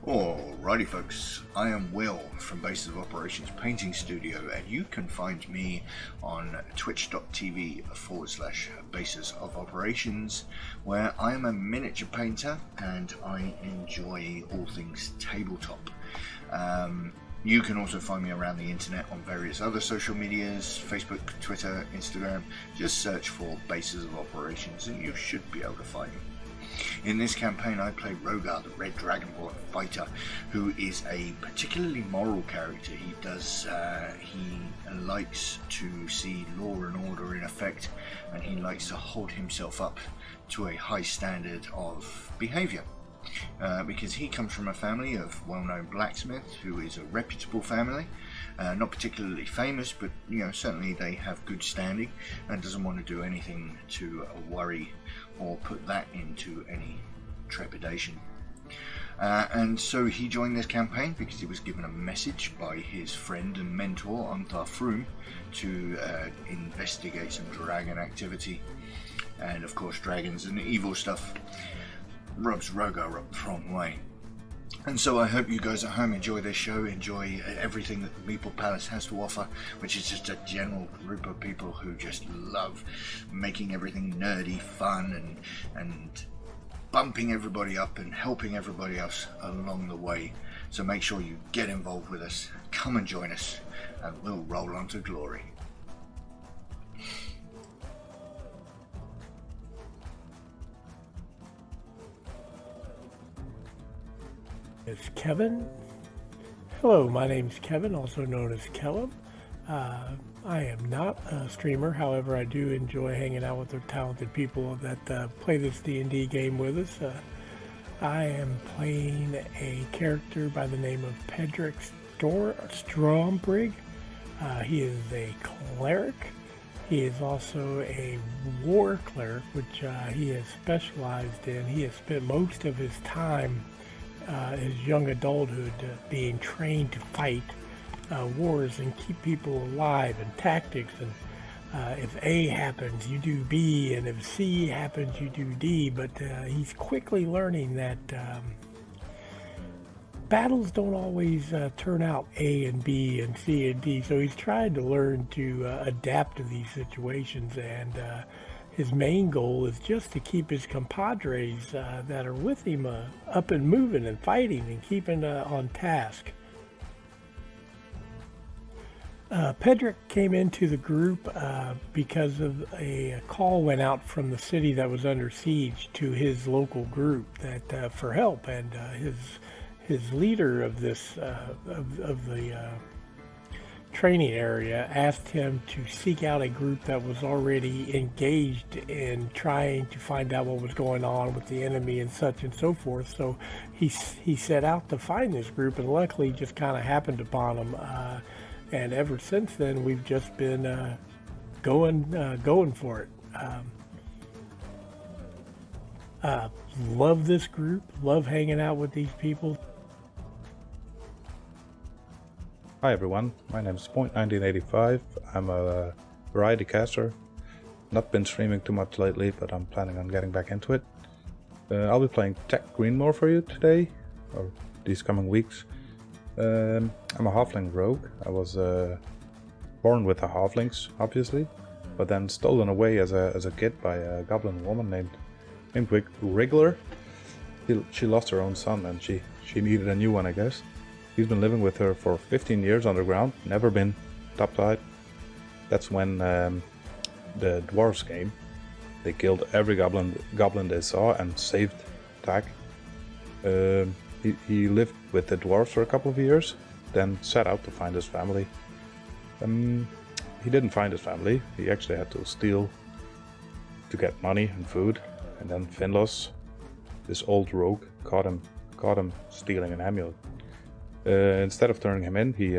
Alrighty folks, I am Will from Bases of Operations Painting Studio, and you can find me on twitch.tv/Bases of Operations, where I am a miniature painter and I enjoy all things tabletop. You can also find me around the internet on various other social medias, Facebook, Twitter, Instagram. Just search for Bases of Operations and you should be able to find me. In this campaign I play Rogar, the Red Dragonborn fighter, who is a particularly moral character. He likes to see law and order in effect, and he likes to hold himself up to a high standard of behaviour. Because he comes from a family of well-known blacksmiths, who is a reputable family, not particularly famous, but certainly they have good standing, and doesn't want to do anything to worry or put that into any trepidation. And so he joined this campaign because he was given a message by his friend and mentor Antar Froome to investigate some dragon activity, and of course dragons and evil stuff rubs Rogar up the wrong way. And so I hope you guys at home enjoy this show, enjoy everything that the Meeple Palace has to offer, which is just a general group of people who just love making everything nerdy, fun, and bumping everybody up and helping everybody else along the way. So make sure you get involved with us, come and join us, and we'll roll on to glory. It's Kevin. Hello, my name's Kevin, also known as Kellum. I am not a streamer, however I do enjoy hanging out with the talented people that play this D&D game with us. I am playing a character by the name of Pedrick Strombrigg. He is a cleric. He is also a war cleric, which he has specialized in. He has spent most of his time his young adulthood being trained to fight wars and keep people alive, and tactics, and if A happens you do B, and if C happens you do D, but he's quickly learning that battles don't always turn out A and B and C and D, so he's trying to learn to adapt to these situations, and his main goal is just to keep his compadres that are with him up and moving and fighting and keeping on task. Pedrick came into the group because of a call went out from the city that was under siege to his local group that for help, and his leader of this of the training area asked him to seek out a group that was already engaged in trying to find out what was going on with the enemy and such and so forth. So he set out to find this group, and luckily just kind of happened upon them. And ever since then, we've just been going for it. Love this group. Love hanging out with these people. Hi everyone, my name is Point1985. I'm a variety caster. Not been streaming too much lately, but I'm planning on getting back into it. I'll be playing Tech Greenmore for you today, or these coming weeks. I'm a halfling rogue. I was born with the halflings, obviously, but then stolen away as a kid by a goblin woman named Wriggler. She lost her own son, and she needed a new one, I guess. He's been living with her for 15 years underground, never been topside. That's when the dwarves came. They killed every goblin they saw and saved Tak. He lived with the dwarves for a couple of years, then set out to find his family. He didn't find his family. He actually had to steal to get money and food, and then Finlos, this old rogue, caught him stealing an amulet. Instead of turning him in, he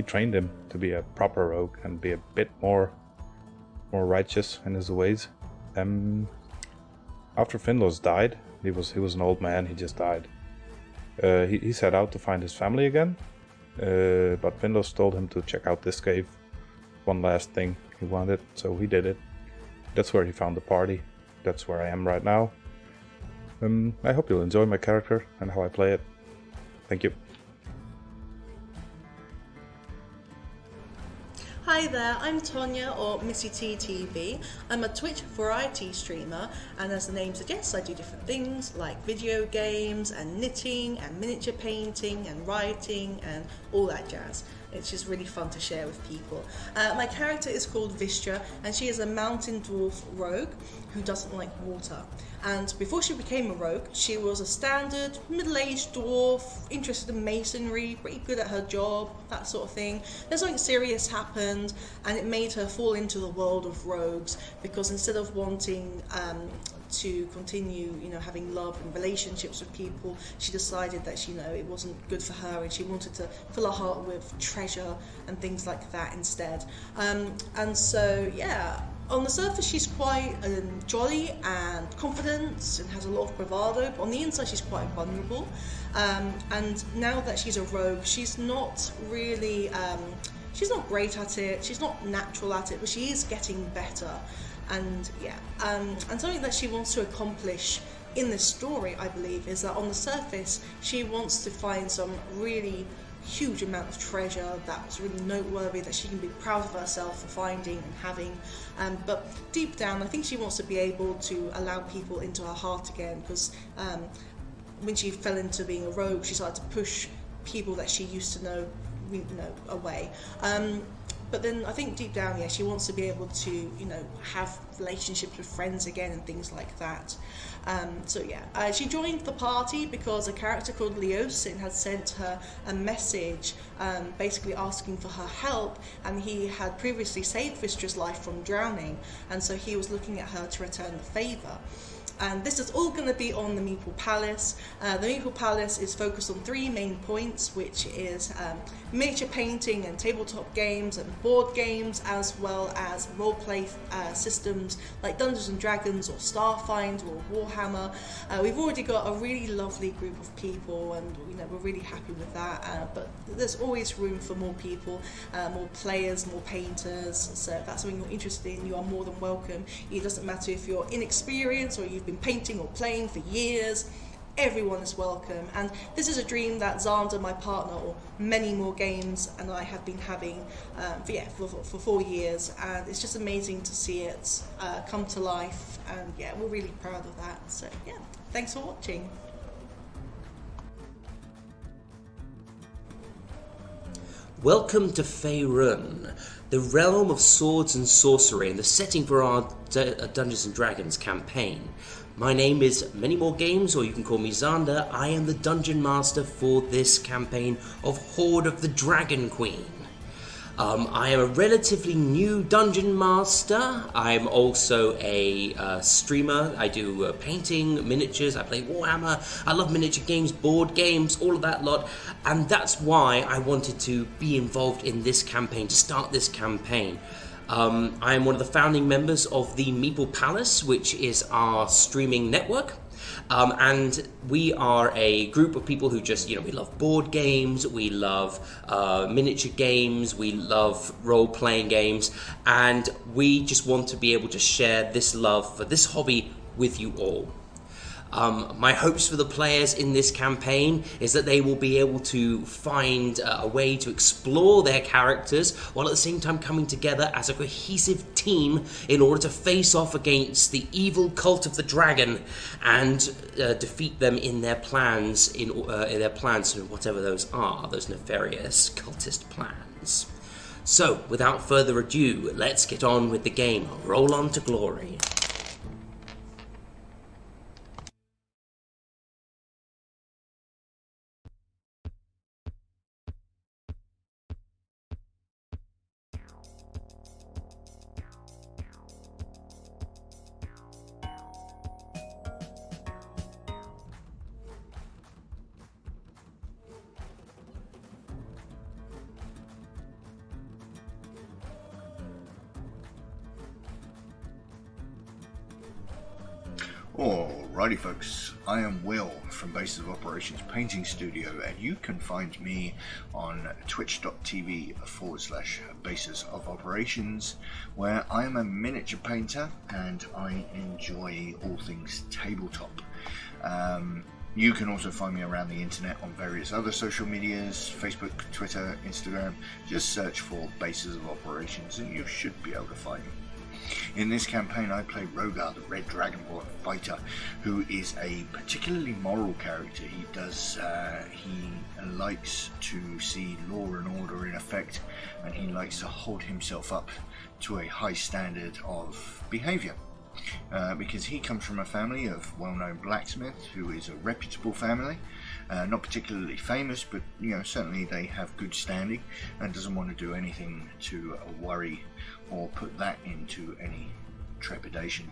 trained him to be a proper rogue and be a bit more righteous in his ways. After Finlos died, he was an old man. He just died. He set out to find his family again, but Finlos told him to check out this cave. One last thing he wanted, so he did it. That's where he found the party. That's where I am right now. I hope you'll enjoy my character and how I play it. Thank you. Hi there, I'm Tonya, or Missy T TV. I'm a Twitch variety streamer, and as the name suggests, I do different things like video games and knitting and miniature painting and writing and all that jazz. It's just really fun to share with people. My character is called Vistra, and she is a mountain dwarf rogue who doesn't like water. And before she became a rogue, she was a standard middle-aged dwarf, interested in masonry, pretty good at her job, that sort of thing. Then something serious happened, and it made her fall into the world of rogues, because instead of wanting to continue, having love and relationships with people, she decided that, it wasn't good for her, and she wanted to fill her heart with treasure and things like that instead. And so, yeah, on the surface she's quite jolly and confident and has a lot of bravado, but on the inside she's quite vulnerable. And now that she's a rogue, she's not really, she's not great at it, she's not natural at it, but she is getting better. And yeah, and something that she wants to accomplish in this story, I believe, is that on the surface she wants to find some really huge amount of treasure that's really noteworthy, that she can be proud of herself for finding and having, but deep down I think she wants to be able to allow people into her heart again, because when she fell into being a rogue, she started to push people that she used to know away. But then I think deep down, yeah, she wants to be able to, have relationships with friends again and things like that. So yeah, she joined the party because a character called Leosin had sent her a message basically asking for her help, and he had previously saved Vistra's life from drowning, and so he was looking at her to return the favour. And this is all going to be on the Meeple Palace. The Meeple Palace is focused on 3 main points, which is miniature painting and tabletop games and board games, as well as roleplay systems like Dungeons and Dragons or Starfind or Warhammer. We've already got a really lovely group of people, and we're really happy with that. But there's always room for more people, more players, more painters. So if that's something you're interested in, you are more than welcome. It doesn't matter if you're inexperienced or you've been painting or playing for years. Everyone is welcome, and this is a dream that Xander, my partner, or many more games, and I have been having for 4 years, and it's just amazing to see it come to life, and yeah, we're really proud of that. So yeah, thanks for watching. Welcome to Faerun, the realm of swords and sorcery, and the setting for our Dungeons and Dragons campaign. My name is Many More Games, or you can call me Xander. I am the Dungeon Master for this campaign of Horde of the Dragon Queen. I am a relatively new Dungeon Master. I'm also a streamer. I do painting, miniatures, I play Warhammer, I love miniature games, board games, all of that lot. And that's why I wanted to be involved in this campaign, to start this campaign. I am one of the founding members of the Meeple Palace, which is our streaming network. And we are a group of people who just, we love board games, we love miniature games, we love role-playing games, and we just want to be able to share this love for this hobby with you all. My hopes for the players in this campaign is that they will be able to find a way to explore their characters while at the same time coming together as a cohesive team in order to face off against the evil cult of the dragon and defeat them in their plans, whatever those are, those nefarious cultist plans. So, without further ado, let's get on with the game. Roll on to glory. Alrighty folks, I am Will from Basis of Operations Painting Studio, and you can find me on twitch.tv/Basis of Operations, where I am a miniature painter and I enjoy all things tabletop. You can also find me around the internet on various other social medias, Facebook, Twitter, Instagram. Just search for Bases of Operations and you should be able to find me. In this campaign I play Rogar, the Red Dragonborn fighter, who is a particularly moral character. He likes to see law and order in effect, and he likes to hold himself up to a high standard of behaviour. Because he comes from a family of well-known blacksmiths, who is a reputable family, not particularly famous, but certainly they have good standing, and doesn't want to do anything to worry or put that into any trepidation.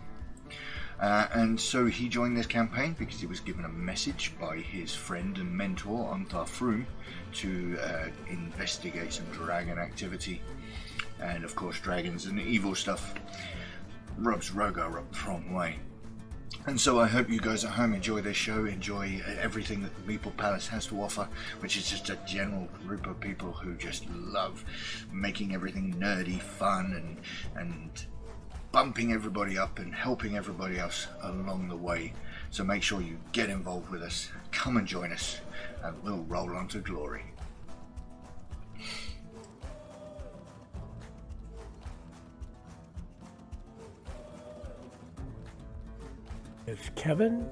And so he joined this campaign because he was given a message by his friend and mentor Antar Froome to investigate some dragon activity, and of course dragons and evil stuff rubs Rogar up the wrong way. And so I hope you guys at home enjoy this show, enjoy everything that the Meeple Palace has to offer, which is just a general group of people who just love making everything nerdy, fun, and bumping everybody up and helping everybody else along the way. So make sure you get involved with us, come and join us, and we'll roll on to glory. It's Kevin.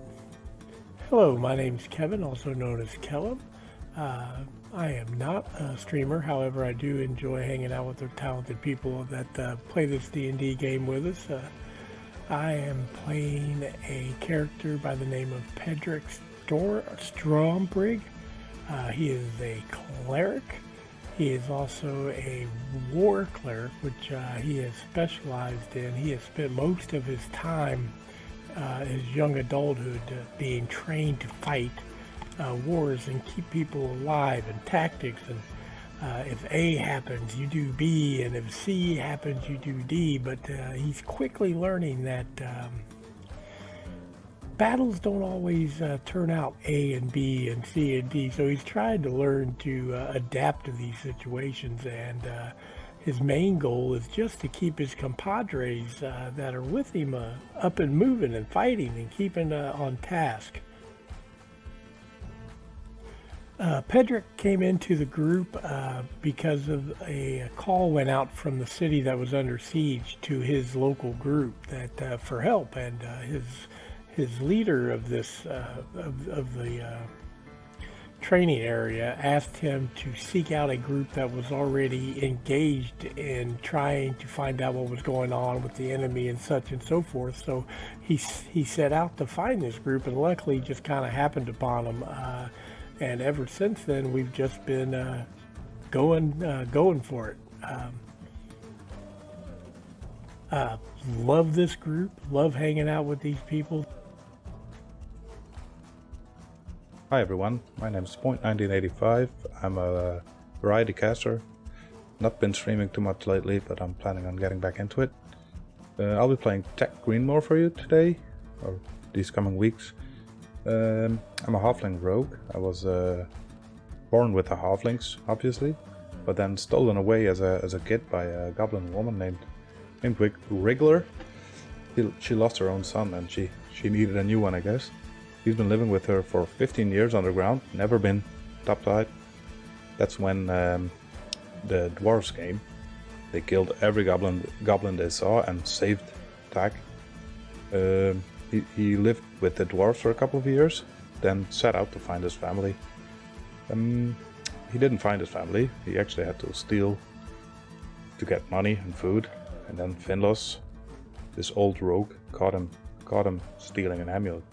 Hello, my name's Kevin, also known as Kellum. I am not a streamer, however, I do enjoy hanging out with the talented people that play this D&D game with us. I am playing a character by the name of Pedrick Strombrig. He is a cleric. He is also a war cleric, which he has specialized in. He has spent most of his time his young adulthood being trained to fight wars and keep people alive, and tactics, and if A happens you do B, and if C happens you do D. But he's quickly learning that battles don't always turn out A and B and C and D, so he's trying to learn to adapt to these situations, and his main goal is just to keep his compadres that are with him up and moving and fighting and keeping on task. Pedrick came into the group because of a call went out from the city that was under siege to his local group that for help, and his leader of this of the training area asked him to seek out a group that was already engaged in trying to find out what was going on with the enemy and such and so forth. So he set out to find this group, and luckily just kind of happened upon him. And ever since then, we've just been going for it. Love this group. Love hanging out with these people. Hi everyone, my name is Point1985. I'm a variety caster. Not been streaming too much lately, but I'm planning on getting back into it. I'll be playing Tech Greenmore for you today, or these coming weeks. I'm a halfling rogue. I was born with the halflings, obviously, but then stolen away as a kid by a goblin woman named Wriggler. She lost her own son, and she needed a new one, I guess. He's been living with her for 15 years underground, never been topside. That's when the dwarves came. They killed every goblin they saw and saved Tak. He lived with the dwarves for a couple of years, then set out to find his family. He didn't find his family. He actually had to steal to get money and food. And then Finlos, this old rogue, caught him stealing an amulet.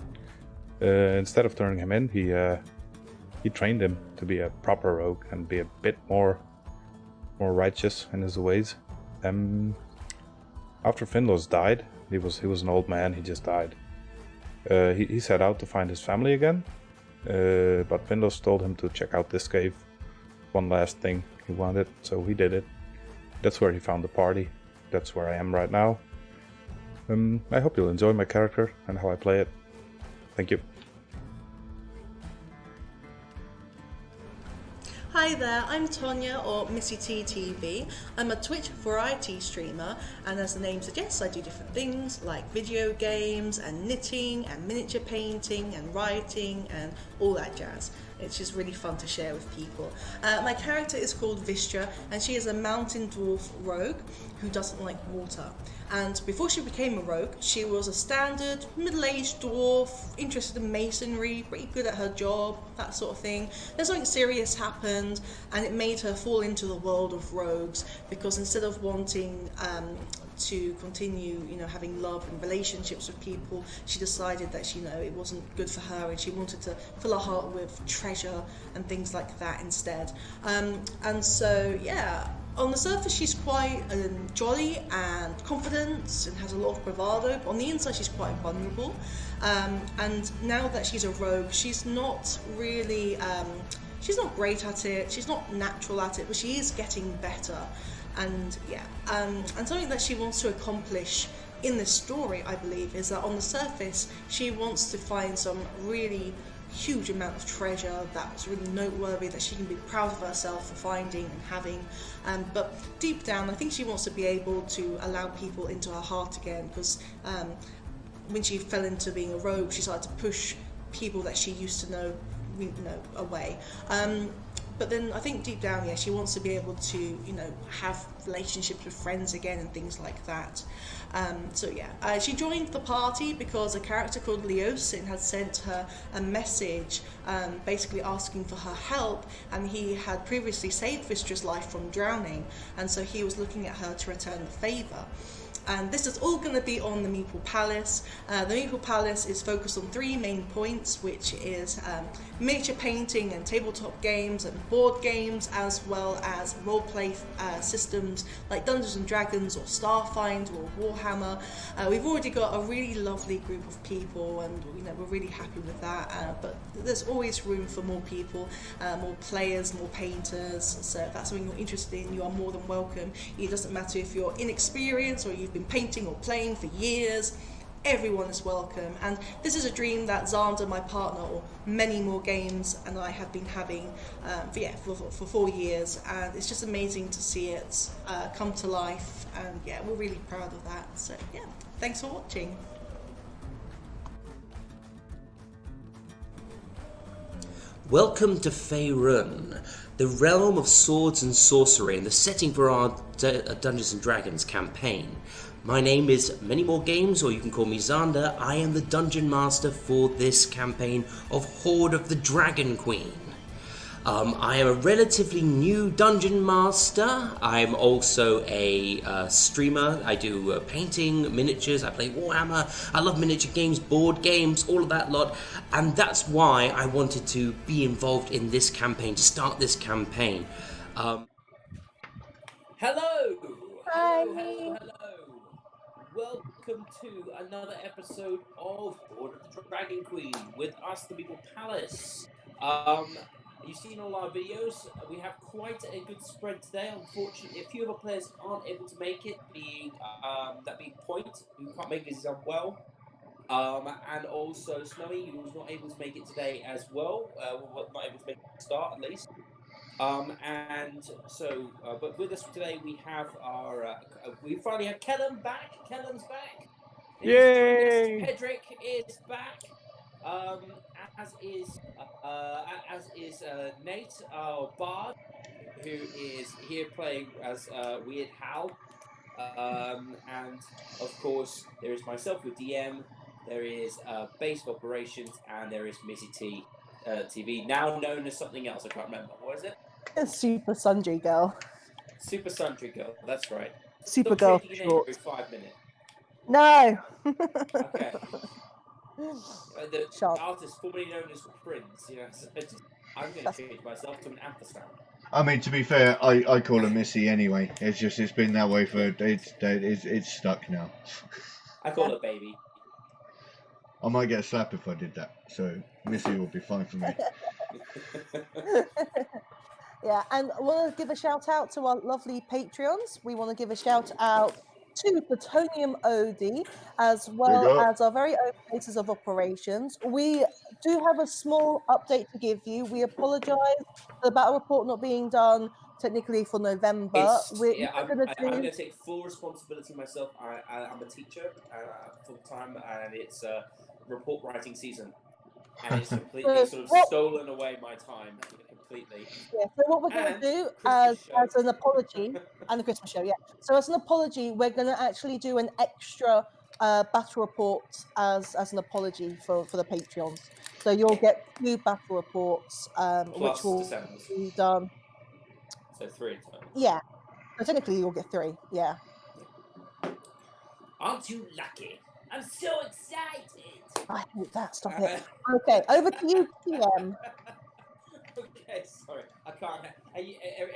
Instead of turning him in, he trained him to be a proper rogue and be a bit more righteous in his ways. After Finlos died, he was an old man. He just died. He set out to find his family again, but Finlos told him to check out this cave. One last thing he wanted, so he did it. That's where he found the party. That's where I am right now. I hope you'll enjoy my character and how I play it. Thank you. Hi Hi there, I'm Tonya, or Missy T TV. I'm a Twitch variety streamer, and as the name suggests, I do different things like video games and knitting and miniature painting and writing and all that jazz. It's just really fun to share with people. My character is called Vistra, and she is a mountain dwarf rogue who doesn't like water. And before she became a rogue, she was a standard middle-aged dwarf, interested in masonry, pretty good at her job, that sort of thing. Then something serious happened, and it made her fall into the world of rogues, because instead of wanting to continue, having love and relationships with people, she decided that it wasn't good for her, and she wanted to fill her heart with treasure and things like that instead. And so, yeah. On the surface, she's quite jolly and confident and has a lot of bravado, but on the inside, she's quite vulnerable. And now that she's a rogue, she's not really, she's not great at it, she's not natural at it, but she is getting better. And yeah, and something that she wants to accomplish in this story, I believe, is that on the surface, she wants to find some really huge amount of treasure that's really noteworthy, that she can be proud of herself for finding and having, but deep down I think she wants to be able to allow people into her heart again, because when she fell into being a rogue, she started to push people that she used to know away. But then I think deep down, she wants to be able to, have relationships with friends again and things like that. She joined the party because a character called Leosin had sent her a message basically asking for her help, and he had previously saved Vistra's life from drowning, and so he was looking at her to return the favour. And this is all going to be on the Meeple Palace. The Meeple Palace is focused on 3 main points, which is miniature painting and tabletop games and board games, as well as roleplay systems like Dungeons and Dragons or Starfind or Warhammer. We've already got a really lovely group of people, and we're really happy with that. But there's always room for more people, more players, more painters. So if that's something you're interested in, you are more than welcome. It doesn't matter if you're inexperienced or you've been painting or playing for years. Everyone is welcome, and this is a dream that Xander, my partner, or many more games, and I have been having for 4 years, and it's just amazing to see it come to life, and we're really proud of that. So thanks for watching. Welcome to Faerun, the realm of swords and sorcery, and the setting for our Dungeons and Dragons campaign. My name is Many More Games, or you can call me Xander. I am the Dungeon Master for this campaign of Horde of the Dragon Queen. I am a relatively new Dungeon Master. I'm also a streamer. I do painting, miniatures, I play Warhammer, I love miniature games, board games, all of that lot. And that's why I wanted to be involved in this campaign, to start this campaign. Hello! Hi. Hello! Welcome to another episode of Horde of the Dragon Queen with us, the Meeple Palace. You've seen all our videos. We have quite a good spread today. Unfortunately, a few of our players aren't able to make it, being Point, who can't make it, is unwell. And also Snowy, who was not able to make it today as well. Not able to make it start, at least. But with us today we have we finally have Kellum back. Kellum's back. Yay! Pedrick is back. As is Nate, our bard, who is here playing as Weird Hal. And of course there is myself with DM. There is Base of Operations, and there is Missy T TV, now known as something else. I can't remember. What is it? Super Sundry Girl. Super Sundry Girl, that's right. Super Stop Girl changing your name every 5 minutes. No. Okay. The Sharp. artist formerly known as Prince, I'm going to change myself to an ampersand. I mean, to be fair, I call her Missy anyway. It's been that way for it's stuck now. I call her Baby. I might get a slap if I did that, so Missy will be fine for me. Yeah, and I want to give a shout out to our lovely Patreons. We want to give a shout out to Plutonium OD, as well as our very own places of operations. We do have a small update to give you. We apologise for the battle report not being done technically for November. I'm We're going to going do. to take full responsibility myself. I'm a teacher full time, and it's report writing season, and it's completely sort of stolen away my time completely. Yeah, so what we're going to And do Christmas show. as an apology, and the Christmas show, yeah. So as an apology, we're going to actually do an extra battle report as an apology for the Patreons. So you'll get 2 battle reports, which Plus will December's. be done. So 3 in total. Yeah. So technically, you'll get 3. Yeah. Aren't you lucky? I'm so excited. I hate that. Stop it. Okay, over to you, TM. Okay, sorry, I can't.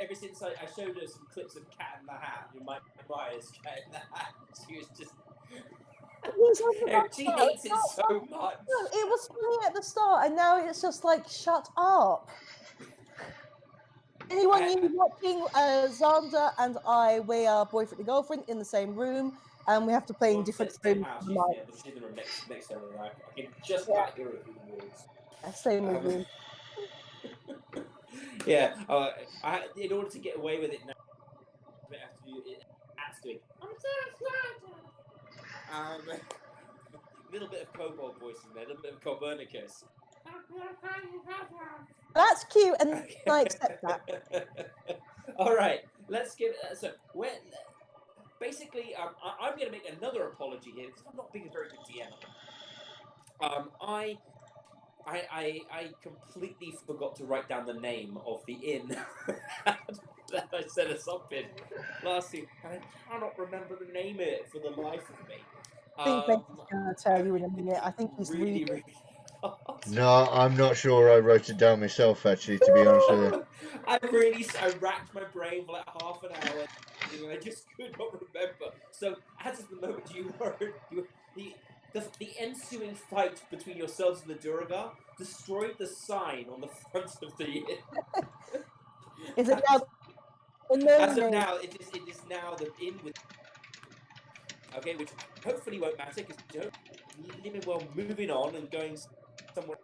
Ever since I showed her some clips of Cat in the Hat, my Myers Cat in the Hat, she was just. She hates it so much. No, it was funny at the start, and now it's just like, shut up. Anyone new watching, Xander and I, we are boyfriend and girlfriend in the same room, and we have to play in different same rooms. house. She's in the room next to her. I can just about hear her through the walls. Same with me. Yeah, in order to get away with it now, I have to do it. Doing. I'm so excited. A little bit of Kobold voice in there, a little bit of Copernicus. That's cute, and I accept that. All right, let's give. Basically, I'm going to make another apology here because I'm not being a very good DM. I completely forgot to write down the name of the inn that I set us up in last year, and I cannot remember the name of it for the life of me. I think Ben's going to tell you in a minute. I think he's really hard. No, I'm not sure I wrote it down myself, actually, to be honest with you. I racked my brain for like half an hour, and I just could not remember. So, as of the moment you heard, the ensuing fight between yourselves and the Durga destroyed the sign on the front of the inn. Is it now? As of now, it is now the inn with. Okay, which hopefully won't matter because moving on and going somewhere.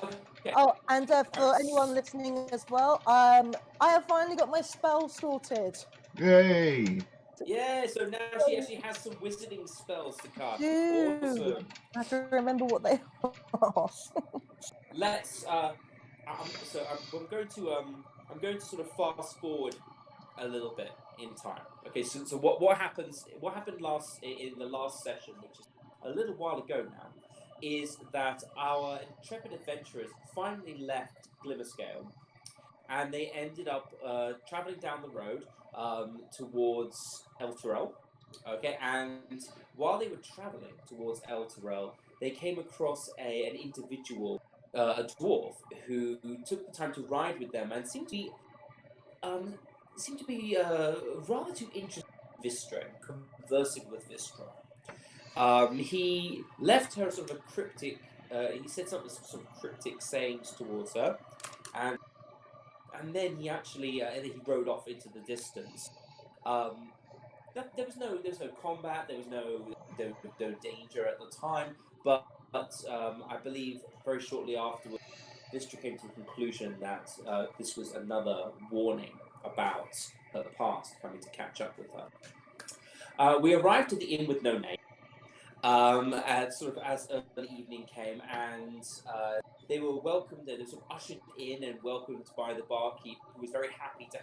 Okay. Oh, and for anyone listening as well, I have finally got my spell sorted. Yay! Yeah, so now she actually has some wizarding spells to cast. Dude, Awesome. I have to remember what they are. Let's. I'm going to sort of fast forward a little bit in time. Okay, so what happens? What happened in the last session, which is a little while ago now, is that our intrepid adventurers finally left Glimmerscale, and they ended up traveling down the road towards El Terrell. Okay, and while they were traveling towards El Terrell, they came across an individual, a dwarf, who took the time to ride with them and seemed to be rather too interested in Vistra and conversing with Vistra. He left her sort of a cryptic. He said some sort of cryptic sayings towards her, and then he actually he rode off into the distance. There was no combat. There was no danger at the time. But I believe very shortly afterwards, Vistra came to the conclusion that this was another warning about her past coming to catch up with her. We arrived at the inn with no name. As early evening came, and they were welcomed. They were sort of ushered in and welcomed by the barkeep, who was very happy to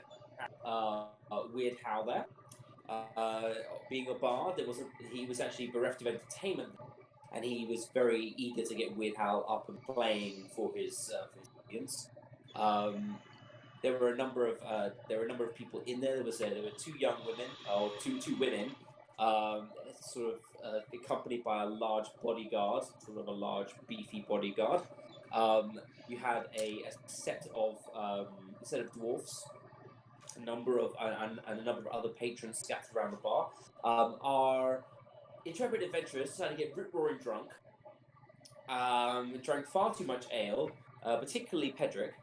have Weird Hal there. Being a bard, he was actually bereft of entertainment, and he was very eager to get Weird Hal up and playing for his audience. There were a number of people in there. There were 2 young women, or two women, accompanied by a large bodyguard, sort of a large beefy bodyguard. You had a set of dwarfs, a number of other patrons scattered around the bar. Our intrepid adventurers decided to get rip-roaring drunk. Drank far too much ale, particularly Pedrick.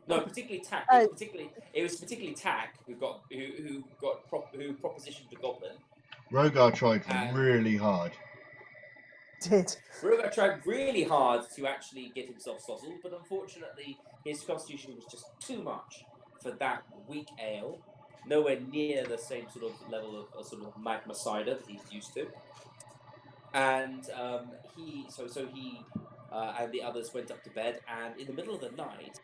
No, particularly Tack. It was particularly Tack who propositioned the goblin. Rogar tried And really hard. Did. Rogar tried really hard to actually get himself sozzled, but unfortunately his constitution was just too much for that weak ale. Nowhere near the same sort of level of sort of magma cider that he's used to. And he and the others went up to bed. And in the middle of the night,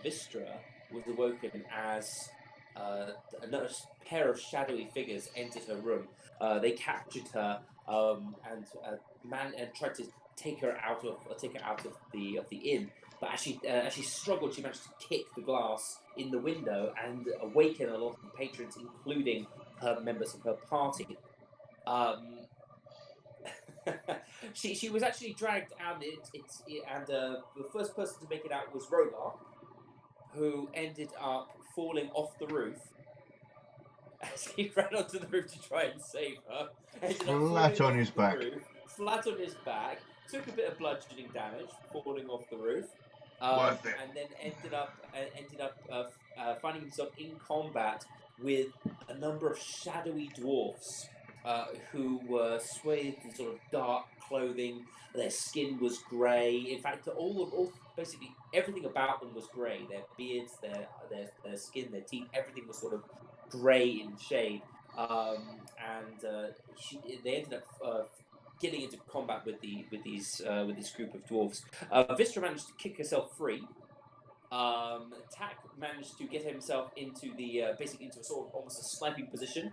Vistra was awoken as another pair of shadowy figures entered her room. They captured her and tried to take her out of the inn. But as she struggled, she managed to kick the glass in the window and awaken a lot of the patrons, including her members of her party. Um, she was actually dragged out. The first person to make it out was Rogar, who ended up falling off the roof as he ran onto the roof to try and save her. Ended up Flat falling on off his the back. roof, flat on his back. Took a bit of bludgeoning damage falling off the roof, Worth it. and then ended up finding himself in combat with a number of shadowy dwarfs who were swathed in sort of dark clothing. Their skin was grey. In fact, all basically everything about them was grey. Their beards, their skin, their teeth, everything was sort of grey in shade. They ended up getting into combat with this group of dwarves. Vistra managed to kick herself free. Tak managed to get himself into basically into a sort of almost a sniping position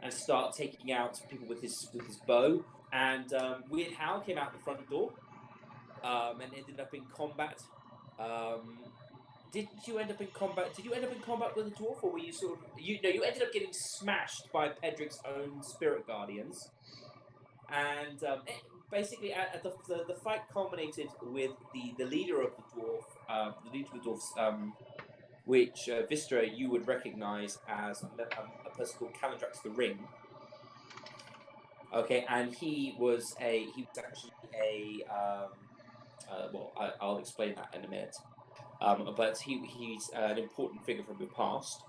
and start taking out people with his bow. And Weird Hal came out the front door and ended up in combat. Did you end up in combat? Did you end up in combat with a dwarf, or were you sort of you ended up getting smashed by Pedric's own spirit guardians? And basically, the fight culminated with the leader of the dwarf, the leader of the dwarfs, which Vistra you would recognise as a person called Calendrax the Ring. Okay, and he was actually a I'll explain that in a minute. But he's an important figure from your past,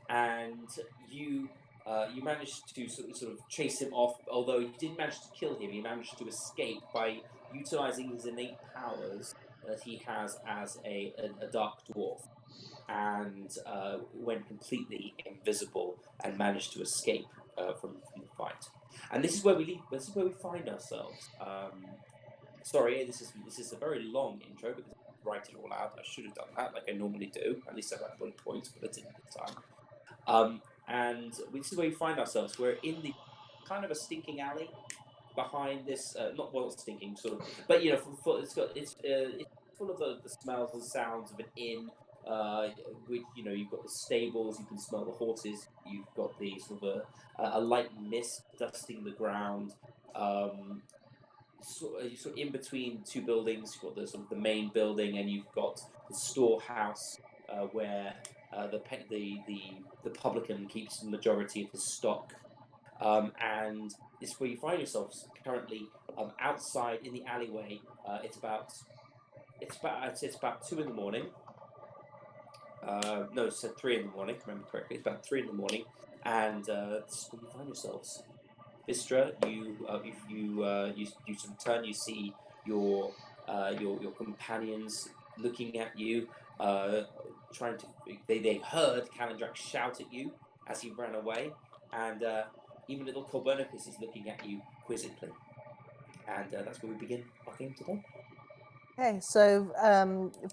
and you managed to sort of chase him off. Although you didn't manage to kill him, he managed to escape by utilizing his innate powers that he has as a dark dwarf, and went completely invisible and managed to escape from the fight. And this is where we leave. This is where we find ourselves. Sorry, this is a very long intro because I write it all out. I should have done that like I normally do. At least I got bullet points, but I didn't this time. And this is where we find ourselves. We're in the kind of a stinking alley behind this. Not well, stinking sort of, but it's full of the smells and sounds of an inn. Which you've got the stables. You can smell the horses. You've got the sort of a light mist dusting the ground. Sort of in between two buildings, you've got the sort of the main building, and you've got the storehouse where the publican keeps the majority of his stock, and it's where you find yourselves currently outside in the alleyway. It's about I'd say it's about 2 a.m. No, it's 3 a.m. Remember correctly, it's about 3 a.m. And this is where you find yourselves. Vistra, you sort of turn. You see your companions looking at you, trying to. They heard Calendrax shout at you as he ran away, and even little Copernicus is looking at you quizzically. And that's where we begin our game today. Okay, so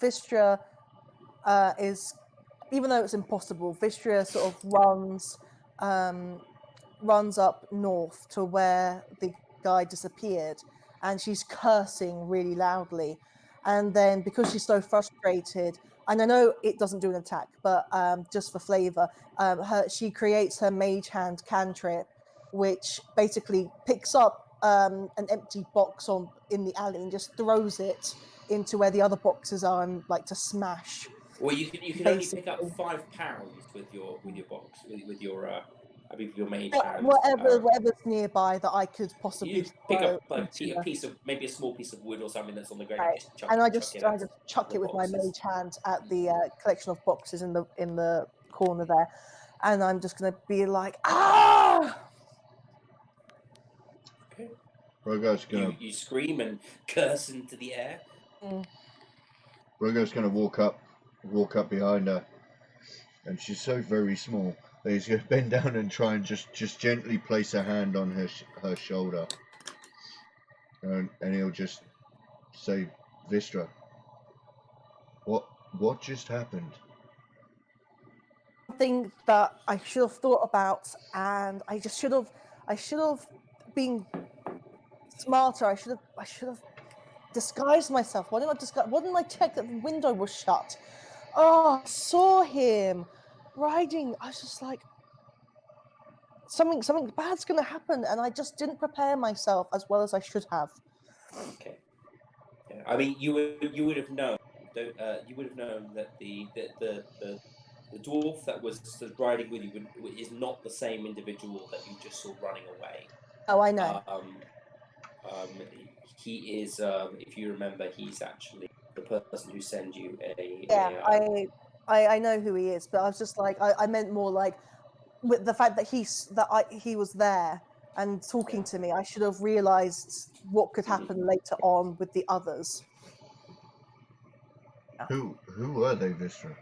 Vistra is, even though it's impossible, Vistra sort of runs up north to where the guy disappeared, and she's cursing really loudly. And then because she's so frustrated, and I know it doesn't do an attack, but just for flavor, she creates her mage hand cantrip, which basically picks up an empty box in the alley and just throws it into where the other boxes are, and like to smash. Well, you can only pick up £5 with your box with your your mage hand. Whatever's nearby that I could possibly You pick throw up like into a piece of maybe a small piece of wood or something that's on the ground. right. You just chuck And it, I just chuck it with my mage hand at the collection of boxes in the corner there, and I'm just gonna be like, ah! Rogar's gonna You scream and curse into the air. Rogar's gonna walk up behind her, and she's so very small that he's gonna bend down and try and just gently place a hand on her shoulder, and he'll just say, "Vistra, what just happened?" Something that I should have thought about, and I should have been smarter. I should have disguised myself. Why didn't I check that the window was shut? Oh, I saw him riding. I was just like, something bad's gonna happen, and I just didn't prepare myself as well as I should have. Okay. Yeah. I mean, you would have known. You would have known that the dwarf that was riding with you is not the same individual that you just saw running away. Oh, I know. He is. If you remember, he's actually the person who sends you a. Yeah, I know who he is, but I was just like, I meant more like with the fact that he was there and talking to me. I should have realized what could happen later on with the others. Who are they, Vistra?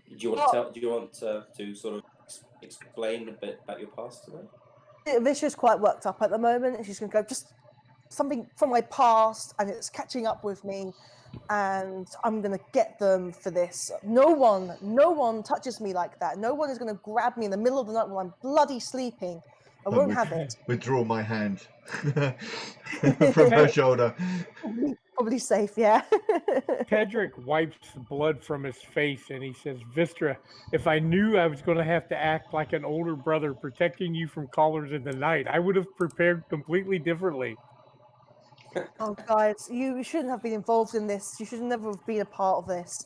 Do you want to sort of explain a bit about your past to them? Visha's quite worked up at the moment, and she's going to go, just something from my past, and it's catching up with me, and I'm going to get them for this. No one touches me like that. No one is going to grab me in the middle of the night while I'm bloody sleeping. I won't have it. Withdraw my hand from her shoulder. Probably safe, yeah. Pedrick wipes the blood from his face and he says, Vistra, if I knew I was going to have to act like an older brother protecting you from callers in the night, I would have prepared completely differently. Oh, guys, you shouldn't have been involved in this. You should never have been a part of this.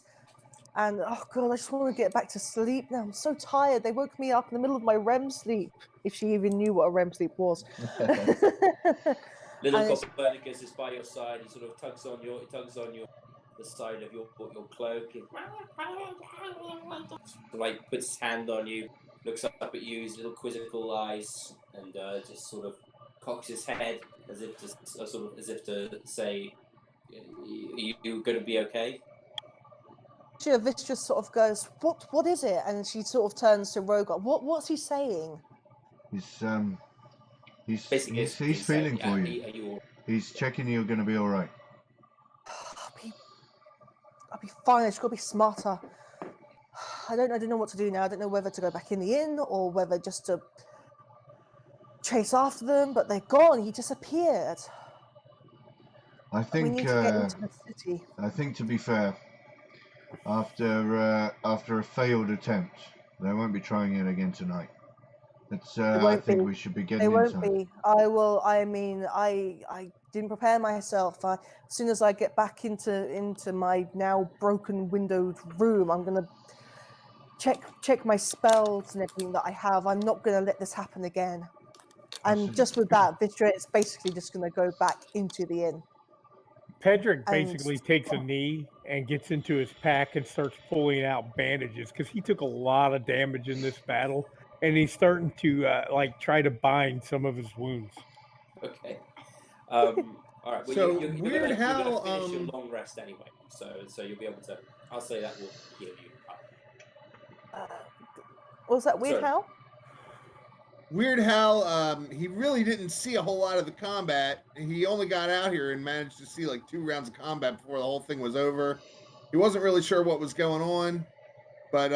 And, oh, God, I just want to get back to sleep now. I'm so tired. They woke me up in the middle of my REM sleep, if she even knew what a REM sleep was. Little Copernicus is by your side. He sort of tugs on the side of your cloak. He, like puts his hand on you, looks up at you, his little quizzical eyes, and just sort of cocks his head as if to say, "You going to be okay?" Vish just sort of goes, "What is it?" And she sort of turns to Rogar. What's he saying? He's feeling for you. He's checking you're going to be all right. I'll be fine. I just got to be smarter. I don't know what to do now. I don't know whether to go back in the inn or whether just to chase after them. But they're gone. He disappeared. I think we need to get into the city. I think, to be fair, after a failed attempt, they won't be trying it again tonight. I think we should be getting inside. They won't be. I will. I mean, I didn't prepare myself. As soon as I get back into my now broken windowed room, I'm gonna check my spells and everything that I have. I'm not gonna let this happen again. And just with that, Vistra is basically just gonna go back into the inn. Pedrick basically takes a knee and gets into his pack and starts pulling out bandages because he took a lot of damage in this battle, and he's starting to try to bind some of his wounds. Okay. All right. Well, so you're weird gonna how finish your long rest anyway, so you'll be able to. I'll say that will heal you up. Was that weird? How? Weird how he really didn't see a whole lot of the combat. He only got out here and managed to see like 2 rounds of combat before the whole thing was over. He wasn't really sure what was going on, but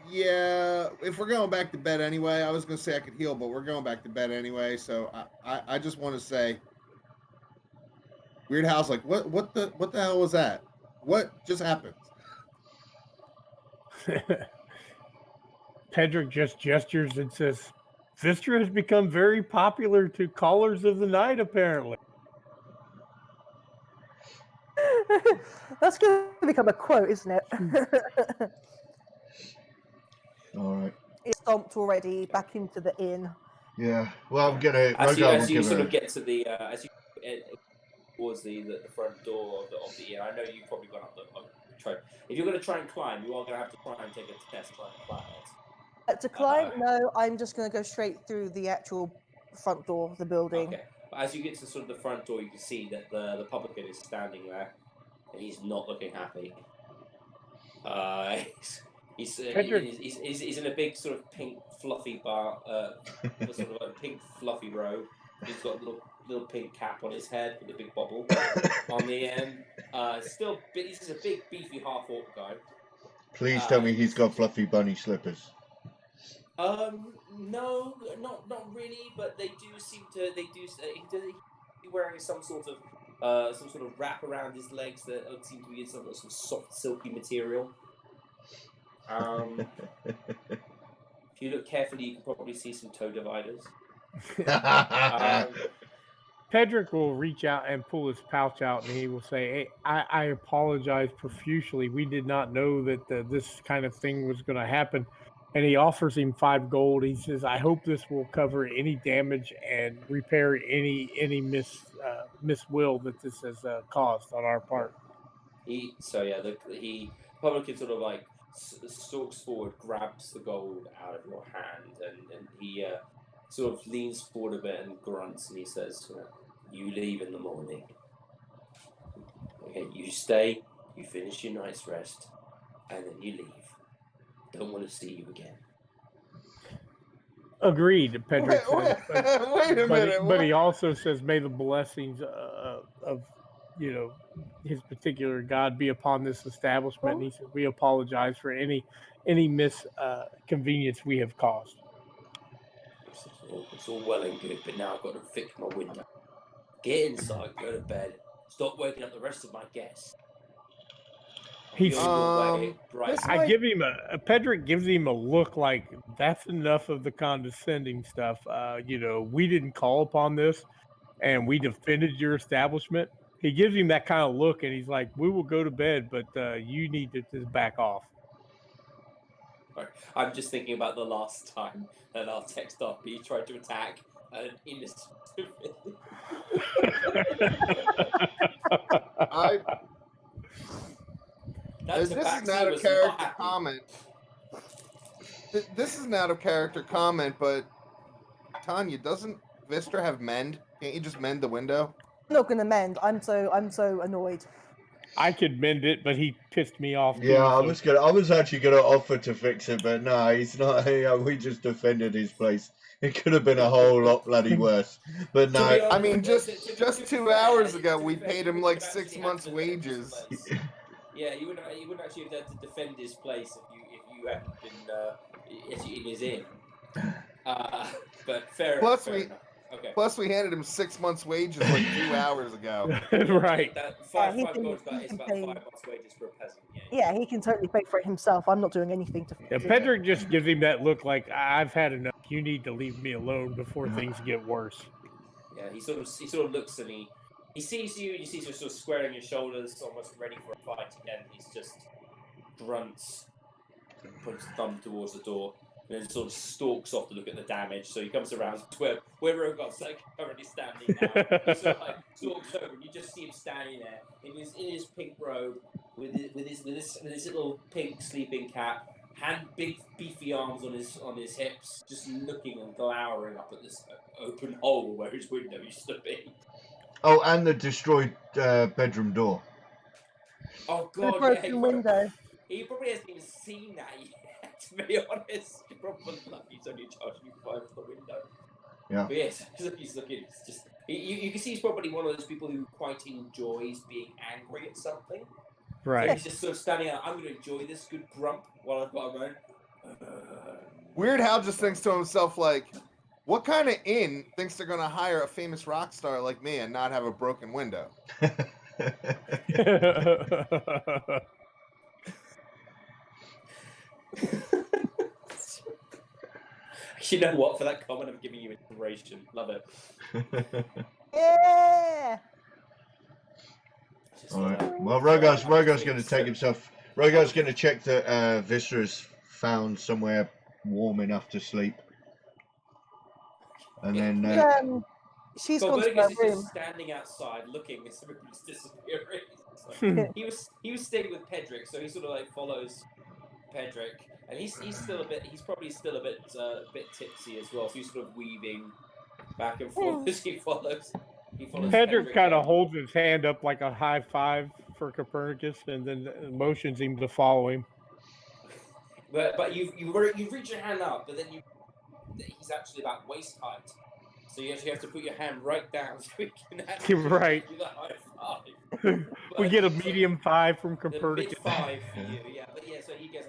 yeah, if we're going back to bed anyway, I was going to say I could heal, but we're going back to bed anyway. So I just want to say, Weird Hal's like, what the hell was that? What just happened? Pedrick just gestures and says, Vistra has become very popular to callers of the night, apparently. That's going to become a quote, isn't it? All right. It's stomped already back into the inn. Yeah. Well, I'm gonna. As you sort of get to the as you get towards the front door of the inn, I know you've probably gone up the try. If you're going to try and climb, you are going to have to try and take a test trying to climb it. To climb, no, I'm just going to go straight through the actual front door of the building. Okay. But as you get to sort of the front door, you can see that the publican is standing there, and he's not looking happy. He's in a big sort of pink fluffy sort of a pink fluffy robe. He's got a little pink cap on his head with a big bobble on the end. He's just a big beefy half orc guy. Please tell me he's got fluffy bunny slippers. No, not really, but they do seem to. He's wearing some sort of wrap around his legs that seem to be in some sort of soft, silky material. If you look carefully, you can probably see some toe dividers. Pedrick will reach out and pull his pouch out, and he will say, "Hey, I apologize profusely. We did not know that this kind of thing was going to happen." And he offers him 5 gold. He says, "I hope this will cover any damage and repair any miswill that this has caused on our part." The publican sort of like stalks forward, grabs the gold out of your hand, and he sort of leans forward a bit and grunts, and he says, "You leave in the morning. Okay, you stay, you finish your night's rest, and then you leave. Don't want to see you again." Agreed, Pedrick says. Wait a minute. But he also says, "May the blessings of his particular God be upon this establishment." And he said, "We apologize for any misconvenience we have caused." It's all well and good, but now I've got to fix my window. Get inside, go to bed, stop waking up the rest of my guests. Pedrick gives him a look like, "That's enough of the condescending stuff. We didn't call upon this, and we defended your establishment." He gives him that kind of look, and he's like, "We will go to bed, but you need to just back off." I'm just thinking about the last time that our tech staff B tried to attack an innocent civilian. This is not a character comment. This is not a character comment, but Tanya, doesn't Vistra have mend? Can't you just mend the window? I'm not gonna mend. I'm so annoyed. I could mend it, but he pissed me off. Yeah, I was actually gonna offer to fix it, but no, he's not. We just defended his place. It could have been a whole lot bloody worse. But no, I mean, just 2 hours ago, we paid him like 6 months' wages. Yeah, you wouldn't actually have had to defend his place if you hadn't been in his inn. But fair. Plus, we handed him 6 months' wages like 2 hours ago. Right. That five gold is about 5 months' wages for a peasant. Yeah, he can totally pay for it himself. I'm not doing anything to. Yeah, Pedrick just gives him that look like, "I've had enough. You need to leave me alone before things get worse." Yeah, he sort of looks and he sees you, and you see you sort of squaring your shoulders, almost ready for a fight again. He's just grunts, puts his thumb towards the door, and then sort of stalks off to look at the damage. So he comes around to where Rogot's like currently standing now. He sort of like stalks over, and you just see him standing there in his pink robe with his little pink sleeping cap, big beefy arms on his hips, just looking and glowering up at this open hole where his window used to be. Oh, and the destroyed bedroom door. Oh God! The broken window. He probably hasn't even seen that yet. To be honest, you're probably lucky he's only charging you 5 for the window. Yeah. But yes, he's looking. It's just you can see he's probably one of those people who quite enjoys being angry at something. Right. So he's just sort of standing out. I'm going to enjoy this good grump while I've got a moment. Weird Hal just thinks to himself like, "What kind of inn thinks they're going to hire a famous rock star like me and not have a broken window?" You know what? For that comment, I'm giving you inspiration. Love it. Yeah. All right. Well, Rogot's going to take himself. Rogot's going to check that Vistra's found somewhere warm enough to sleep, and then she's gone to her room. Just standing outside looking as everybody's disappearing. So he was staying with Pedrick, so he sort of like follows Pedrick, and he's probably still a bit tipsy as well. So he's sort of weaving back and forth as he follows. He follows Hedrick kind of down. holds his hand up like a high five for Copernicus, and then motions him to follow him. But you've reached your hand up, but then he's actually about waist height. So you actually have to put your hand right down so he can actually Right. give you the high five. We get a medium five from The mid Copernicus. five for you, yeah. But yeah, so he goes,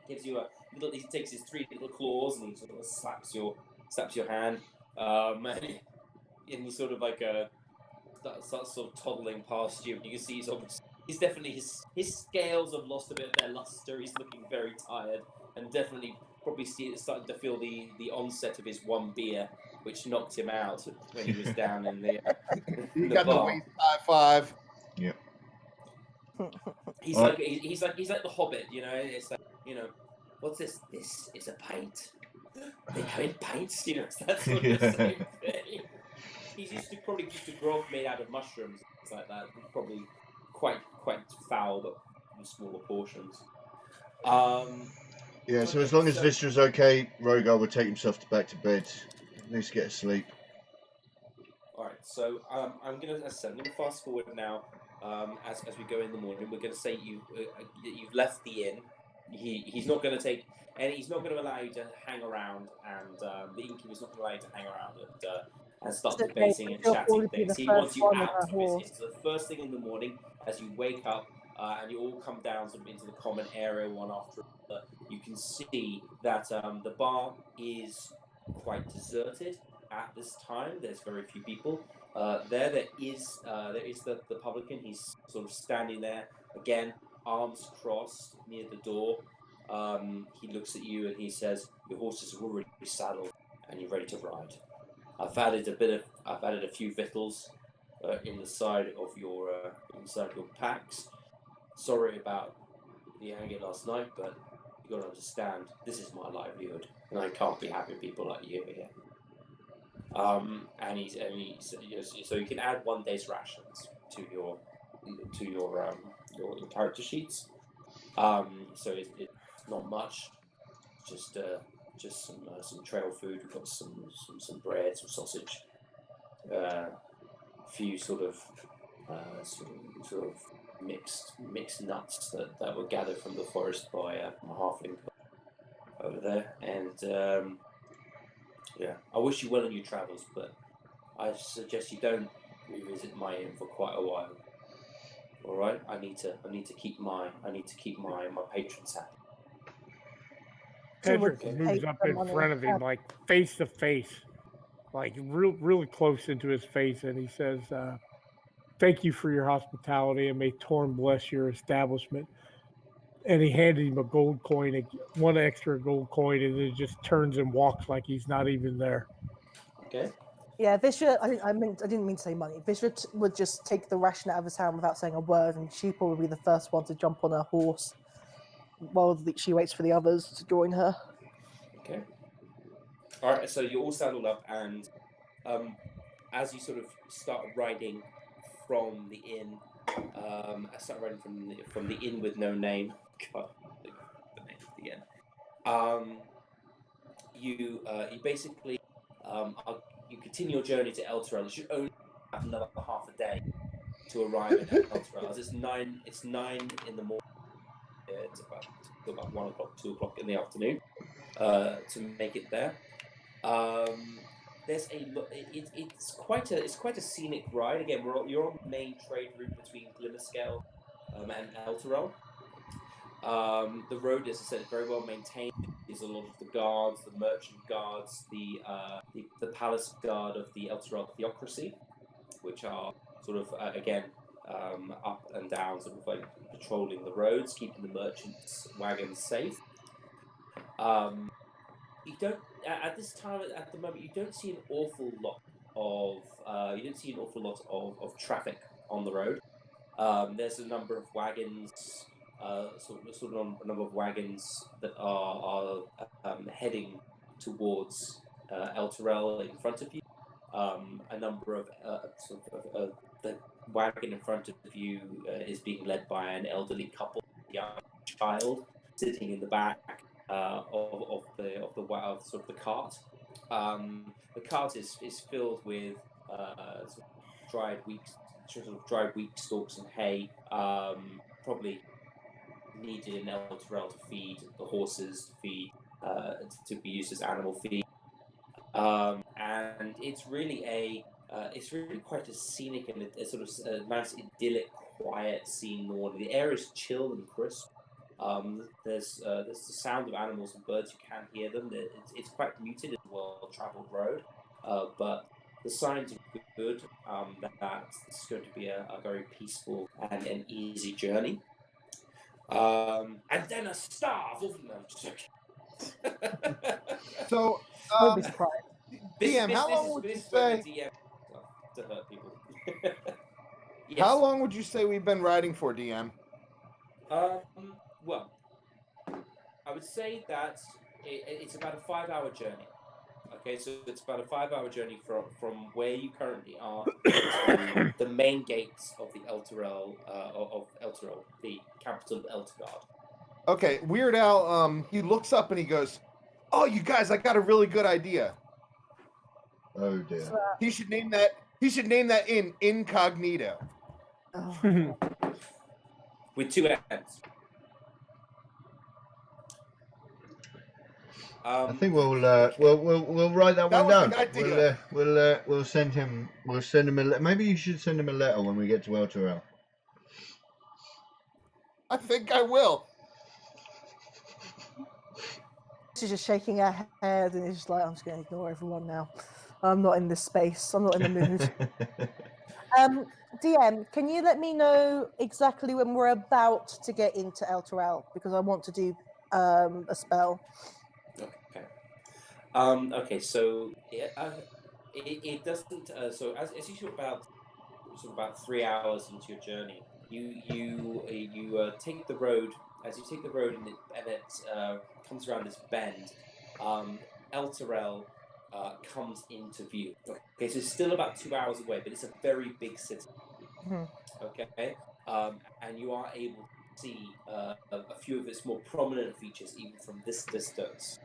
gives you a little. He takes his 3 little claws and he sort of slaps your hand, and he sort of like starts sort of toddling past you. And you can see he's definitely his scales have lost a bit of their luster. He's looking very tired and definitely probably starting to feel the onset of his one beer, which knocked him out when he was down in the You the got the bar. waist high five. Yep. He's like the Hobbit, you know. It's like, you know, what's this? This is a paint. They paint paints, you know. That's sort of the same thing. He's probably used to grog made out of mushrooms, things like that. Probably quite foul, but in smaller portions. Yeah, so as long as Vistra's okay, Rogar would take himself back to bed. He needs to get asleep. All right, so I'm gonna fast forward now. As we go in the morning, we're gonna say you've left the inn. He's not gonna take, and he's not gonna allow you to hang around, and the innkeeper's not gonna allow you to hang around and start debating and chatting things. He wants you out of it. It's the first thing in the morning as you wake up, and you all come down sort of into the common area one after another. You can see that the bar is quite deserted at this time. There's very few people. There is the publican. He's sort of standing there again, arms crossed near the door. He looks at you and he says, "Your horses are already saddled and you're ready to ride. I've added a few victuals in the side of your packs. Sorry about the anger last night, but you got to understand this is my livelihood, and I can't be having people like you here." So you can add 1 day's rations to your character sheets. So it's not much, just some trail food. We've got some bread, some sausage, a few sort of mixed nuts that were gathered from the forest by a halfling over there, and yeah, I wish you well in your travels, but I suggest you don't revisit my inn for quite a while. All right, I need to keep my patrons happy. Hedrick moves up in front of him, like face to face, like really close into his face, and he says, "Thank you for your hospitality, and may Torn bless your establishment." And he handed him a gold coin, one extra gold coin, and then just turns and walks like he's not even there. Okay. Yeah, Vishra, I didn't mean to say money. Vishra would just take the ration out of his hand without saying a word, and she'd probably be the first one to jump on her horse while she waits for the others to join her. Okay. All right, so you're all saddled up, and as you sort of start riding from the inn, I start riding from the inn with no name. God, the name of the inn. You basically you continue your journey to Elturel. You should only have another half a day to arrive at Elturel. As it's 9 in the morning. It's about 1 o'clock, 2 o'clock in the afternoon to make it there. It's quite a scenic ride. Again, you're on the main trade route between Glimmerscale and Elturel. The road, as I said, is very well maintained. There's a lot of the guards, the merchant guards, the palace guard of the Elturel theocracy, which are sort of again up and down, sort of like patrolling the roads, keeping the merchants' wagons safe. You don't at this time at the moment. You don't see an awful lot of traffic on the road. There's a number of wagons, sort of a number of wagons that are heading towards Elturel in front of you. A number of the wagon in front of you is being led by an elderly couple, a young child sitting in the back of the cart. The cart is filled with sort of dried wheat stalks and hay. Probably needed in Elturel to feed the horses, to be used as animal feed. And it's really quite a scenic and a sort of a nice idyllic, quiet scene. The air is chill and crisp. There's the sound of animals and birds. You can hear them. It's quite muted. It's a well-traveled road, but the signs are good. That it's going to be a very peaceful and an easy journey. And then a star. No, I'm just joking. So, Don't be surprised. DM, how long would you say? DM to hurt people. Yes. How long would you say we've been riding for, DM? Well, I would say that it's about a 5-hour journey. Okay, so it's about a 5-hour journey from where you currently are to the main gates of the Elturel, the capital of Elturgard. Okay, Weird Al, he looks up and he goes, "Oh, you guys, I got a really good idea. Oh dear. He should name that in incognito." Oh. With 2 M's. I think we'll write that one was down. the idea. We'll send him a maybe you should send him a letter when we get to Elturel. I think I will. She's just shaking her head and is just like, I'm just going to ignore everyone now. I'm not in this space. I'm not in the mood. DM, can you let me know exactly when we're about to get into Elturel? Because I want to do a spell. Okay. Okay. So it doesn't. So as you sort of about 3 hours into your journey, you take the road. As you take the road and it comes around this bend, Elturel comes into view. Okay, so it's still about 2 hours away, but it's a very big city. Mhm. Okay, and you are able to see a few of its more prominent features even from this distance.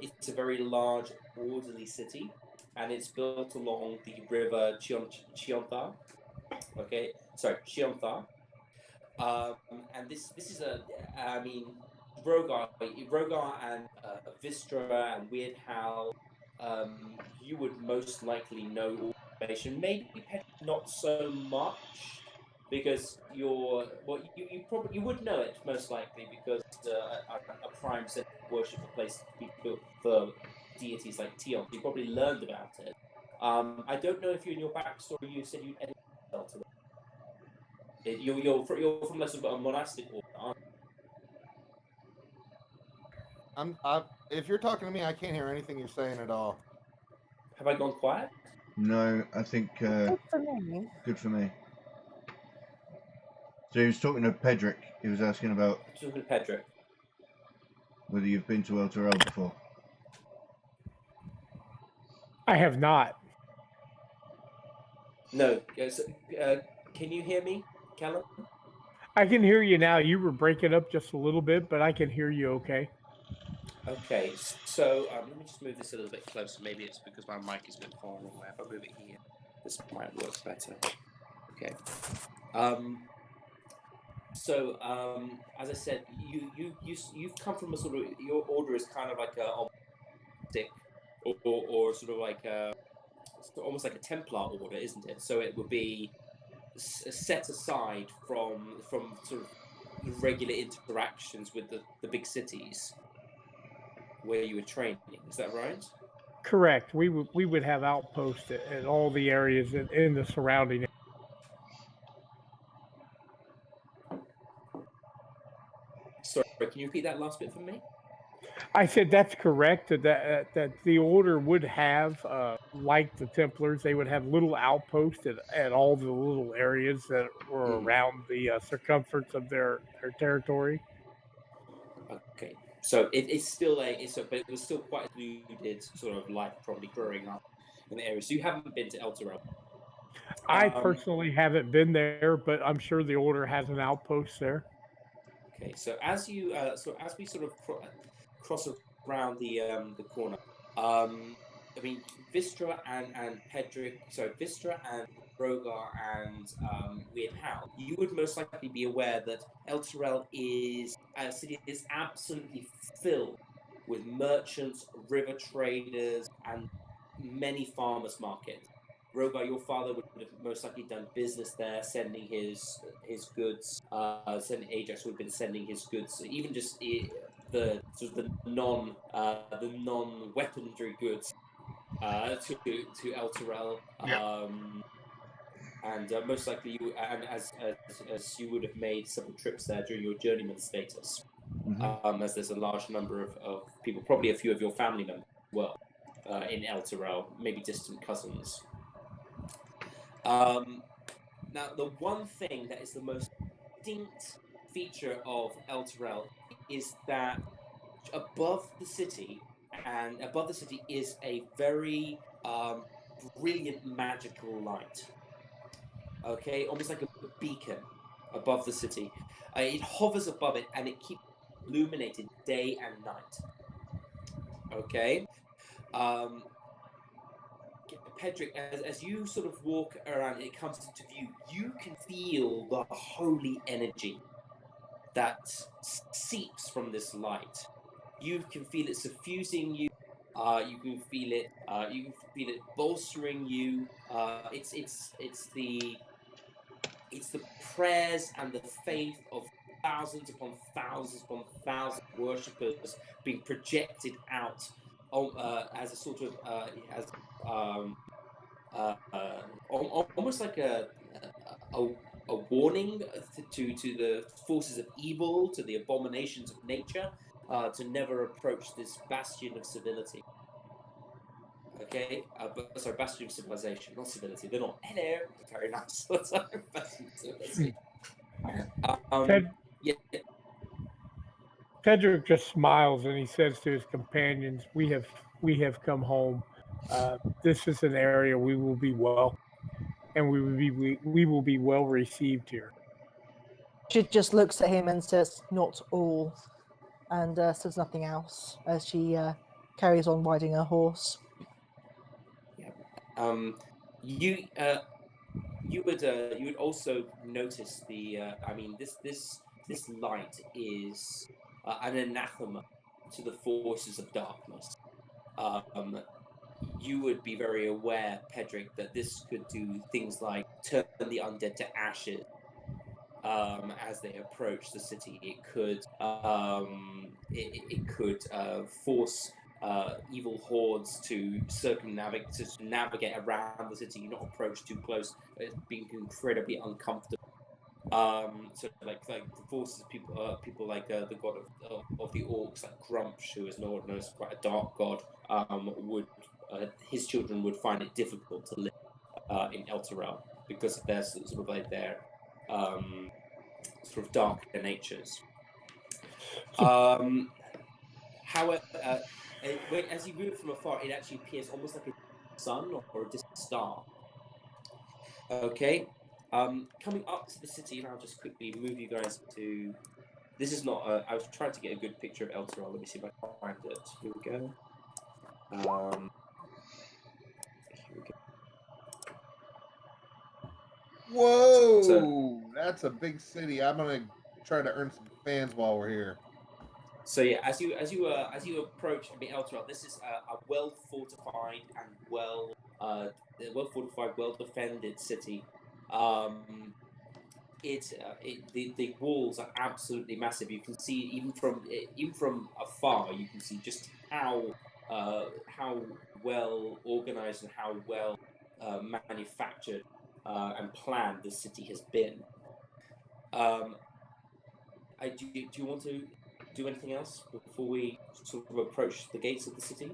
It's a very large, orderly city, and it's built along the river Chionthar. Okay, sorry, Chionthar. And this is Rogar and Vistra and Weird Hal. You would most likely know all information. Maybe not so much because you would know it most likely because a prime center of worship, a place to be built for deities like Tion. You probably learned about it. I don't know if you in your backstory you said you'd enter to it. You're from less of a monastic order, aren't If you're talking to me, I can't hear anything you're saying at all. you? Have I gone quiet? No, I think Good for me. good for me. So he was talking to Pedrick. He was asking about Talking to Pedrick. whether you've been to Elturel before. I have not. No. Can you hear me, Callum? I can hear you now. You were breaking up just a little bit, but I can hear you okay. Okay, so let me just move this a little bit closer. Maybe it's because my mic is a bit far away. If I move it here, this might work better. Okay. So as I said, you've come from a sort of, your order is kind of like a stick or sort of like almost like a Templar order, isn't it? So it would be set aside from sort of regular interactions with the big cities where you were training. Is that right? Correct. We would have outposts at all the areas in the surrounding. Sorry, can you repeat that last bit for me? I said that's correct. That the order would have, like the Templars, they would have little outposts at all the little areas that were around the circumference of their territory. Okay, so it's still but it was still quite a polluted sort of life probably growing up in the area. So you haven't been to Elturel. I personally haven't been there, but I'm sure the order has an outpost there. Okay, so as we sort of cross around the corner, I mean, Vistra and Pedrick, sorry, Vistra and Rogar and Weird Hal, you would most likely be aware that El Terrell is a city that is absolutely filled with merchants, river traders, and many farmers' markets. Rogar, your father would have most likely done business there, sending his goods. Sending Ajax would have been sending his goods, even just the sort of the non weaponry goods to El Terrell. Yep. And most likely you, and as you would have made several trips there during your journeyman status, as there's a large number of people, probably a few of your family members as well, in El Terrell, maybe distant cousins. Now, the one thing that is the most distinct feature of El Terrell is that above the city is a very brilliant magical light. Okay, almost like a beacon above the city. It hovers above it and it keeps illuminated day and night. Okay. Pedrick, as you sort of walk around, it comes into view. You can feel the holy energy that seeps from this light. You can feel it suffusing you. You can feel it. You can feel it bolstering you. It's the prayers and the faith of thousands upon thousands upon thousands of worshippers being projected out as a sort of as almost like a, a warning to the forces of evil, to the abominations of nature, to never approach this bastion of civility. Okay, sorry, bastion of civilization, not civility. They're not. Hello, very nice. Sorry, bastion of civilization. Yeah. Pedrick just smiles and he says to his companions, "We have come home. This is an area we will be well, and we will be well received here." She just looks at him and says, "Not all," and says nothing else as she carries on riding her horse. Yeah. You would also notice this light is an anathema to the forces of darkness. You would be very aware, Pedrick, that this could do things like turn the undead to ashes as they approach the city. It could force evil hordes to navigate around the city, not approach too close, being incredibly uncomfortable. So like the forces of people like the god of the orcs, like Grumsh, who is known as quite a dark god, would his children would find it difficult to live in El Terrell because of their sort of like their sort of darker natures. However, as you view it from afar, it actually appears almost like a sun or a distant star. Okay. Coming up to the city, and I'll just quickly move you guys to. This is not. I was trying to get a good picture of El Terrell. Let me see if I can find it. Here we go. Here we go. Whoa, So, that's a big city. I'm gonna try to earn some fans while we're here. So yeah, as you approach El Terrell, this is a well fortified and well defended city. The walls are absolutely massive. You can see even from afar, you can see just how well organized and how well manufactured and planned this city has been. Do you want to do anything else before we sort of approach the gates of the city?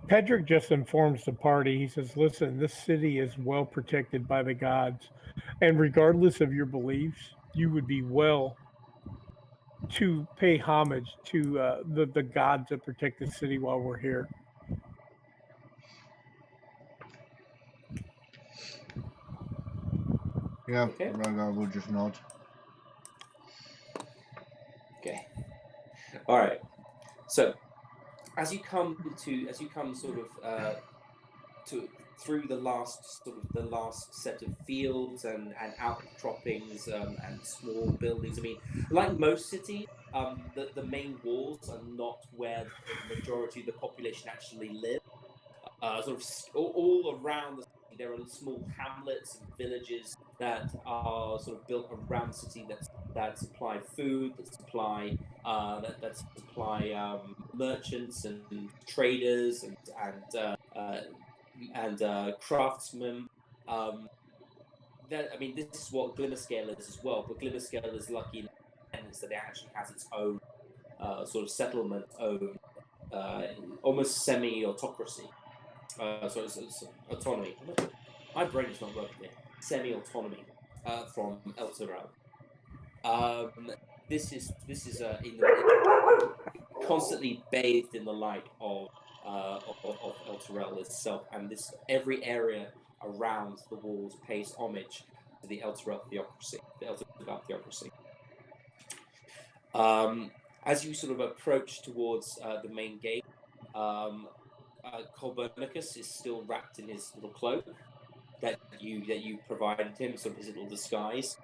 Pedrick just informs the party. He says, "Listen, this city is well protected by the gods, and regardless of your beliefs, you would be well to pay homage to the gods that protect the city while we're here." Yeah, Okay. Rogar will just nod. Okay. All right. So as you come sort of through the last set of fields and outcroppings and small buildings. I mean, like most cities, the main walls are not where the majority of the population actually live. Sort of all around the city, there are small hamlets and villages that are sort of built around the city that supply food, that supply merchants and traders and craftsmen. Um, I mean, this is what Glimmerscale is as well. But Glimmerscale is lucky in the sense that it actually has its own sort of settlement, own almost semi-autocracy. So autonomy. My brain is not working here. Semi-autonomy from El Terrell. This is constantly bathed in the light of El Terrell itself, and this every area around the walls pays homage to the El Terrell theocracy, the El Terrell theocracy. As you sort of approach towards the main gate, Colbernicus is still wrapped in his little cloak that you provided him, sort of his little disguise.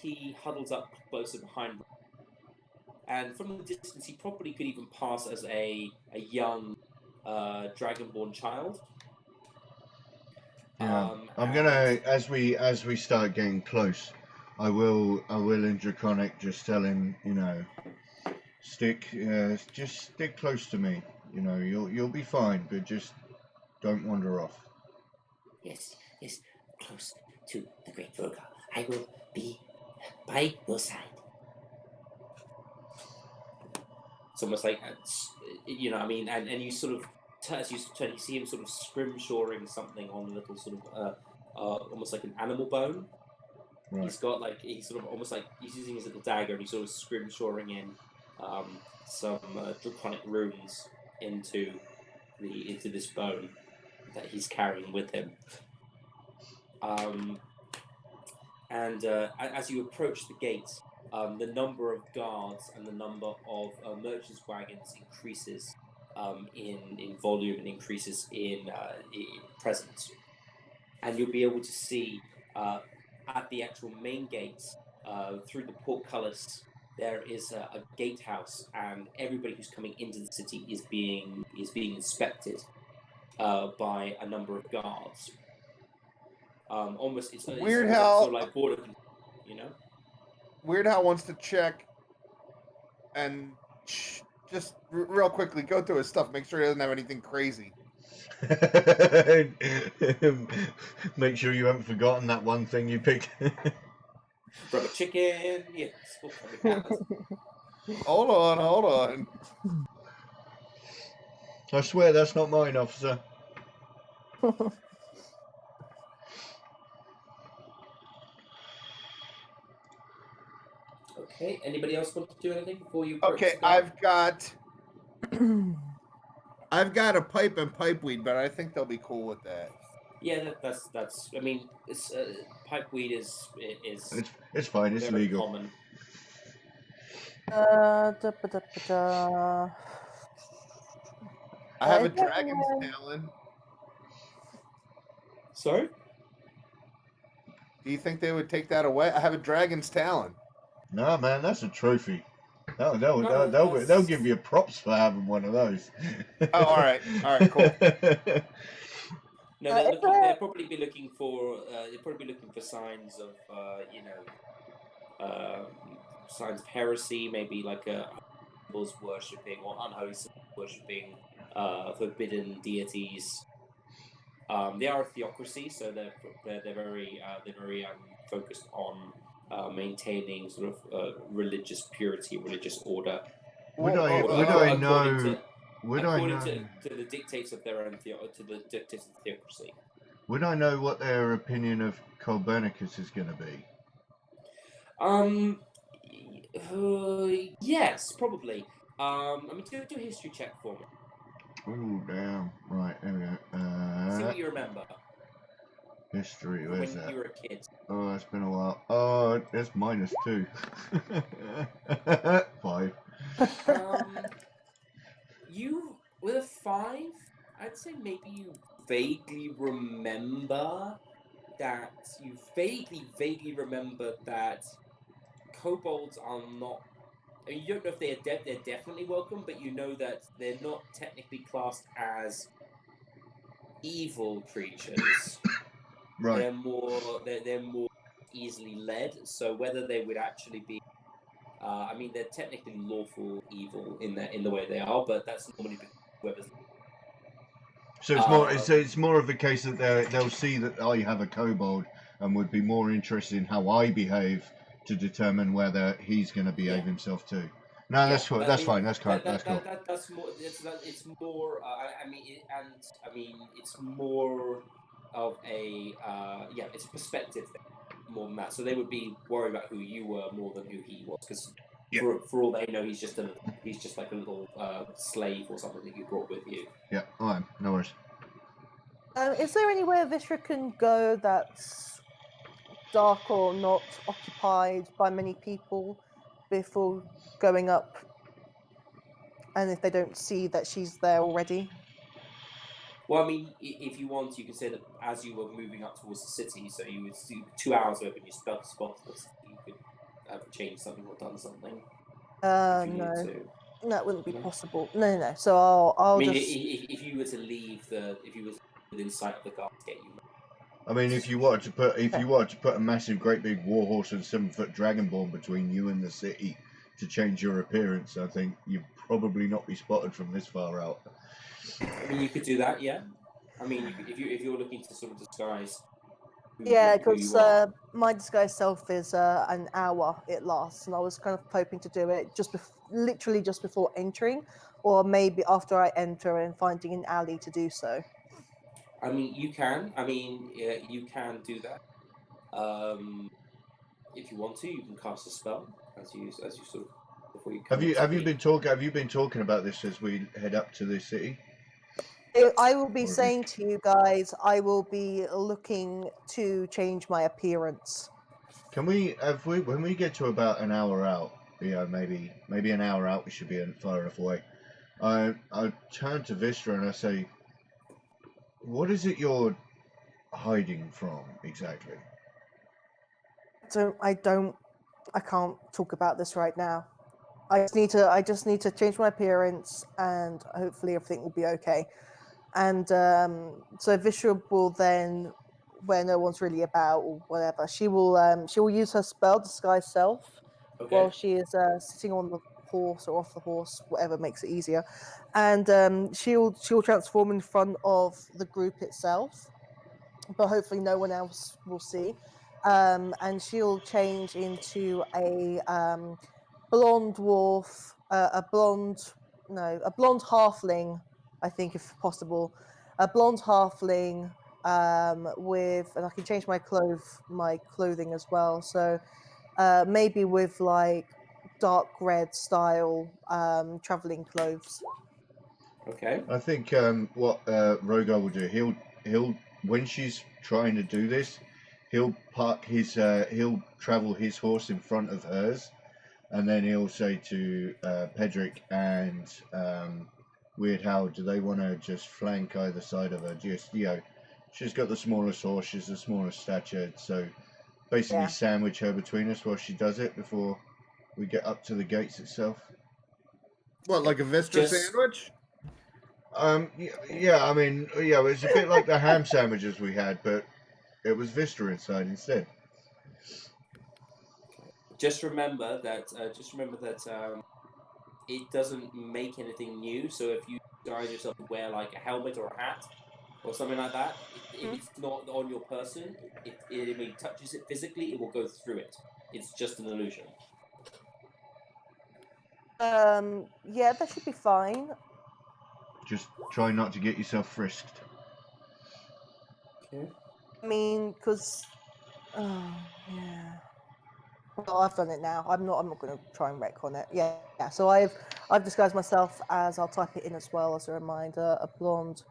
He huddles up closer behind, and from the distance, he probably could even pass as a young dragonborn child. Yeah, I'm gonna as we start getting close, I will in Draconic just tell him, just stick close to me. You'll be fine, but just don't wander off. Yes, close to the Great Virga. I will be by your side. It's almost like, I mean, and you sort of, as you turn, you see him sort of scrimshoring something on a little sort of, almost like an animal bone. Right. He's got he's sort of almost like, he's using his little dagger and he's sort of scrimshoring in some draconic runes into this bone that he's carrying with him. And as you approach the gates, the number of guards and the number of merchants' wagons increases in volume and increases in presence. And you'll be able to see at the actual main gates, through the portcullis, there is a gatehouse, and everybody who's coming into the city is being inspected by a number of guards. Almost it's Weird how sort of like border, Weird Hal wants to check and just real quickly go through his stuff, make sure he doesn't have anything crazy. Make sure you haven't forgotten that one thing you picked. Rubber chicken, yes. Hold on. I swear that's not mine, officer. Okay, anybody else want to do anything before you? Okay, I've got a pipe and pipeweed, but I think they'll be cool with that. Yeah, that's. I mean, it's pipeweed is. It's fine. It's legal. Common. I have a dragon's talon. Sorry? Do you think they would take that away? I have a dragon's talon. No, man, that's a trophy. They'll give you props for having one of those. Oh, all right, cool. No, they'll probably be looking for signs of signs of heresy, maybe like symbols worshipping or unholy symbols worshipping forbidden deities. They are a theocracy, so they're very focused on maintaining sort of religious purity, religious order. According to the dictates of their own to the dictates of the theocracy. Would I know what their opinion of Colbernicus is going to be? Yes, probably. I mean, do a history check for me. Oh, damn. Right, there we go. See what you remember. History, where's that? When you were a kid. Oh, it's been a while. Oh, it's -2. 5. You with a 5, I'd say maybe you vaguely remember that vaguely remember that kobolds are not. I mean, you don't know if they're definitely welcome, but you know that they're not technically classed as evil creatures. Right. They're more easily led. So whether they would actually be, I mean, they're technically lawful evil in the way they are, but that's normally because whoever's. So it's more of a case that they'll see that I have a kobold and would be more interested in how I behave to determine whether he's going to behave himself too. No, that's cool. That's fine. That's cool. That's cool. That's more. It's more. I mean, it's more of a it's a perspective thing more than that. So they would be worried about who you were more than who he was, because Yeah. for all they know, he's just like a little slave or something that you brought with you. Yeah. All right. No worries. Is there anywhere Vishra can go that's dark or not occupied by many people before going up? And if they don't see that she's there already? Well, I mean, if you want, you can say that as you were moving up towards the city, so you would do 2 hours open your spot to the city, you could have changed something or done something if you No. needed to. That wouldn't be No? possible. No. So I'll I mean, just. if you were to leave if you were within sight of the guards gate, you. I mean, if you wanted to put a massive, great big warhorse and 7-foot dragonborn between you and the city to change your appearance, I think you'd probably not be spotted from this far out. I mean, you could do that, yeah. I mean, if you're looking to sort of disguise. Yeah, because my disguise self is an hour it lasts, and I was kind of hoping to do it literally just before entering, or maybe after I enter and finding an alley to do so. I mean, you can. I mean, you can do that. If you want to, you can cast a spell as you sort of before you come. Have you been talking about this as we head up to the city? I will be saying to you guys, I will be looking to change my appearance. Can we, when we get to about an hour out, maybe an hour out, we should be far enough away. I turn to Vistra and I say, "What is it you're hiding from exactly?" So I can't talk about this right now. I just need to change my appearance, and hopefully everything will be okay. And so Vishra will then, where no one's really about or whatever, she will use her spell disguise self while she is sitting on the horse or off the horse, whatever makes it easier, and she'll transform in front of the group itself, but hopefully no one else will see. And she'll change into a blonde dwarf, a blonde halfling, I think, if possible, a blonde halfling and I can change my clothing as well. So maybe with like dark red style traveling clothes. Okay. I think what Rogar will do, he'll when she's trying to do this, he'll he'll travel his horse in front of hers, and then he'll say to Pedrick and Weird Hal, do they want to just flank either side of her? Just she's got the smallest horse, she's the smallest stature, so basically sandwich her between us while she does it before we get up to the gates itself. What, like a Vista sandwich? Yeah, I mean, it's a bit like the ham sandwiches we had, but it was Vista inside instead. Just remember that. It doesn't make anything new. So if you guys yourself wear like a helmet or a hat or something like that, if it's not on your person, if it touches it physically, it will go through it. It's just an illusion. Yeah, that should be fine. Just try not to get yourself frisked. Okay. I mean, because yeah. Well, I've done it now. I'm not going to try and retcon it. Yeah. So I've disguised myself as, I'll type it in as well as a reminder, a blonde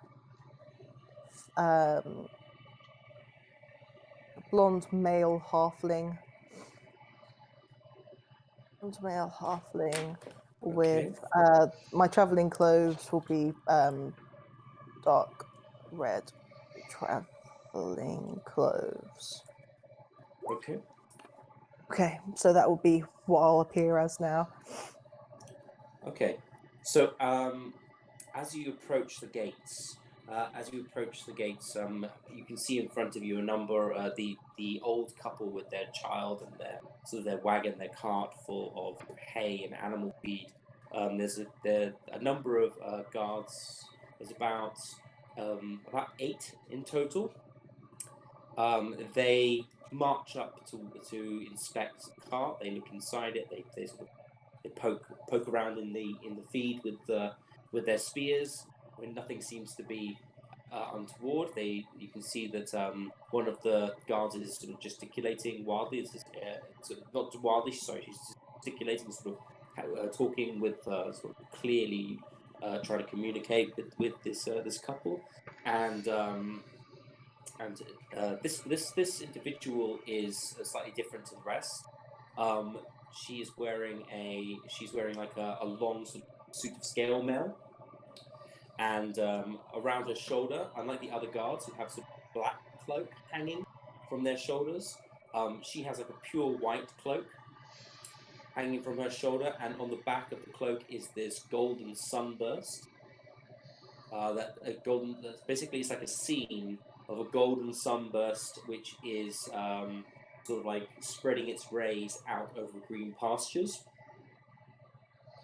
male halfling. Blonde male halfling with my traveling clothes will be dark red traveling clothes. Okay. Okay, so that will be what I'll appear as now. Okay. So as you approach the gates, you can see in front of you a number the old couple with their child and their wagon, their cart full of hay and animal feed. There's a number of guards. There's about 8 in total. They march up to inspect the cart. They look inside it. They sort of they poke around in the feed with their spears. When nothing seems to be untoward, you can see that one of the guards is sort of gesticulating wildly. It's sort of, not wildly. Sorry, she's gesticulating, sort of talking with sort of clearly trying to communicate with this couple, and this individual is slightly different to the rest. She's wearing like a long sort of suit of scale mail, and around her shoulder, unlike the other guards who have sort of black cloak hanging from their shoulders, she has like a pure white cloak hanging from her shoulder, and on the back of the cloak is this golden sunburst. Basically it's like a scene of a golden sunburst, which is sort of like spreading its rays out over green pastures.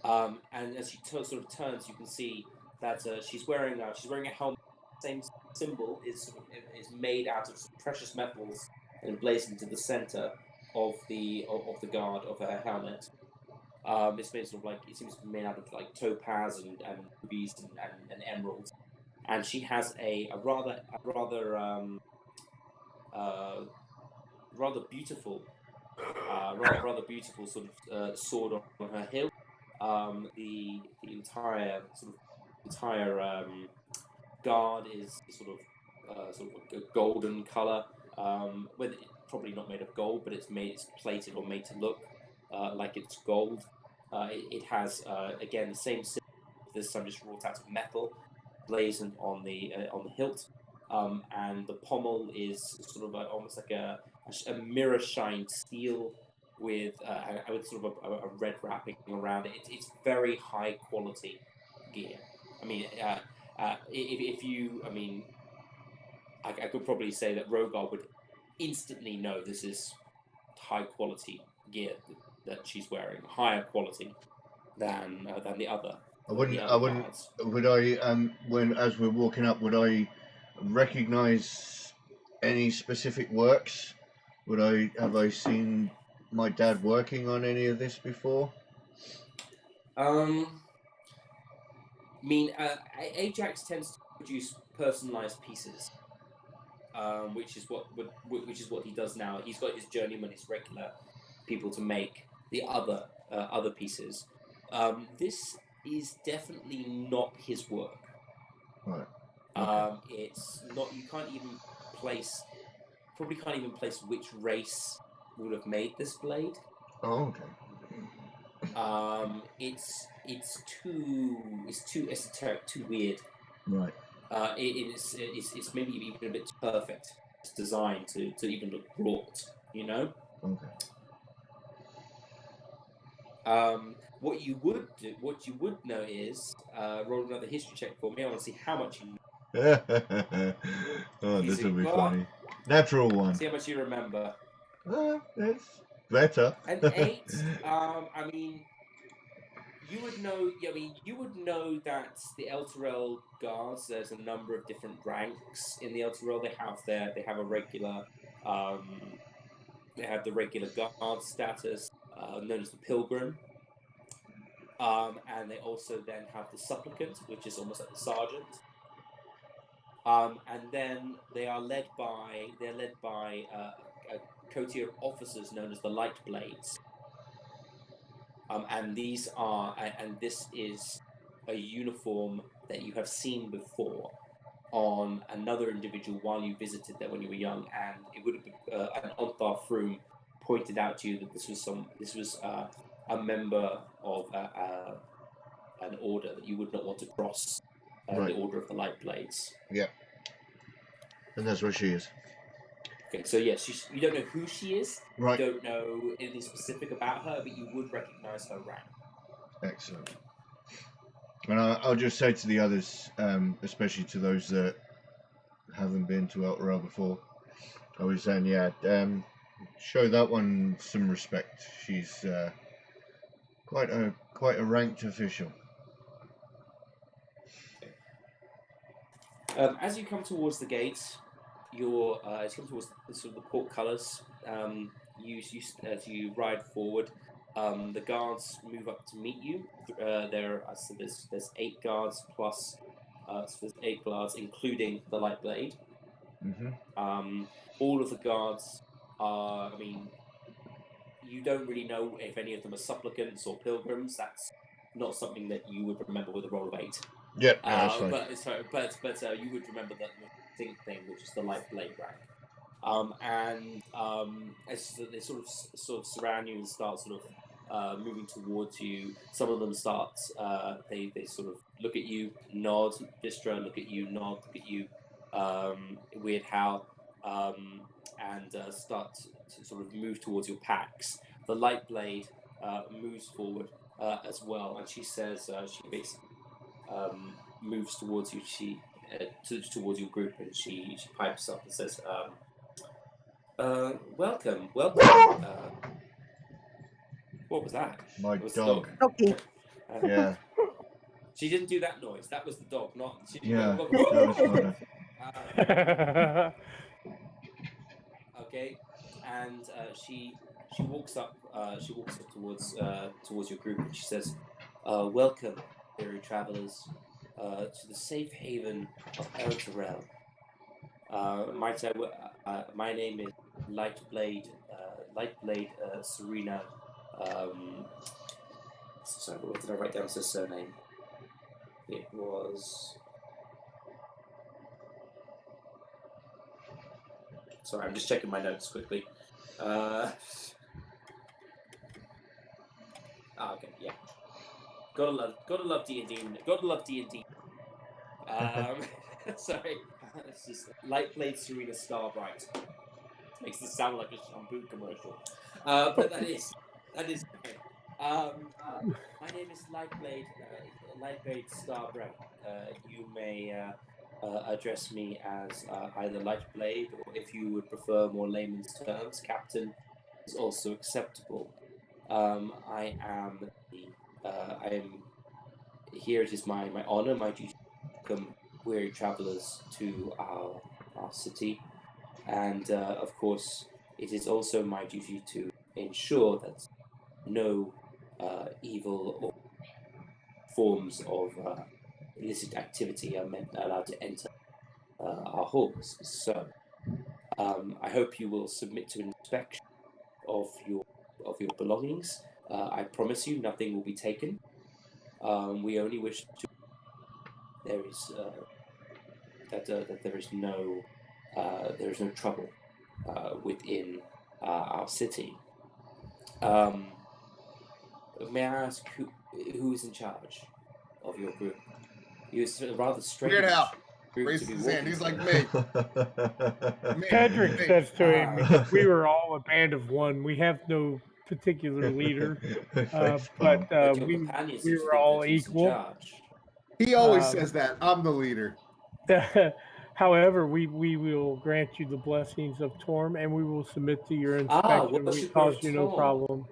And as she sort of turns, you can see that she's wearing a helmet. The same symbol is made out of precious metals and emblazoned to the center of the guard of her helmet. It's made sort of like, it seems to be made out of like topaz and rubies and emeralds. And she has a rather beautiful sort of sword on her hilt. The entire guard is sort of a golden color. With probably not made of gold, but it's plated or made to look like it's gold. It has again the same symbol, this time just wrought out of metal, blazoned on the hilt, and the pommel is sort of almost like a mirror shine steel with sort of a red wrapping around it. It's very high quality gear. I mean, if you, I mean, I could probably say that Rogar would instantly know this is high quality gear that she's wearing, higher quality than the other. Would I when as we're walking up, would I recognize any specific works? Have I seen my dad working on any of this before? I mean, Ajax tends to produce personalized pieces, which is what he does now. He's got his journeyman, his regular people to make the other pieces. This is definitely not his work. Right. Okay. It's not. You can't even place. Probably can't even place which race would have made this blade. Oh, okay. It's too esoteric, too weird. Right. It's maybe even a bit too perfect. It's designed to even look wrought, you know. Okay. What you would know is roll another history check for me. I want to see how much you know. Oh, this will be funny. Natural one. See how much you remember. It's better. An 8. I mean, you would know. I mean, you would know that the Elturel guards. There's a number of different ranks in the Elturel. They have a regular. They have the regular guard status, known as the Pilgrim. And they also then have the Supplicant, which is almost like the Sergeant. And then they are led by a coterie of officers known as the Light Blades. And this is a uniform that you have seen before on another individual while you visited there when you were young, and it would have been an Onthar Froom pointed out to you that this was a member of an order that you would not want to cross Right. the Order of the Light Blades. Yeah. And that's where she is. Okay, so yes, you don't know who she is. Right. You don't know anything specific about her, but you would recognize her rank. Excellent. And I'll just say to the others, especially to those that haven't been to El Terrell before, I was saying, show that one some respect. She's quite a ranked official. As you come towards the gate, as you come towards the portcullis, as you ride forward, the guards move up to meet you. There's 8 guards plus, so there's 8 guards, including the light blade. Mm-hmm. All of the guards are, you don't really know if any of them are supplicants or pilgrims. That's not something that you would remember with a roll of 8. Yeah, that's fine. But you would remember the distinct thing, which is the light blade rank. As they sort of surround you and start sort of moving towards you, some of them start. They sort of look at you, nod. Vistra, look at you, nod. Look at you. Weird Hal, and start to sort of move towards your packs. The light blade moves forward as well, and she says she basically moves towards you. Towards your group, and she pipes up and says, "Welcome." What was that? My It was dog. the dog. Okay. Yeah. She didn't do that noise. That was the dog, not. Yeah. That was funny. Okay, and she walks up. She walks up towards your group, and she says, "Welcome, weary travelers, to the safe haven of El Terrell. My name is Lightblade Serena. Sorry, what did I write down as her surname? It was. Sorry, I'm just checking my notes quickly. Okay, yeah. Gotta love D&D. Gotta love D&D. Sorry, it's just Lightblade Serena Starbright. Makes this sound like a shampoo commercial. But that is okay. My name is Lightblade Starbright. You may address me as either Lightblade, or if you would prefer more layman's terms, Captain is also acceptable. I am here. It is my honor, my duty to welcome weary travelers to our city, and of course, it is also my duty to ensure that no evil or forms of illicit activity are allowed to enter our halls. So, I hope you will submit to an inspection of your belongings. I promise you, nothing will be taken. We only wish to. There is that there is no trouble within our city. May I ask who is in charge of your group? You're rather strange. Weird Hal. Group Raises to be his hand. walking He's like together. me. Cedric Me. says to him, "We were all a band of one. We have no particular leader, but Your we companions seem to were think all that he's in equal." charge. He always says that. I'm the leader. However, we will grant you the blessings of Torm, and we will submit to your inspection. We worshipper cause of you no Torm. problem.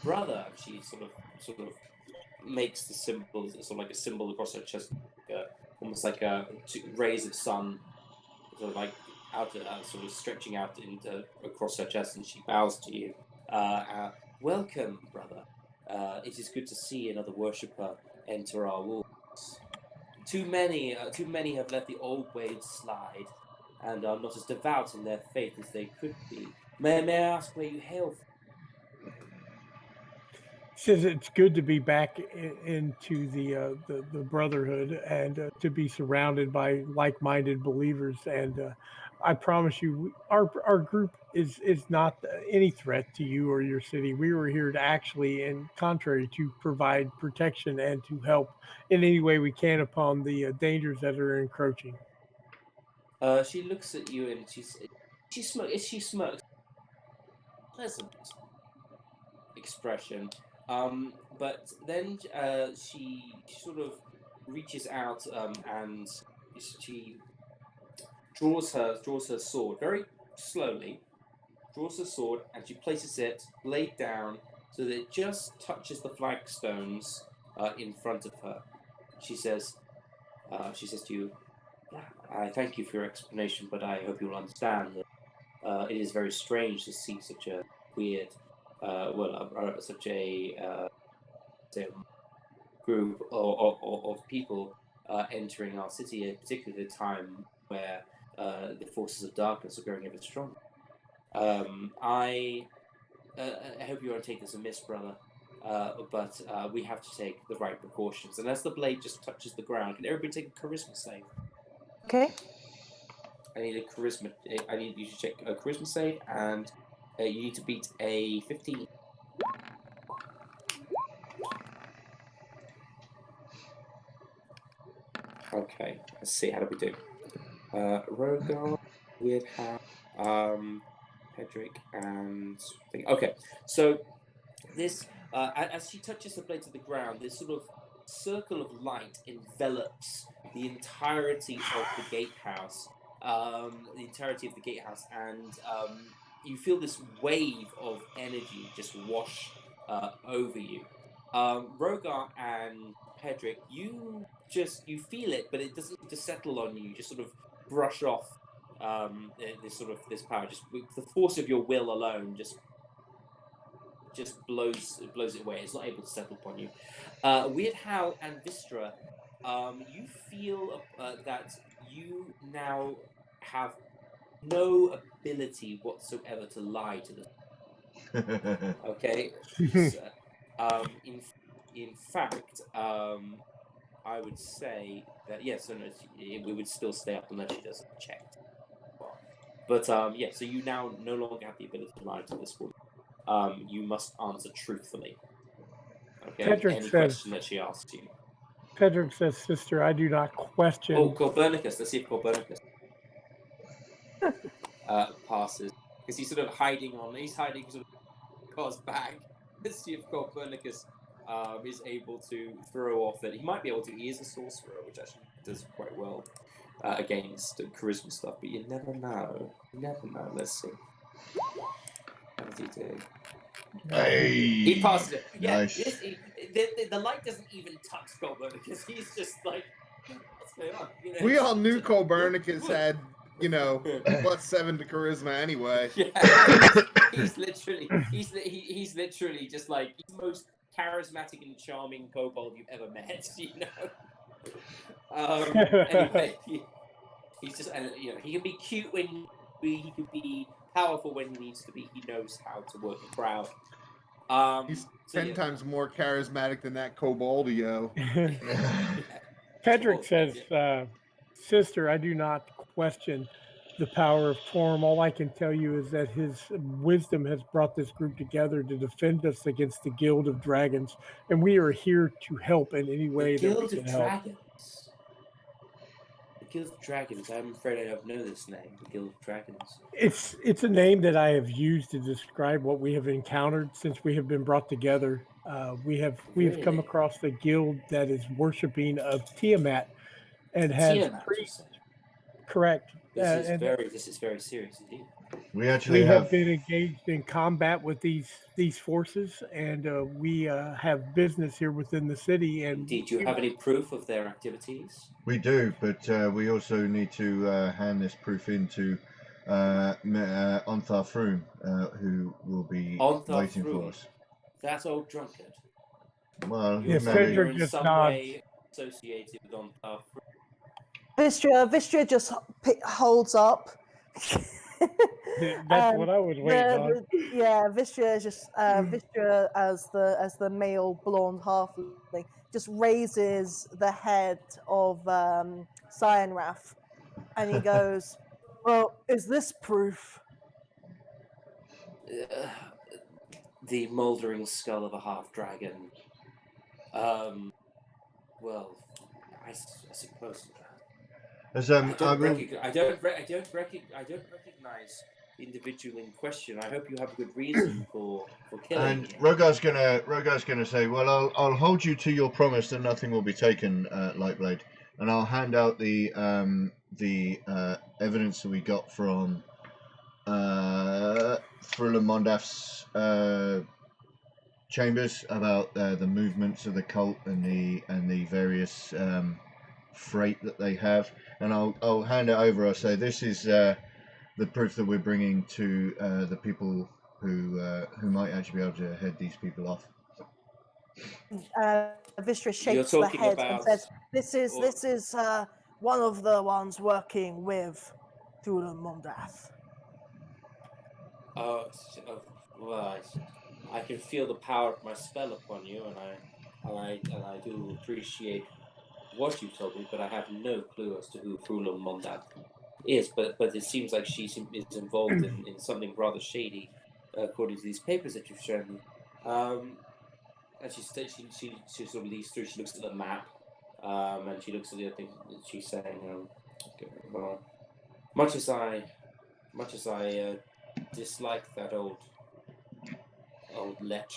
Brother. She sort of makes the symbol, sort of like a symbol across her chest, almost like a rays of sun, sort of like out, sort of stretching out into across her chest, and she bows to you. Welcome, brother. It is good to see another worshipper enter our walls. Too many have let the old ways slide, and are not as devout in their faith as they could be. May I ask where you hail from? Says it's good to be back into the brotherhood, and to be surrounded by like-minded believers. And I promise you, our group is not any threat to you or your city. We were here to actually, and contrary, to provide protection and to help in any way we can upon the dangers that are encroaching. She looks at you and she smirks. Pleasant expression. But then she sort of reaches out and she draws her sword very slowly. Draws her sword and she places it blade down so that it just touches the flagstones in front of her. She says to you, "I thank you for your explanation, but I hope you will understand that it is very strange to see such a weird, such a group of people entering our city, at a particular time where the forces of darkness are growing ever stronger. I hope you won't take this amiss, brother, but we have to take the right precautions." And as the blade just touches the ground, can everybody take a charisma save? Okay. I need you to check a charisma save, and you need to beat a 15. Okay, let's see. How do we do? Rogar, Weird Hat, Pedrick, and okay. So this, as she touches the blade to the ground, this sort of circle of light envelops the entirety of the gatehouse. And you feel this wave of energy just wash over you. Rogar and Pedrick, you feel it, but it doesn't seem to settle on you. You just sort of brush off this power. Just with the force of your will alone, just blows it away. It's not able to settle upon you. Weird Hal and Vistra, you feel that you now have no ability whatsoever to lie to the. Okay. So, in fact, I would say that yes, we would still stay up unless she does a check. But yeah, so you now no longer have the ability to lie to this woman. You must answer truthfully. Okay. Pedrick Any says, question that she asks you. Pedrick says, "Sister, I do not question." Oh, Copernicus. Let's see if Copernicus passes, because he's sort of hiding sort of God's back. Let's see if Copernicus is able to throw off that. He might be able to. He is a sorcerer, which actually does quite well against charisma stuff, but you never know. Let's see. How does he do? Hey, He passes it. Yeah, nice. the light doesn't even touch Copernicus. He's just like, what's going on? You know, We all knew Copernicus had, +7 to charisma anyway. Yeah, he's literally just like he's the most charismatic and charming kobold you've ever met. Anyway, he's just, and he can be cute when he can be powerful when he needs to be. He knows how to work the crowd. He's 10 times more charismatic than that Koboldio. Pedrick says, "Sister, I do not question the power of Torm. All I can tell you is that his wisdom has brought this group together to defend us against the Guild of Dragons, and we are here to help in any way that we can help." The Guild of Dragons. I'm afraid I don't know this name. The Guild of Dragons. It's a name that I have used to describe what we have encountered since we have been brought together. We have come across the guild that is worshiping of Tiamat and has correct. This is very serious indeed. We actually have been engaged in combat with these forces, and we have business here within the city. And did you have any proof of their activities? We do, but we also need to hand this proof in to Ontharr Froome, who will be waiting for us. That old drunkard. Well, yes, you're in some way associated with Ontharr Froome. Vistra just holds up. That's what I was waiting on. Yeah, Vistra just Vistra as the male blonde halfling just raises the head of Cyanrath, and he goes, Well, is this proof? The mouldering skull of a half-dragon. Well, I suppose. As I don't recognize the individual in question. I hope you have a good reason for killing and him. Rogar's gonna say, well, I'll hold you to your promise that nothing will be taken, Lightblade, and I'll hand out the evidence that we got from Thriller Mondaf's chambers about the movements of the cult and the various freight that they have, and I'll hand it over. I'll say this is the proof that we're bringing to the people who might actually be able to head these people off. Vistra You're shakes the talking head and about says, "This is one of the ones working with Thula Mondath." Well, I can feel the power of my spell upon you, and I do appreciate what you told me, but I have no clue as to who Frula Mondath is. But it seems like she is involved in something rather shady, according to these papers that you've shown me. And she sort of leads through. She looks at the map, and she looks at the other things. She's saying, well, much as I dislike that old lech,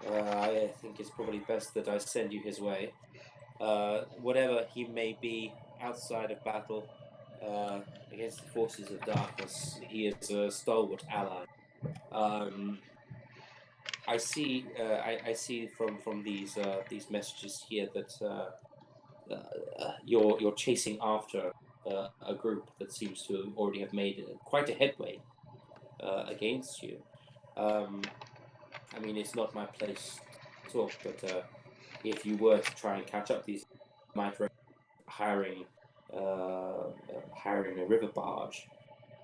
I think it's probably best that I send you his way. Whatever he may be outside of battle against the forces of darkness, he is a stalwart ally. I see from these messages here that you're chasing after a group that seems to already have made quite a headway against you. I mean, it's not my place to talk, but if you were to try and catch up these, you might recommend hiring a river barge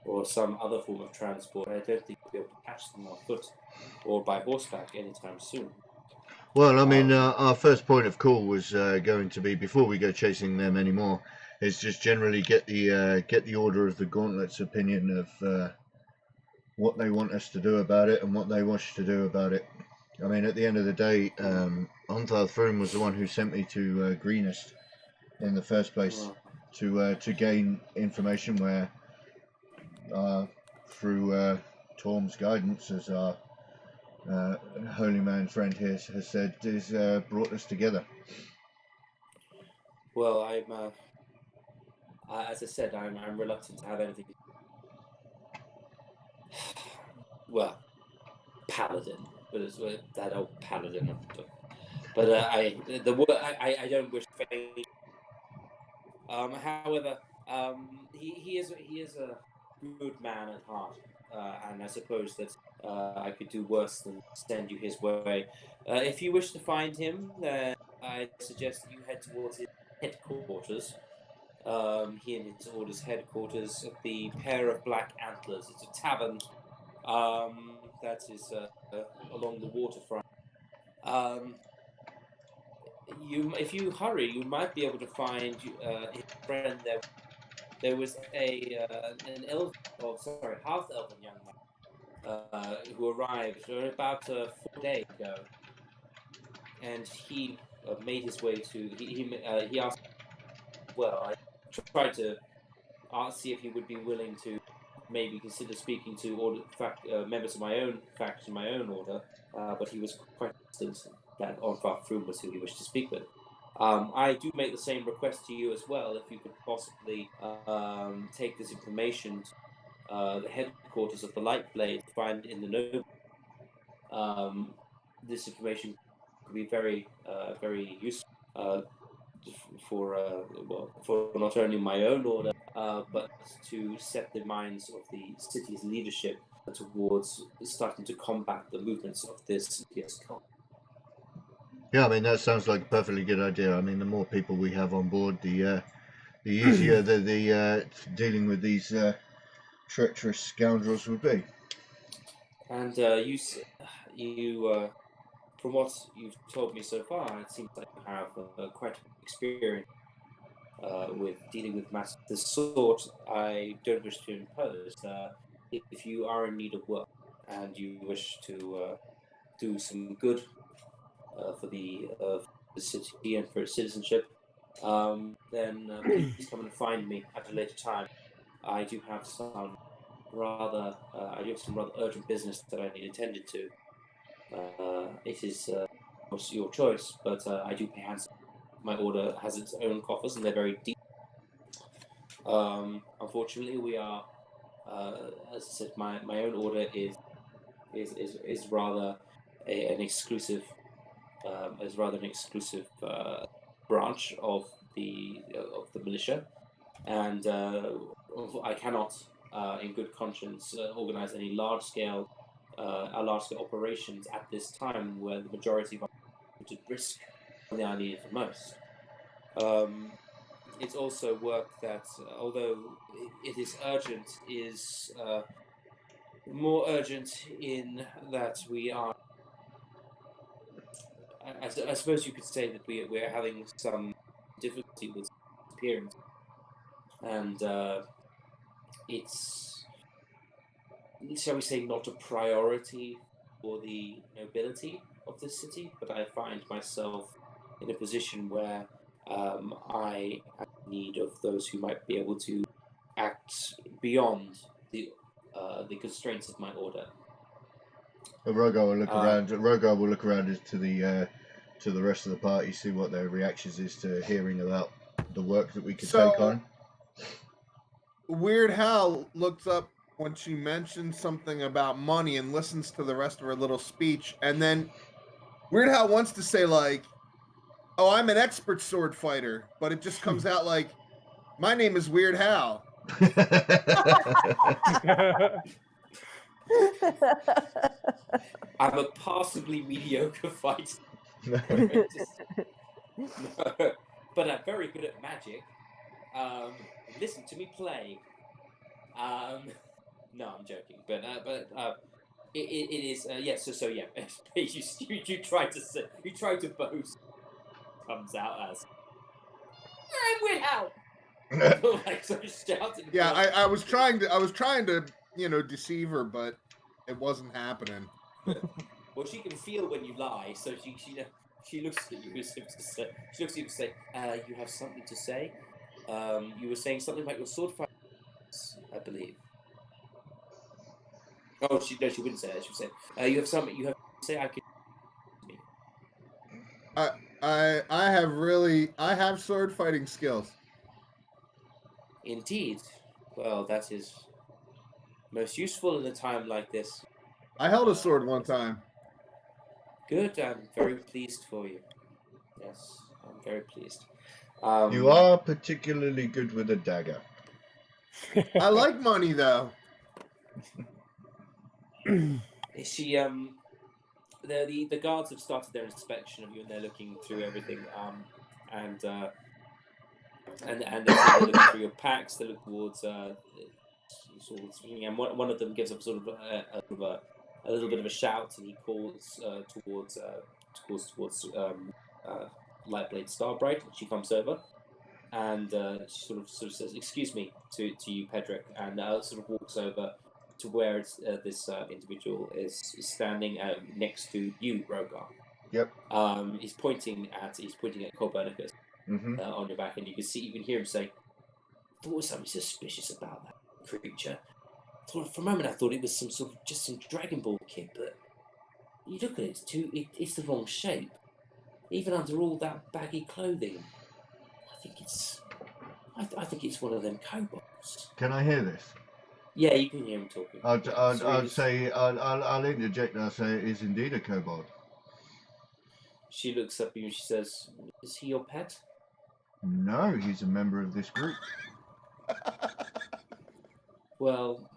or some other form of transport. I don't think you'll be able to catch them on foot or by horseback anytime soon. Well, I mean, our first point of call was going to be, before we go chasing them anymore, is just generally get the Order of the Gauntlet's opinion of what they want us to do about it and what they wish to do about it. I mean, at the end of the day, Anthar Thrun was the one who sent me to Greenest in the first place to gain information where, through Torm's guidance, as our holy man friend here has said, is brought us together. Well, as I said, I'm reluctant to have anything. Well, paladin, but it's that old paladin. But I don't wish fate. However, he is a good man at heart, and I suppose that I could do worse than send you his way. If you wish to find him, then I suggest that you head towards his headquarters. He and his order's headquarters at the Pair of Black Antlers. It's a tavern that is along the waterfront. If you hurry, you might be able to find his friend there. There was an half elven young man who arrived about 4 days ago, and he made his way to. He asked. Well, I tried to see if he would be willing to maybe consider speaking to members of my own faction, my own order, but he was quite insistent that Onfar Froom was who he wished to speak with. I do make the same request to you as well, if you could possibly take this information to the headquarters of the Lightblade, find in the noble. This information could be very, very useful for not only my own order, but to set the minds of the city's leadership towards starting to combat the movements of this cult. Yeah, I mean, that sounds like a perfectly good idea. I mean, the more people we have on board, the easier the dealing with these treacherous scoundrels would be. And from what you've told me so far, it seems like you have quite experience with dealing with matters of this sort, I don't wish to impose. If you are in need of work and you wish to do some good for the city and for its citizenship, then please come and find me at a later time. I do have some rather urgent business that I need attended to. It is your choice, but I do pay handsome. My order has its own coffers, and they're very deep. Unfortunately, we are, as I said, my own order is rather an exclusive branch of the militia, and I cannot, in good conscience, organize any large scale operations at this time, where the majority of our to risk when I need it the most. It's also work that, although it is urgent, is more urgent in that we are. I suppose you could say that we're having some difficulty with appearance, and it's, shall we say, not a priority for the nobility of the city. But I find myself in a position where I have need of those who might be able to act beyond the constraints of my order. Rogar will look around. Rogar will look around to the rest of the party, see what their reactions is to hearing about the work that we could take on. Weird Hal looks up when she mentions something about money and listens to the rest of her little speech, and then Weird Hal wants to say like, "Oh, I'm an expert sword fighter," but it just comes out like, "My name is Weird Hal." I'm a possibly mediocre fighter, but I'm very good at magic. Listen to me play. No, I'm joking, but it is yes. So yeah, you try to boast. Comes out as I'm Weird Hal. Like sort of shouting. Yeah, I was trying to deceive her, but it wasn't happening. Well, she can feel when you lie, so she looks at you as if to say, you have something to say. You were saying something about your sword fight, I believe. Oh, she wouldn't say that. She would say, you have something to say. I can. I have sword fighting skills. Indeed. Well, that is most useful in a time like this. I held a sword one time. Good. I'm very pleased for you. Yes, I'm very pleased. You are particularly good with a dagger. I like money though. She the guards have started their inspection of you, and they're looking through everything. And they're looking through your packs. They look towards swords, and one of them gives up sort of a little bit of a shout, and he calls towards Lightblade Starbright. She comes over, and she sort of says, "Excuse me," to you, Pedrick, and sort of walks over to where this individual is standing next to you, Rogar. Yep. He's pointing at Copernicus on your back, and you can hear him say, "I thought there was something suspicious about that creature. For a moment, I thought it was some Dragon Ball kid, but you look at it, it's the wrong shape. Even under all that baggy clothing, I think it's one of them kobolds." Can I hear this? Yeah, you can hear him talking. I'll say I'll interject. I'll say it is indeed a kobold. She looks up at you and she says, "Is he your pet?" No, he's a member of this group. Well,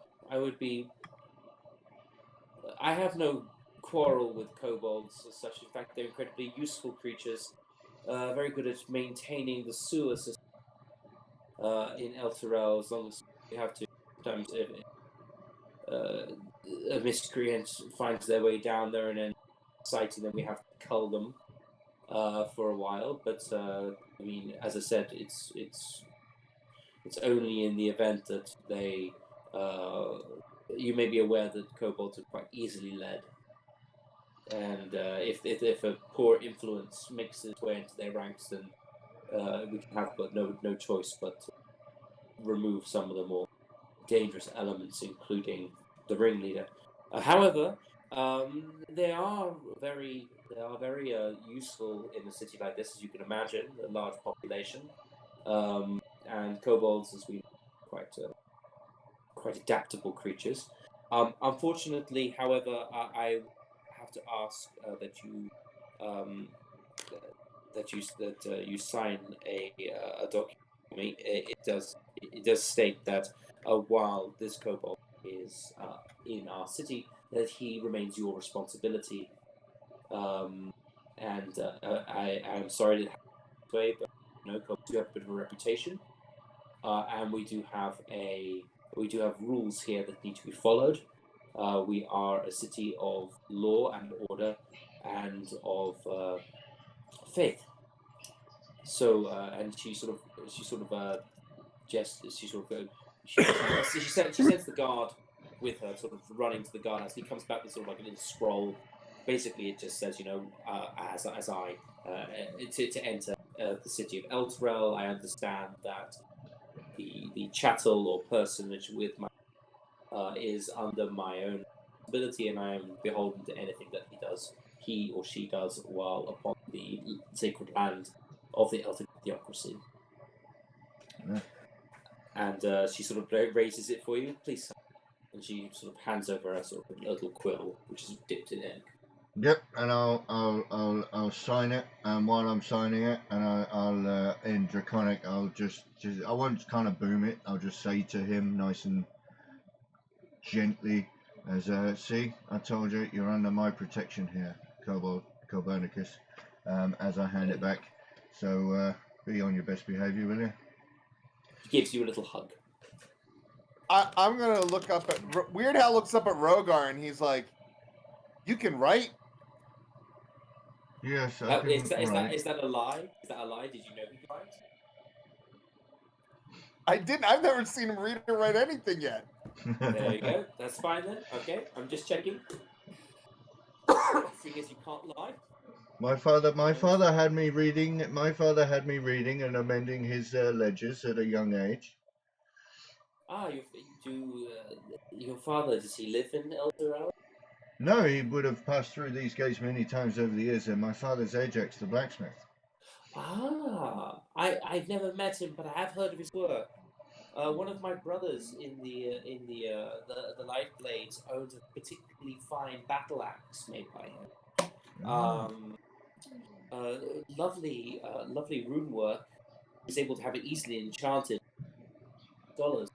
I have no quarrel with kobolds as such. In fact, they're incredibly useful creatures, very good at maintaining the sewer system in El Terrell, as long as you have to. Sometimes a miscreant finds their way down there and then sighting them, we have to cull them for a while. But I mean, as I said, it's It's only in the event that they, you may be aware that kobolds are quite easily led, and if a poor influence makes its way into their ranks, then we can have but no choice but to remove some of the more dangerous elements, including the ringleader. However, they are very useful in a city like this, as you can imagine, a large population, and kobolds, as we know, quite adaptable creatures. Unfortunately, however, I have to ask that you sign a document for me. It does state that while this kobold is in our city, that he remains your responsibility. And I am sorry that it happened this way, but kobolds do have a bit of a reputation, and we do have rules here that need to be followed. We are a city of law and order, and of faith. So, and she sort of gestures. She sends the guard with her, sort of running to the guardhouse. He comes back with sort of like a little scroll. Basically, it just says, as I to enter the city of Elturel, I understand that the chattel or personage with my is under my own responsibility, and I am beholden to anything that he or she does while upon the sacred land of the Elfin theocracy. Yeah. And she sort of raises it for you, please. And she sort of hands over a sort of little quill, which is dipped in ink. Yep, and I'll sign it, and while I'm signing it, and I'll in Draconic, I'll just I won't kind of boom it. I'll just say to him, nice and gently, as see, I told you, you're under my protection here, Copernicus. As I hand it back, so be on your best behaviour, will you? He gives you a little hug. I'm gonna look up at Weird Hal looks up at Rogar and he's like, "You can write." Yes, Is that a lie? Is that a lie? Did you know he could write? I didn't. I've never seen him read or write anything yet. There you go. That's fine then. Okay, I'm just checking. Seeing as you can't lie. My father had me reading. My father had me reading and amending his ledgers at a young age. Ah, your father, does he live in Elturel? No, he would have passed through these gates many times over the years. And my father's Ajax, the blacksmith. Ah, I've never met him, but I have heard of his work. One of my brothers in the Light Blades owns a particularly fine battle axe made by him. Lovely rune work. He's able to have it easily enchanted. $.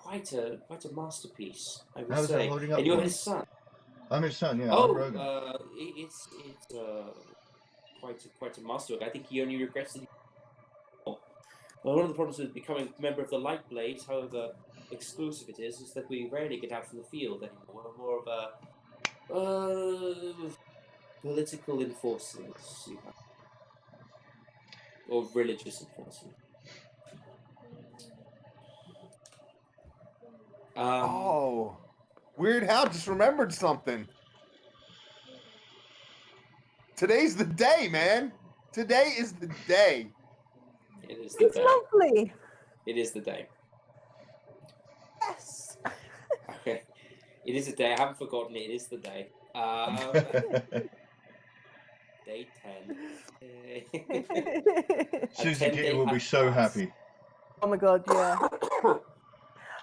Quite a masterpiece, I would How's say. that holding up? And you're his son. I'm his son. Yeah. Oh, I'm Rogan. it's quite a masterwork. I think he only regrets that. Well, one of the problems with becoming a member of the Light Blades, however exclusive it is that we rarely get out from the field anymore. We're more of a political enforcers, or religious enforcers. Weird Hal just remembered something. Today's the day, man. Today is the day. It is the It's day. lovely. It is the day. Yes. Okay. It is a day. I haven't forgotten it. It is the day. Day 10. Susie Kitty will be so happy. Oh my god, yeah.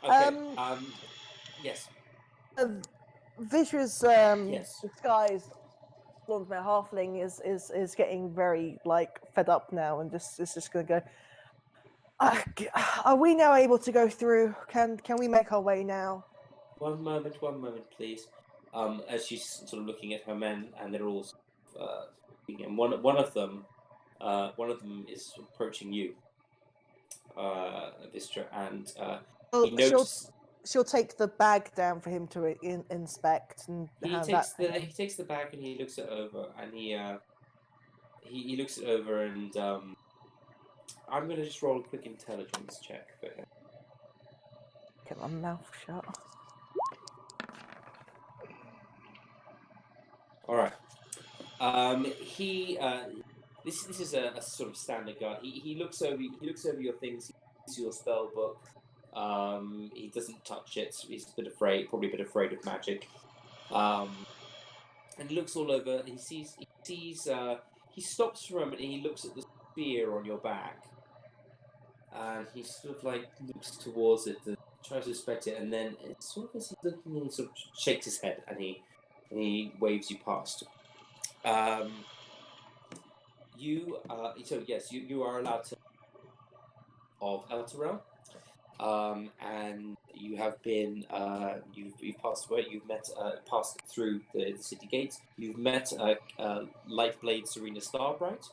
Okay. Yes. Vish's Yes. disguise Blonde-Mare Halfling is getting very fed up now and is just going to go. Are we now able to go through? Can we make our way now? One moment, please. As she's sort of looking at her men, and they're all, and one of them is approaching you, Vistra, and he notices. She'll take the bag down for him to inspect, and He takes the bag and he looks it over, and he looks it over, and I'm going to just roll a quick intelligence check for him. Get my mouth shut. All right. This is a sort of standard guard. He looks over your things. He sees your spell book. He doesn't touch it. He's probably a bit afraid of magic. And he looks all over. He sees. He stops for a moment and he looks at the spear on your back. And he sort of like looks towards it and tries to inspect it. And then it's sort of as he's looking, he sort of shakes his head and he waves you past. You are allowed to of Elturel, and you have been you've passed away. You've met passed through the city gates. You've met Lightblade Serena Starbright.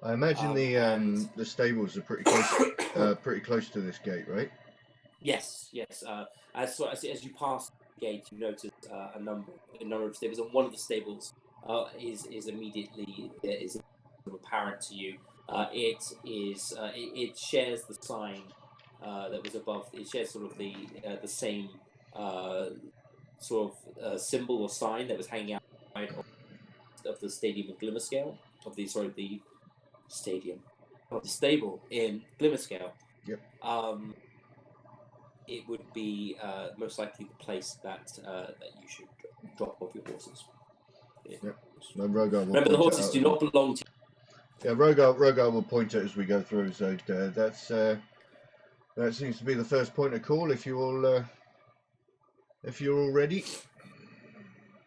I imagine the stables are pretty close to this gate, right? Yes. As you pass the gate, you notice a number of stables, and one of the stables is immediately apparent to you. It shares the sign that was above. It shares sort of the same symbol or sign that was hanging outside of the stadium in Glimmerscale. The stable in Glimmerscale. Yep. It would be most likely the place that you should drop off your horses. Yep. No, Rogar will remember, the horses do not belong to you. Yeah, Rogar will point it as we go through. So that seems to be the first point of call. If you're all ready,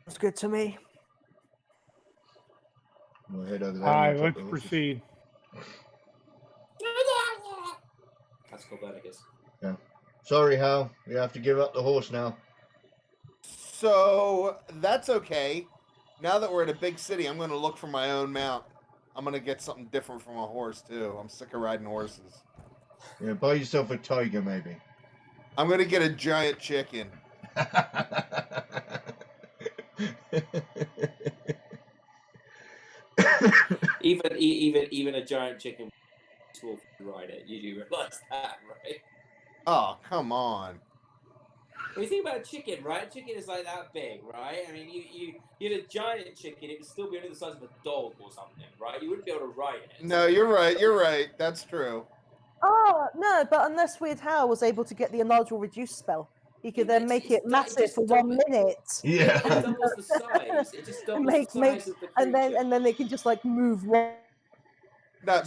It's good to me. we'll head over there. All right, let's proceed. That's Copernicus. Yeah. Sorry, Hal. You have to give up the horse now. So that's okay. Now that we're in a big city, I'm going to look for my own mount. I'm going to get something different from a horse, too. I'm sick of riding horses. Yeah, buy yourself a tiger, maybe. I'm going to get a giant chicken. even a giant chicken will ride it. You do realize that, right? Oh, come on. When you think about a chicken, right? Chicken is like that big, right? I mean, you get a giant chicken, it would still be only the size of a dog or something, right? You wouldn't be able to ride it. No, you're right. That's true. Oh, no, but unless Weird Hal was able to get the enlarge or reduce spell, he could then make it massive for 1 minute. Yeah. It doubles the size. It just doubles the size of the creature. And then they can just like move. No,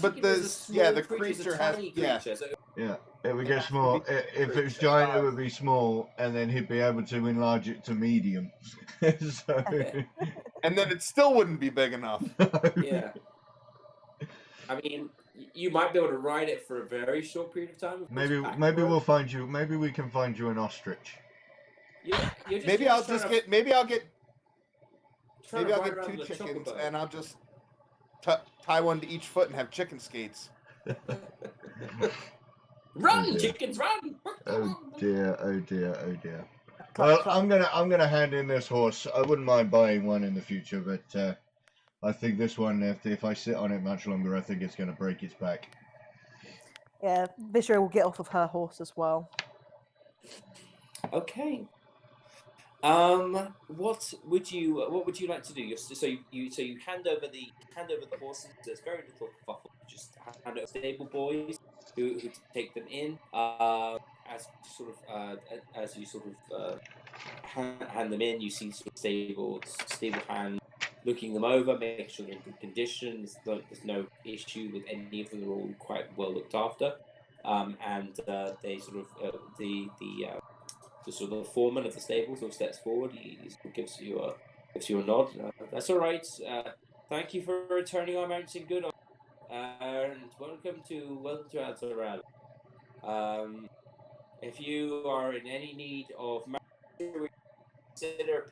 but the creature has Yeah, it would get small. If it was giant, it would be small, and then he'd be able to enlarge it to medium. So... And then it still wouldn't be big enough. Yeah. I mean, you might be able to ride it for a very short period of time. Maybe we'll find you. Maybe we can find you an ostrich. Maybe I'll get 2 chickens, and I'll just tie one to each foot and have chicken skates. Run, chickens, run! Oh dear. Well, I'm gonna hand in this horse. I wouldn't mind buying one in the future, but I think this one, if I sit on it much longer, I think it's gonna break its back. Yeah, Vishra will get off of her horse as well. Okay. What would you like to do? So you hand over the horses. There's very little kerfuffle. Just hand over stable boys who take them in. As you hand them in, you see sort of stable hand looking them over, making sure they're in good condition. There's no issue with any of them. They're all quite well looked after. And they sort of the foreman of the stable sort of steps forward. He sort of gives you a nod. That's all right. Thank you for returning our mounts in good order. And welcome to Altoral. If you are in any need of material, consider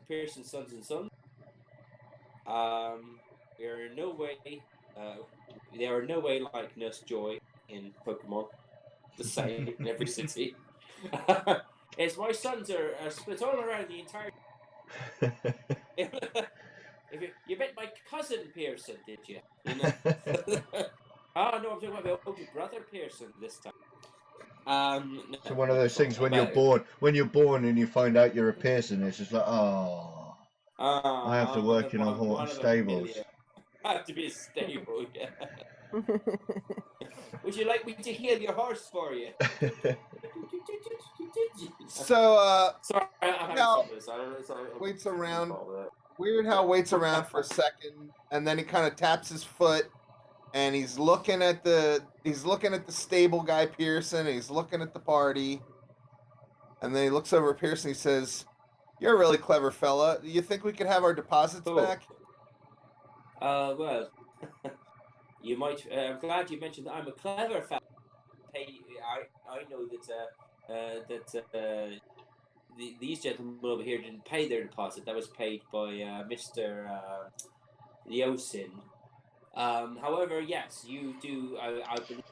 Pearson Sons and Sons. There are no way like Nurse Joy in Pokemon. The same in every city. As my sons are split all around the entire. If you met my cousin Pearson, did you? You know. Oh no, I'm talking about my older brother Pearson this time. No, So one of those things when you're born and you find out you're a Pearson, it's just like, oh, I have to work in a Horton stables. I have to be a stable, yeah. Would you like me to heal your horse for you? So, Sorry, I'm having now, fun with this. waits around. Weird Hal waits around for a second, and then he kind of taps his foot, and he's looking at the stable guy Pearson. And he's looking at the party, and then he looks over at Pearson. He says, "You're a really clever fella. Do you think we could have our deposits back?" Well, you might. I'm glad you mentioned that I'm a clever fella. Hey, I know that these gentlemen over here didn't pay their deposit. That was paid by Mr. Leosin. However, yes, you do. I believe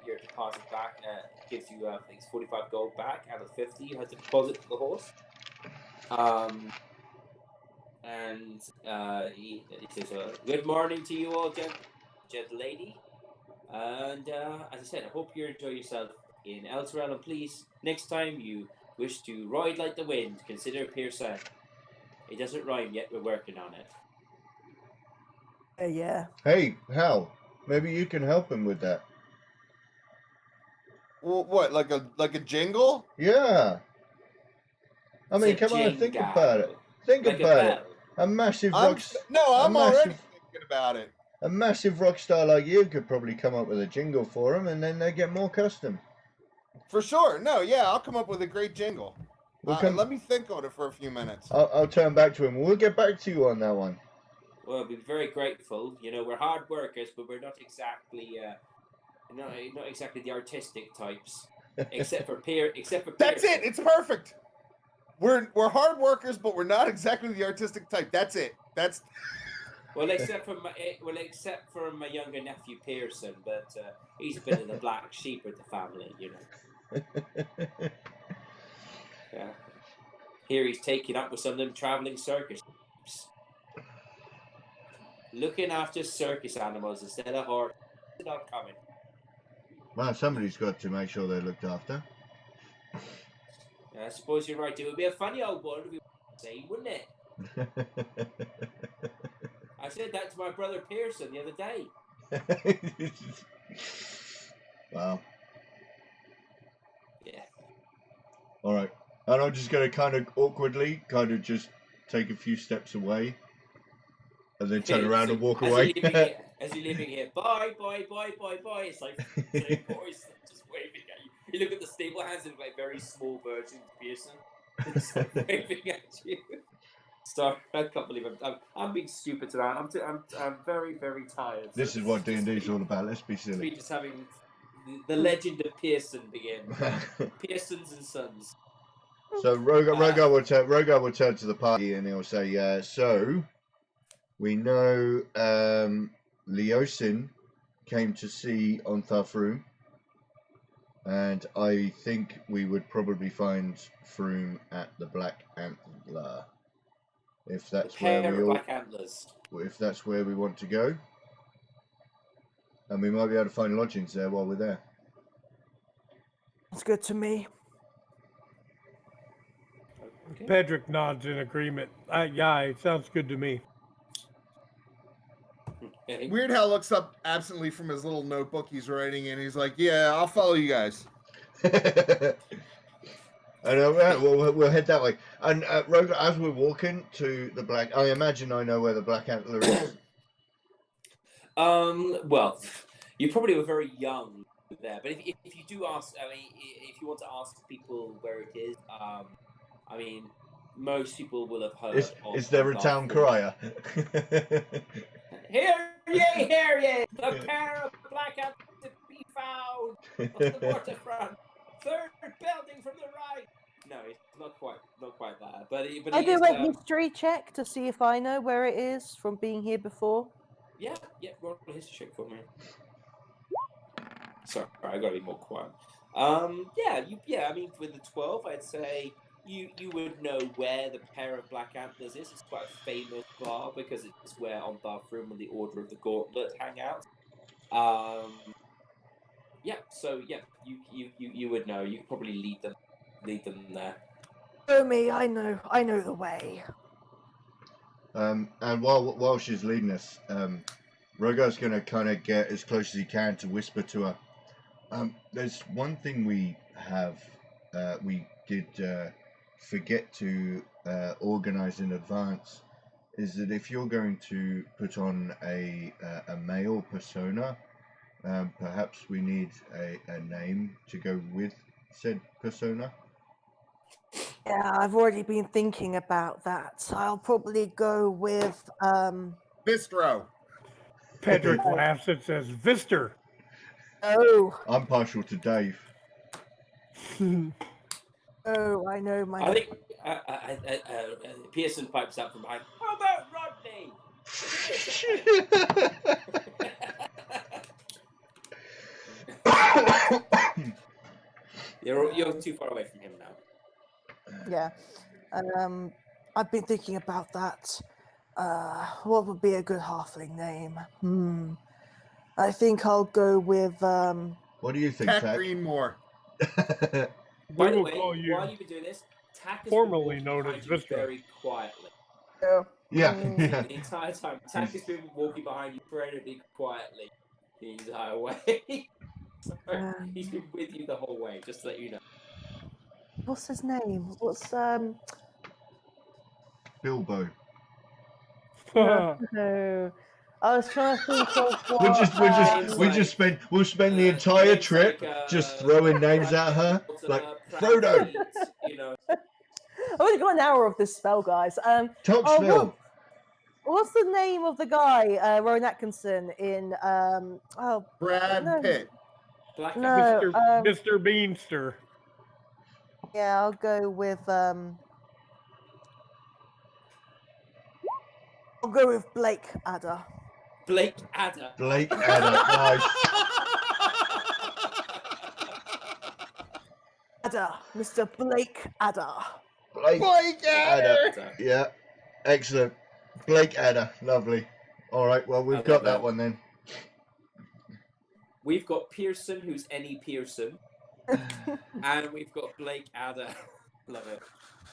your deposit back gives you, I think, 45 gold back out of 50 you had to deposit to the horse. And he says, "Good morning to you all, gent lady. And as I said, I hope you enjoy yourself in Elturel. And please, next time you wish to ride like the wind, consider Pearson. It doesn't rhyme yet. We're working on it." Yeah. Hey, Hal, maybe you can help him with that. Well, what, like a jingle? Yeah. I mean, come on, think about it. Think about it. A massive I'm already thinking about it. A massive rock star like you could probably come up with a jingle for them, and then they get more custom. For sure. No, yeah, I'll come up with a great jingle. Let me think on it for a few minutes. I'll turn back to him. We'll get back to you on that one. Well, I'll be very grateful. You know, we're hard workers, but we're not exactly not exactly the artistic types. Except for That's it. It's perfect. We're hard workers, but we're not exactly the artistic type. That's it. That's well, except for my younger nephew Pearson, but he's a bit of the black sheep of the family, you know. Yeah. Here he's taking up with some of them traveling circus, looking after circus animals instead of horses. It's not coming. Well, somebody's got to make sure they're looked after. I suppose you're right. It would be a funny old one if we say, wouldn't it? I said that to my brother Pearson the other day. Wow. Yeah. All right. And I'm just going to kind of awkwardly just take a few steps away and then turn around and walk away. As you're leaving here, bye. It's like three boys just waving at you. You look at the stable hands and like very small versions of Pearson. It's like waving at you. Sorry, I can't believe I'm being stupid today. I'm very, very tired. This is what D&D is all about. Let's be silly. We're just having the legend of Pearson begin. Pearsons and Sons. So Rogar will turn to the party and he'll say, so we know Leosin came to see Ontharfroom, and I think we would probably find Froom at the Black Antler. If that's if that's where we want to go. And we might be able to find lodgings there while we're there. That's good to me. Okay. Pedrick nods in agreement. Yeah, it sounds good to me. Weird Hal looks up absently from his little notebook he's writing in. He's like, "Yeah, I'll follow you guys." And we'll head that way. And Roger, as we're walking to the Black, I imagine I know where the Black Antler is. Well, you probably were very young there, but if you do ask, I mean, if you want to ask people where it is, I mean, most people will have heard. Is there a town crier? Hear ye! The pair of Black Antlers to be found on the waterfront. Third building from the right. No, it's not quite that. But I do a history check to see if I know where it is from being here before. Yeah, roll a history check for me. Sorry, I gotta be more quiet. I mean, with the 12, I'd say you would know where the pair of black antlers is. It's quite a famous bar because it's where on Bathroom and the Order of the Gauntlet hang out. Yeah, so yeah, you would know. You could probably lead them there. Show me, I know the way. And while she's leading us, Rogar's going to kind of get as close as he can to whisper to her. There's one thing we did forget to organize in advance, is that if you're going to put on a male persona, perhaps we need a name to go with said persona. Yeah, I've already been thinking about that. I'll probably go with Bistro. Pedrick laughs and says, Vister. Oh, I'm partial to Dave. oh, I know my. I think Pearson pipes up from behind. How about Rodney? You're too far away from him now. Yeah. I've been thinking about that. What would be a good halfling name? I think I'll go with What do you think, Cat Tack? Greenmore. By We the will way, call you while you've been doing this, Tack has formerly been known walking as behind you Vistra. very quietly. Yeah, The entire time. Tack has been walking behind you incredibly quietly the entire way. So he's been with you the whole way, just to let you know. what's his name? What's Bilbo. no. I was trying to think of what We'll spend the entire names trip like, just throwing names at her, like Frodo, you know. I've only got an hour of this spell, guys. Topsville. What's the name of the guy, Rowan Atkinson in Brad Pitt. Black No, Mr. Beanster. yeah, I'll go with Blake Adder. Blake Adder. Blake Adder. Nice. Adder, Mr. Blake Adder. Blake Adder. Yeah, excellent. Blake Adder, lovely. All right, well we've got that one then. We've got Pearson, who's any Pearson, and we've got Blake Adder. Love it.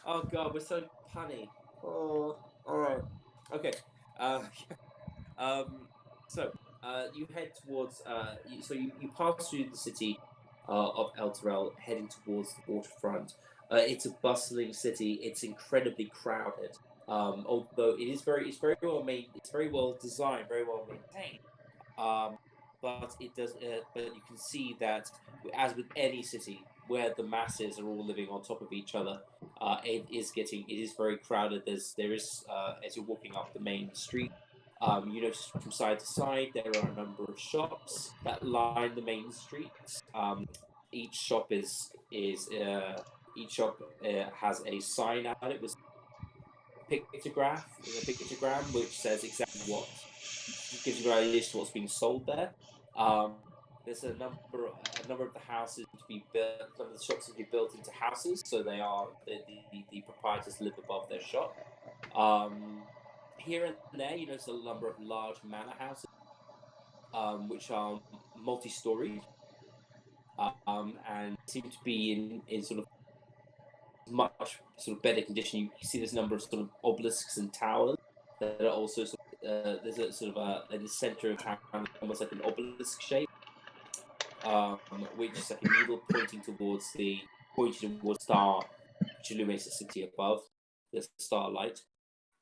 Oh god, we're so punny. Oh, all right. Okay. So you head towards. You pass through the city of El Terrell, heading towards the waterfront. It's a bustling city. It's incredibly crowded. Although it's very well made. It's very well designed, very well maintained. But it does. But you can see that, as with any city where the masses are all living on top of each other, it is very crowded. There is as you're walking up the main street, you notice from side to side there are a number of shops that line the main streets. Each shop has a sign out it with a pictogram which says exactly what gives you an idea as to what's being sold there. There's a number of the houses to be built. Some of the shops to be built into houses, so they are the proprietors live above their shop. Here and there, you notice a number of large manor houses, which are multi-storied, and seem to be in sort of much sort of better condition. You see there's a number of sort of obelisks and towers that are also there's a sort of in the center of town, almost like an obelisk shape, which is like a needle pointing towards the star which illuminates the city above, the starlight,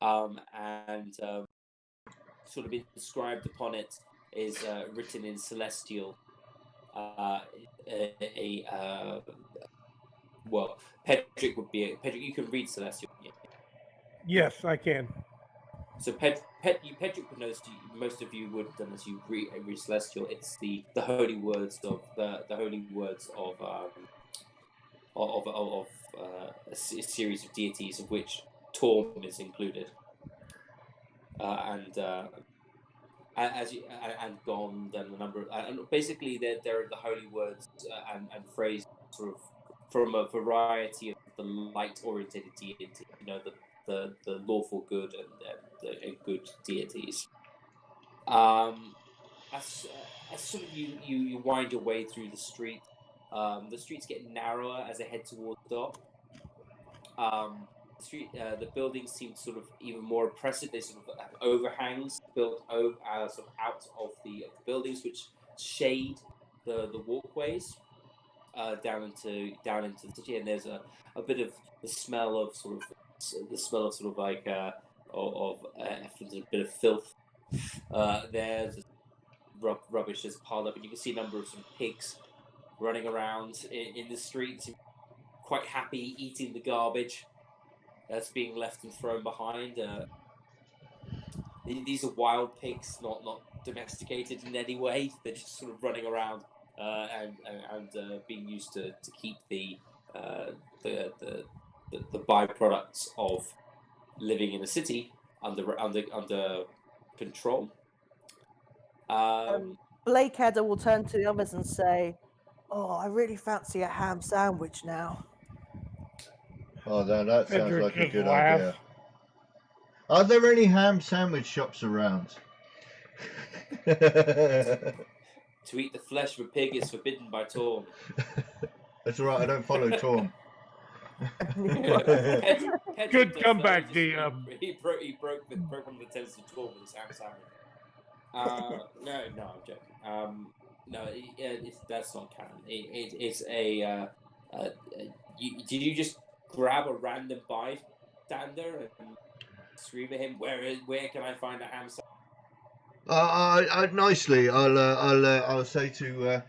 and sort of inscribed upon it is written in celestial. Well, Pedrick would be Pedrick. You can read celestial. Yeah. Yes, I can. So Pedrick would know this. Most of you would have done this. You read celestial. It's the holy words of the holy words of a series of deities, of which Torm is included, and Gond and a number of, and basically there are the holy words and phrases sort of from a variety of the light-orientated deity, the lawful good and the good deities. As sort of you wind your way through the street, the streets get narrower as they head towards the dock. The buildings seem sort of even more oppressive. They sort of have overhangs built over, sort of out of the buildings, which shade the walkways down into the city. And there's a bit of the smell of sort of like a bit of filth. There's rubbish that's piled up, and you can see a number of sort of pigs running around in the streets, quite happy eating the garbage that's being left and thrown behind. These are wild pigs, not domesticated in any way. They're just sort of running around and being used to keep the byproducts of living in a city under control. Blakeheader will turn to the others and say, "Oh, I really fancy a ham sandwich now." Oh, that sounds Fedric like a just good laughs. idea. Are there any ham sandwich shops around? To eat the flesh of a pig is forbidden by Torm. That's all right. I don't follow Torm. Good comeback, DM. He broke one of the tenets of Torm with his ham sandwich. No, I'm joking. No, that's not canon. It's a. Did you just grab a random bystander and scream at him? Where can I find a ham sandwich? Nicely, I'll say to a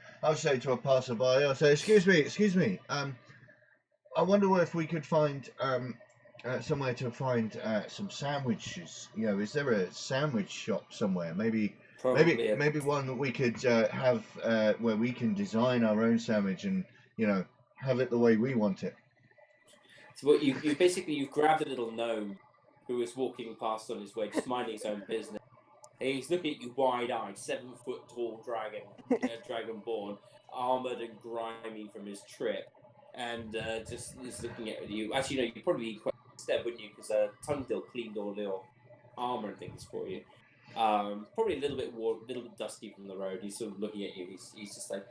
passerby. I'll say, excuse me. I wonder if we could find somewhere to find some sandwiches. Is there a sandwich shop somewhere? Maybe one that we could have where we can design our own sandwich and have it the way we want it. So what you've grabbed a little gnome who is walking past on his way, just minding his own business. And he's looking at you wide-eyed, 7-foot tall dragon, dragonborn, armored and grimy from his trip, and just is looking at you. Actually, no, you'd probably be quite step, wouldn't you? Because Tungdil cleaned all your armor and things for you. Probably a little bit dusty from the road. He's sort of looking at you. He's just like,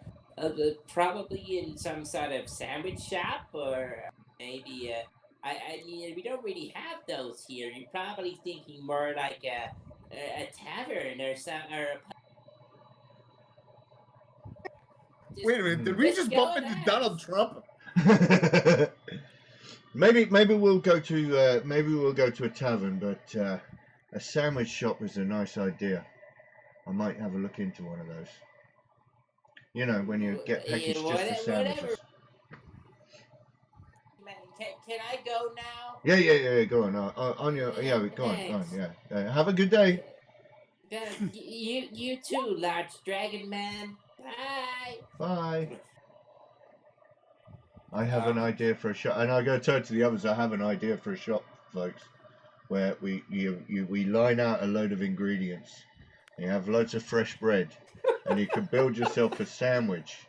probably in some sort of sandwich shop, or maybe I mean, we don't really have those here. You're probably thinking more like a tavern or some or. Wait a minute, did we just bump into Donald Trump? maybe we'll go to a tavern, but a sandwich shop is a nice idea. I might have a look into one of those. When you get packaged just for sandwiches. Can I go now? Yeah. Go on. Go on. Yeah. Have a good day. You too, large dragon man. Bye. Bye. I have an idea for a shop, and I go turn to the others. I have an idea for a shop, folks, where we line out a load of ingredients. You have loads of fresh bread, and you can build yourself a sandwich.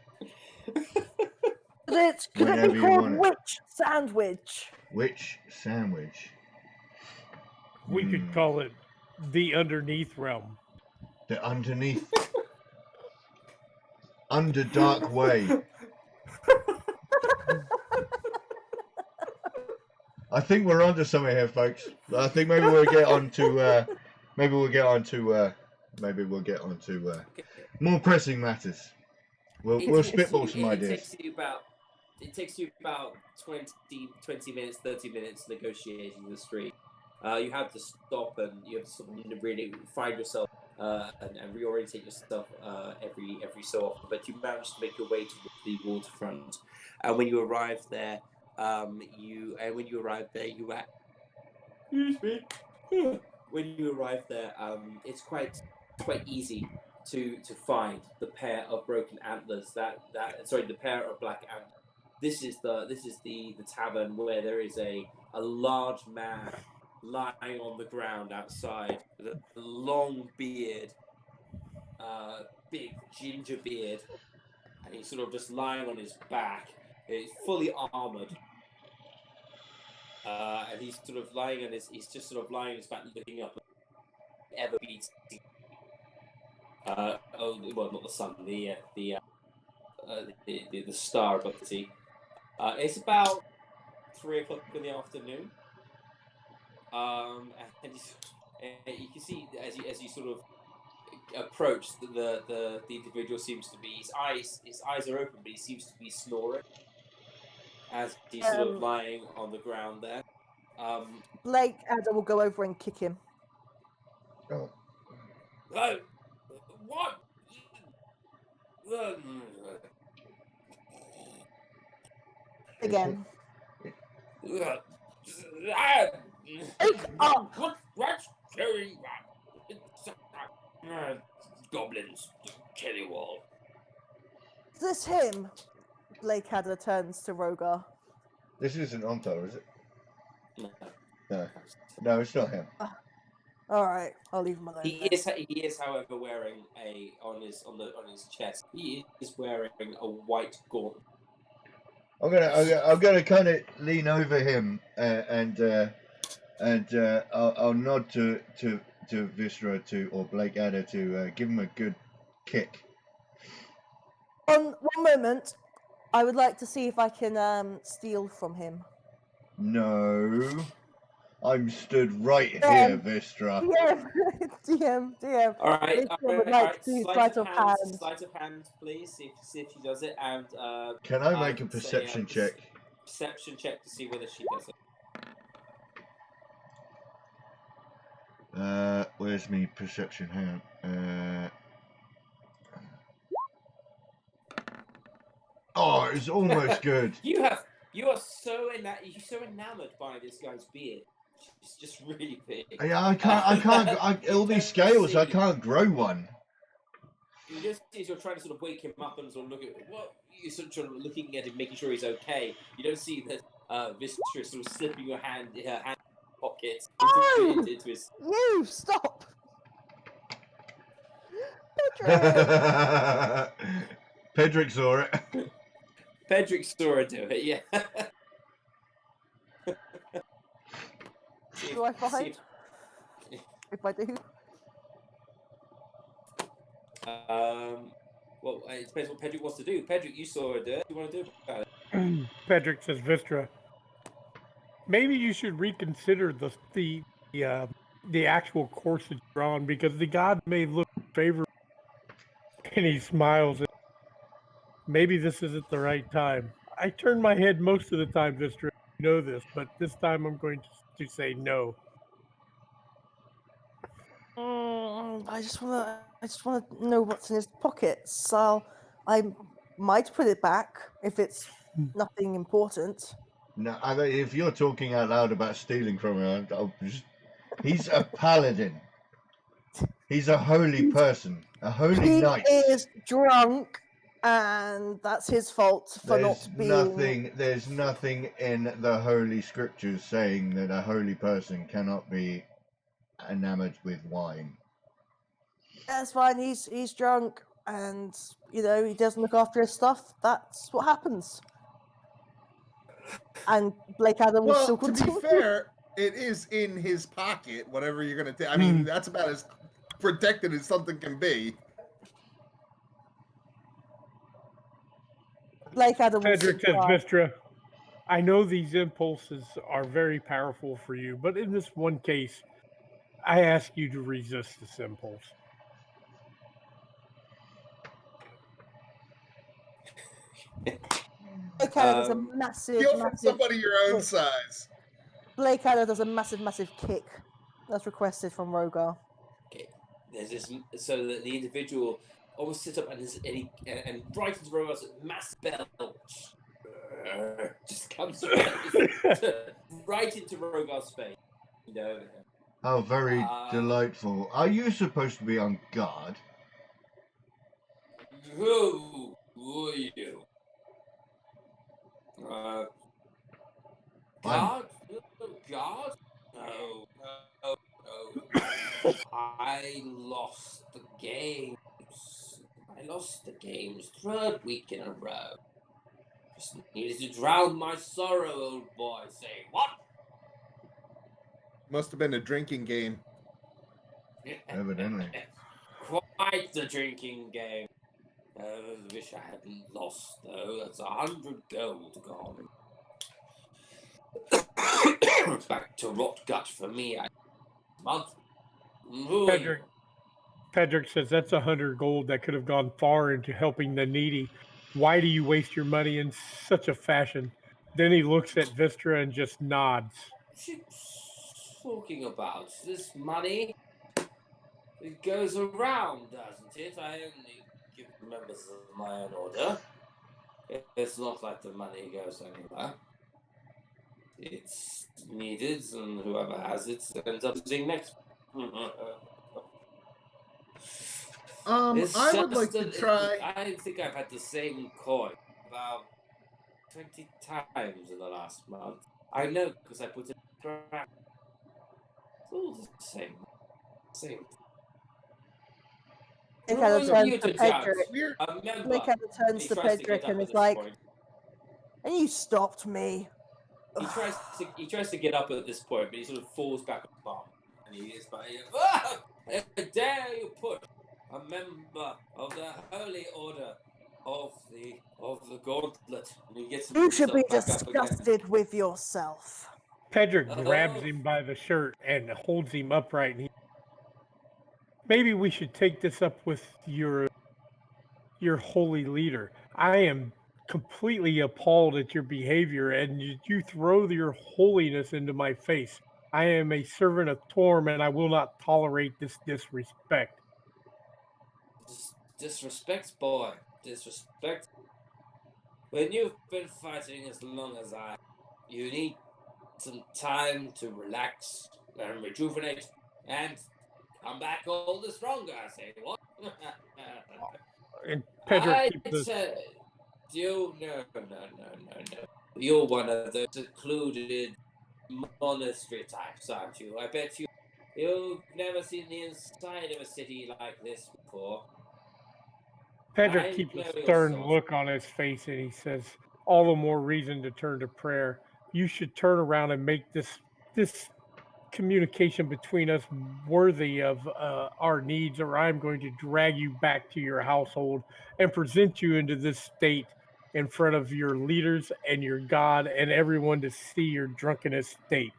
Could it be called Witch Sandwich? Witch Sandwich. We could call it the Underneath Realm. The Underneath. Underdark Way. I think we're onto something here, folks. I think maybe we'll get on to more pressing matters. We'll spitball some ideas. It takes you about 20 minutes, 30 minutes negotiating the street. You have to stop and you have to sort of really find yourself and reorientate yourself every so often. But you manage to make your way to the waterfront, and when you arrive there, it's quite easy to find the pair of broken antlers. The pair of black antlers. This is the tavern where there is a large man lying on the ground outside with a long beard, big ginger beard, and he's sort of just lying on his back. He's fully armored. And he's sort of lying on his. He's just sort of lying on his back, looking up. Ever beats. Well, not the sun. The star above the sea. It's about 3 o'clock in the afternoon. And you can see as you sort of approach the individual seems to be his eyes are open, but he seems to be snoring as he's sort of lying on the ground there. Blake Adder will go over and kick him. Oh. What? Again. What's going on? Goblins, kill you all. Is this him? Blake Adder turns to Rogar. This isn't Onto, is it? No. No, it's not him. All right, I'll leave him alone. He is, however, wearing on his chest. He is wearing a white gauntlet. I'm gonna kind of lean over him and I'll nod to Viscera or Blake Adder to give him a good kick. On one moment, I would like to see if I can steal from him. No, I'm stood right here, Viscera. DM. All right. Sleight of hand. Sleight of hand, please. See if she does it. And can I make a perception check? Perception check to see whether she does it. Where's me perception? Hang on. Oh, it's almost good. You are so enamored by this guy's beard. It's just really big. Yeah, I can't. All these scales, I can't grow one. You just see as you're trying to sort of wake him up and sort of look at what you're sort of looking at him, making sure he's okay. You don't see that Viscera sort of slipping her hand in her pocket into his. You stop. Pedrick saw it. Pedrick saw her do it, yeah. Do I find? If I do. Well, it depends what Pedrick wants to do. Pedrick, you saw her do it. What do you want to do about it? Pedrick says, Viscera, maybe you should reconsider the actual course that you're on, because the god may look favorable. And he smiles. Maybe this isn't the right time. I turn my head most of the time, Viscera. You know this, but this time I'm going to say no. I just want to know what's in his pockets. So I might put it back if it's nothing important. No, I mean, if you're talking out loud about stealing from him, he's a paladin. He's a holy person, a holy knight. He is drunk, and that's his fault for not being. There's nothing in the holy scriptures saying that a holy person cannot be enamored with wine. That's fine. He's drunk, and he doesn't look after his stuff. That's what happens. And Blake Adder will still continue. To be fair, it is in his pocket. Whatever you're gonna take. I mean, that's about as protected as something can be. Blake Adder will Pedrick says, Viscera, I know these impulses are very powerful for you, but in this one case, I ask you to resist this impulse. Blake Adder does a massive. Steal from somebody your own size. Blake Adder does a massive kick. That's requested from Rogar. Okay, there's this. So the individual almost sits up and right into Rogar's massive belch. Just comes right into Rogar's face. Oh, very delightful. Are you supposed to be on guard? Who are you? God? God? No. I lost the games. I lost the games 3rd week in a row. Just needed to drown my sorrow, old boy. Say what? Must have been a drinking game. Evidently. Quite the drinking game. Wish I hadn't lost, though. That's 100 gold gone. Back to rot gut for me. Month. Pedrick says that's 100 gold that could have gone far into helping the needy. Why do you waste your money in such a fashion? Then he looks at Vistra and just nods. What's she talking about? This money? It goes around, doesn't it? I only give members of my own order. It's not like the money goes anywhere. It's needed, and whoever has it ends up using next. I would like to try. I think I've had the same coin about 20 times in the last month. I know because I put it back. It's all the same. It kind of turns to Pedrick. It kind of turns to Pedrick and is like, and you stopped me. He tries to get up at this point, but he sort of falls back on the bar. And he is by how dare you push a member of the Holy Order of the Gauntlet? And he gets You should be disgusted with yourself. Pedrick grabs him by the shirt and holds him upright. And maybe we should take this up with your holy leader. I am completely appalled at your behavior, and you throw your holiness into my face. I am a servant of Torm, and I will not tolerate this disrespect. Disrespect, boy. Disrespect. When you've been fighting as long as you need some time to relax and rejuvenate and come back all the stronger, I say. What? And Pedrick No. You're one of those secluded monastery types, aren't you? I bet you've never seen the inside of a city like this before. Pedrick keeps a stern look on his face, and he says, all the more reason to turn to prayer. You should turn around and make this communication between us worthy of our needs, or I'm going to drag you back to your household and present you into this state in front of your leaders and your God and everyone to see your drunkenness state.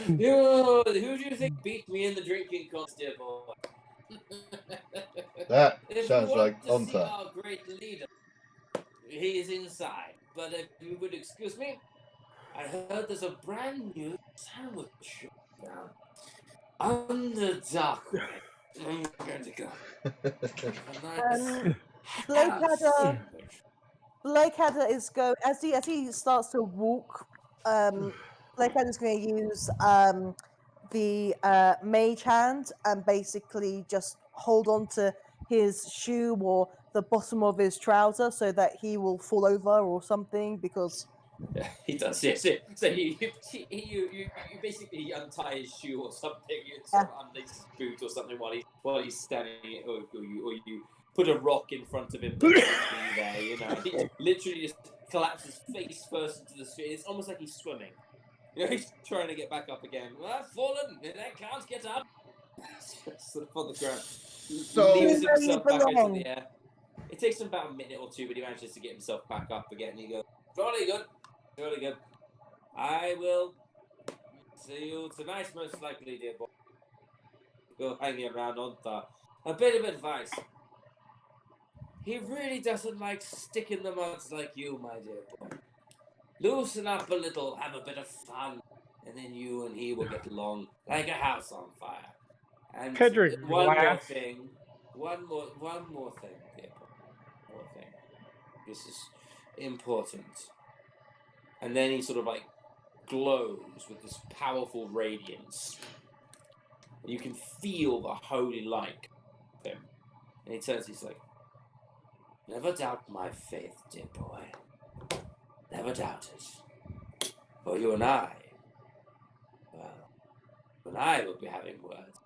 Who do you think beat me in the drinking contest? That if sounds you like want to see Onta. our great leader, he is inside. But if you would excuse me, I heard there's a brand new sandwich shop on the dark web. I'm going to go. Blackadder is going as he starts to walk. Blackadder is going to use the mage hand and basically just hold on to his shoe or the bottom of his trouser so that he will fall over or something because. Yeah, he does, yes. So you basically untie his shoe or something, you sort of unlace his boot or something while he's standing, or you put a rock in front of him that shouldn't be there, you know. He literally just collapses face first into the street. It's almost like he's swimming. You know, he's trying to get back up again. I've fallen, and I can't get up. Sort of on the ground. So He leaves himself back into the air. It takes him about a minute or two, but he manages to get himself back up again, and he goes, Jolly good. Really good. I will see you tonight, most likely, dear boy. Go hanging around Onta. A bit of advice. He really doesn't like sticking the muds like you, my dear boy. Loosen up a little, have a bit of fun, and then you and he will get along like a house on fire. And Pedrick, one more thing, dear boy. One more thing. This is important. And then he sort of like glows with this powerful radiance. And you can feel the holy light of him. And he turns, he's like, never doubt my faith, dear boy. Never doubt it. For you and I, well, you and I will be having words.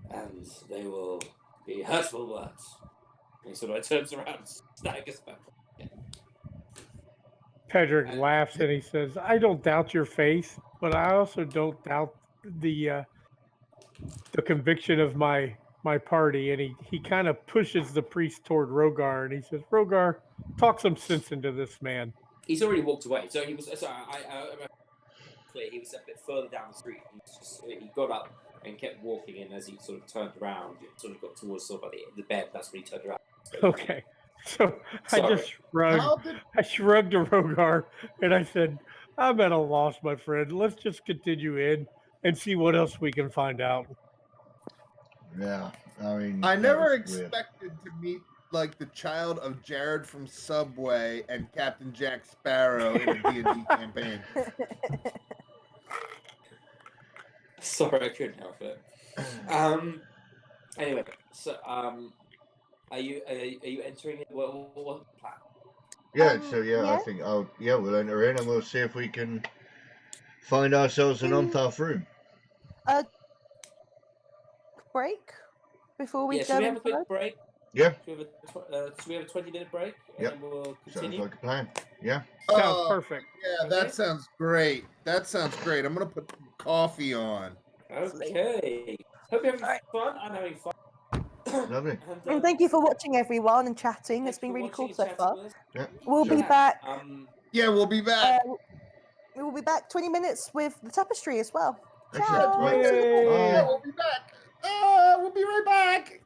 And they will be hurtful words. And he sort of like turns around and staggers back. Pedrick laughs and he says, "I don't doubt your faith, but I also don't doubt the conviction of my party." And he kind of pushes the priest toward Rogar and he says, "Rogar, talk some sense into this man." He's already walked away, so he was. Sorry, clear. He was a bit further down the street. He got up and kept walking, and as he sort of turned around, it sort of got towards sort of the bed. That's when he turned around. Okay. So I Sorry. just shrugged. I shrugged to Rogar and I said, "I'm at a loss, my friend. Let's just continue in and see what else we can find out." Yeah, I mean, I that never was weird. expected to meet like the child of Jared from Subway and Captain Jack Sparrow in a D&D campaign. Sorry, I couldn't help it. Anyway, so are you entering it? What's the plan? Yeah, so yeah. I think we'll enter in and we'll see if we can find ourselves an Ontharth room. Break before we Yeah, go should we have a inside? quick break? Yeah, Should we have a 20-minute break and Yep. then we'll sounds continue? like a plan. Yeah. Sounds Oh, perfect. Yeah, that sounds great. That sounds great. I'm gonna put some coffee on. Okay. Hope you're having fun. I'm having fun. Lovely. And thank you for watching, everyone, and chatting. It's been really cool so far. Yeah, We'll sure. be back. Yeah, we'll be back. We will be back 20 minutes with the tapestry as well. Excellent. Ciao. Right. Yeah, Bye. we'll be back. We'll be right back.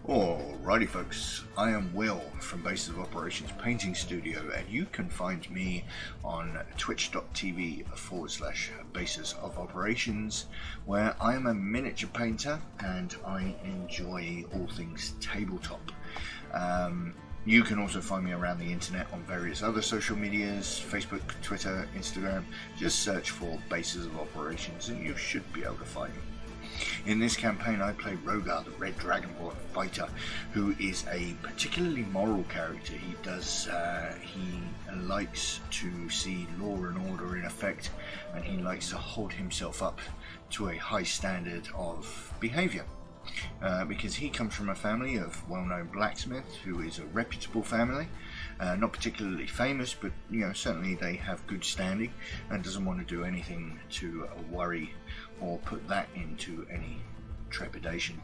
Alrighty folks, I am Will from Bases of Operations Painting Studio, and you can find me on twitch.tv/Bases of Operations, where I am a miniature painter and I enjoy all things tabletop. You can also find me around the internet on various other social medias, Facebook, Twitter, Instagram. Just search for Bases of Operations and you should be able to find me. In this campaign I play Rogar, the Red Dragonborn fighter, who is a particularly moral character. He likes to see law and order in effect, and he likes to hold himself up to a high standard of behaviour. Because he comes from a family of well-known blacksmiths, who is a reputable family, not particularly famous, but certainly they have good standing, and doesn't want to do anything to worry or put that into any trepidation.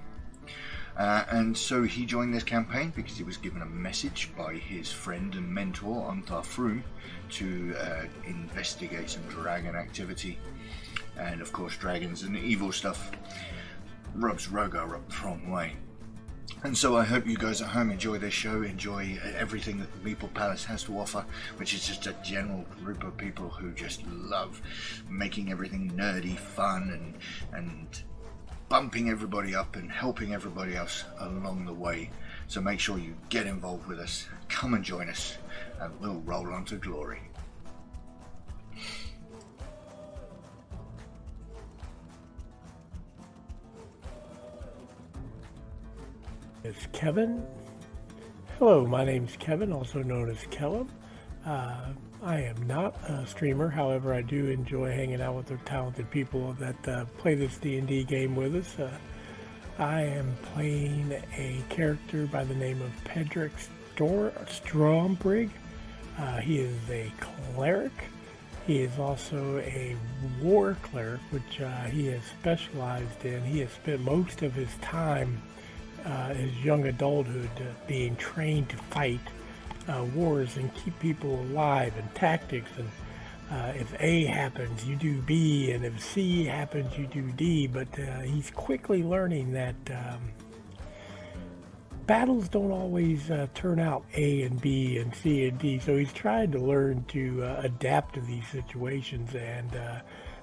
And so he joined this campaign because he was given a message by his friend and mentor Antar Froome to investigate some dragon activity, and of course dragons and evil stuff rubs Rogar up the wrong way. And so I hope you guys at home enjoy this show, enjoy everything that the Meeple Palace has to offer, which is just a general group of people who just love making everything nerdy, fun, and bumping everybody up and helping everybody else along the way. So make sure you get involved with us, come and join us, and we'll roll on to glory. It's Kevin. Hello, my name's Kevin, also known as Kellum. I am not a streamer, however I do enjoy hanging out with the talented people that play this D&D game with us. I am playing a character by the name of Pedrick Strombrig. He is a cleric. He is also a war cleric, which he has specialized in. He has spent most of his time his young adulthood being trained to fight wars and keep people alive, and tactics, and if A happens you do B, and if C happens you do D. But he's quickly learning that battles don't always turn out A and B and C and D, so he's trying to learn to adapt to these situations, and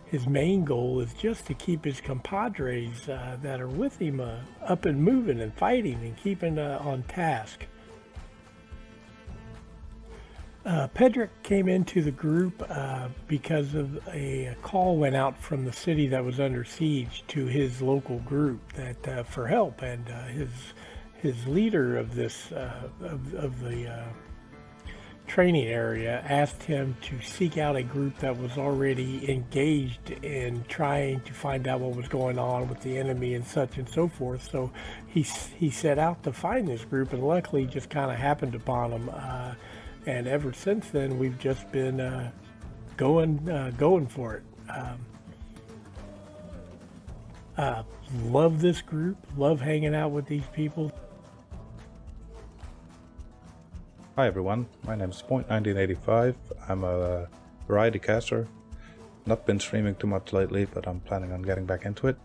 his main goal is just to keep his compadres that are with him up and moving and fighting and keeping on task. Pedrick came into the group because of a call went out from the city that was under siege to his local group that for help, and his leader of this of the training area asked him to seek out a group that was already engaged in trying to find out what was going on with the enemy and such and so forth. So he set out to find this group, and luckily just kind of happened upon them. And ever since then, we've just been going for it. Love this group. Love hanging out with these people. Hi everyone, my name is Point1985. I'm a variety caster. Not been streaming too much lately, but I'm planning on getting back into it.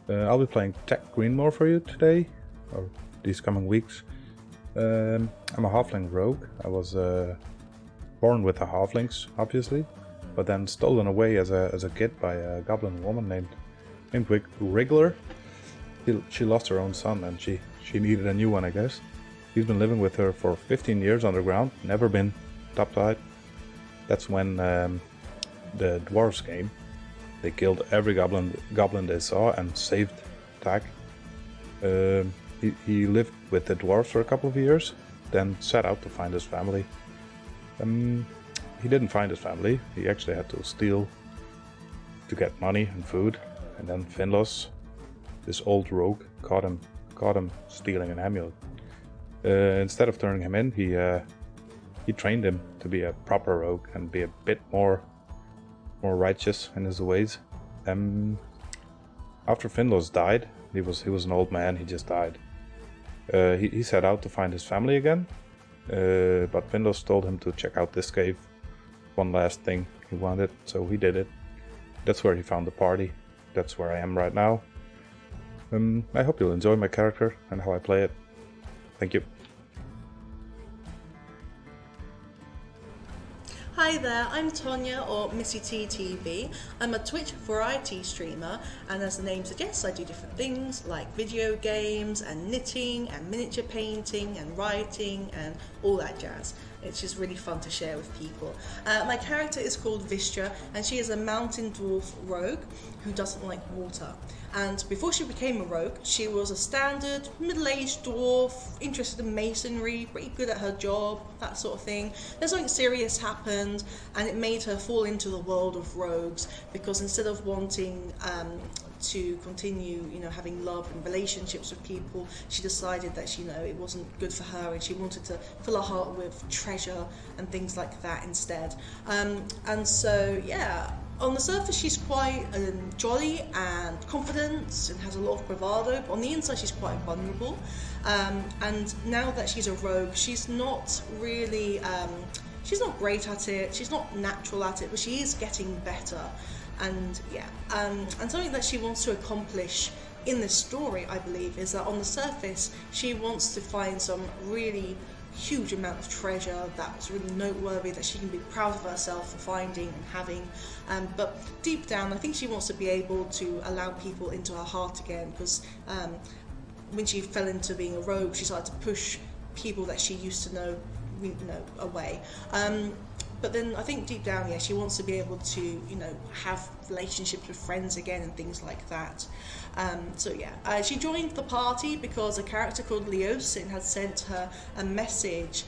I'll be playing Tech Greenmore for you today, or these coming weeks. I'm a halfling rogue. I was born with the halflings, obviously, but then stolen away as a kid by a goblin woman named Wriggler. She lost her own son, and she needed a new one, I guess. He's been living with her for 15 years underground, never been topside. That's when the dwarves came. They killed every goblin they saw and saved Tak. He lived with the dwarves for a couple of years, then set out to find his family. He didn't find his family. He actually had to steal to get money and food. And then Finlos, this old rogue, caught him stealing an amulet. Instead of turning him in, he trained him to be a proper rogue and be a bit more righteous in his ways. After Finlos died, he was an old man. He just died. He set out to find his family again, but Finlos told him to check out this cave. One last thing he wanted, so he did it. That's where he found the party. That's where I am right now. I hope you'll enjoy my character and how I play it. Thank you. Hi there, I'm Tonya, or Missy T TV. I'm a Twitch variety streamer, and as the name suggests, I do different things like video games and knitting and miniature painting and writing and all that jazz. It's just really fun to share with people. My character is called Vistra, and she is a mountain dwarf rogue who doesn't like water. And before she became a rogue, she was a standard middle-aged dwarf, interested in masonry, pretty good at her job, that sort of thing. Then something serious happened, and it made her fall into the world of rogues, because instead of wanting to continue, having love and relationships with people, she decided that it wasn't good for her, and she wanted to fill her heart with treasure and things like that instead. And so, yeah. On the surface, she's quite jolly and confident and has a lot of bravado, but on the inside, she's quite vulnerable. And now that she's a rogue, she's not really, she's not great at it, she's not natural at it, but she is getting better. And yeah, and something that she wants to accomplish in this story, I believe, is that on the surface, she wants to find some really huge amount of treasure that's really noteworthy, that she can be proud of herself for finding and having, but deep down I think she wants to be able to allow people into her heart again, because when she fell into being a rogue, she started to push people that she used to know away. But then I think deep down, she wants to be able to, have relationships with friends again and things like that. She joined the party because a character called Leosin had sent her a message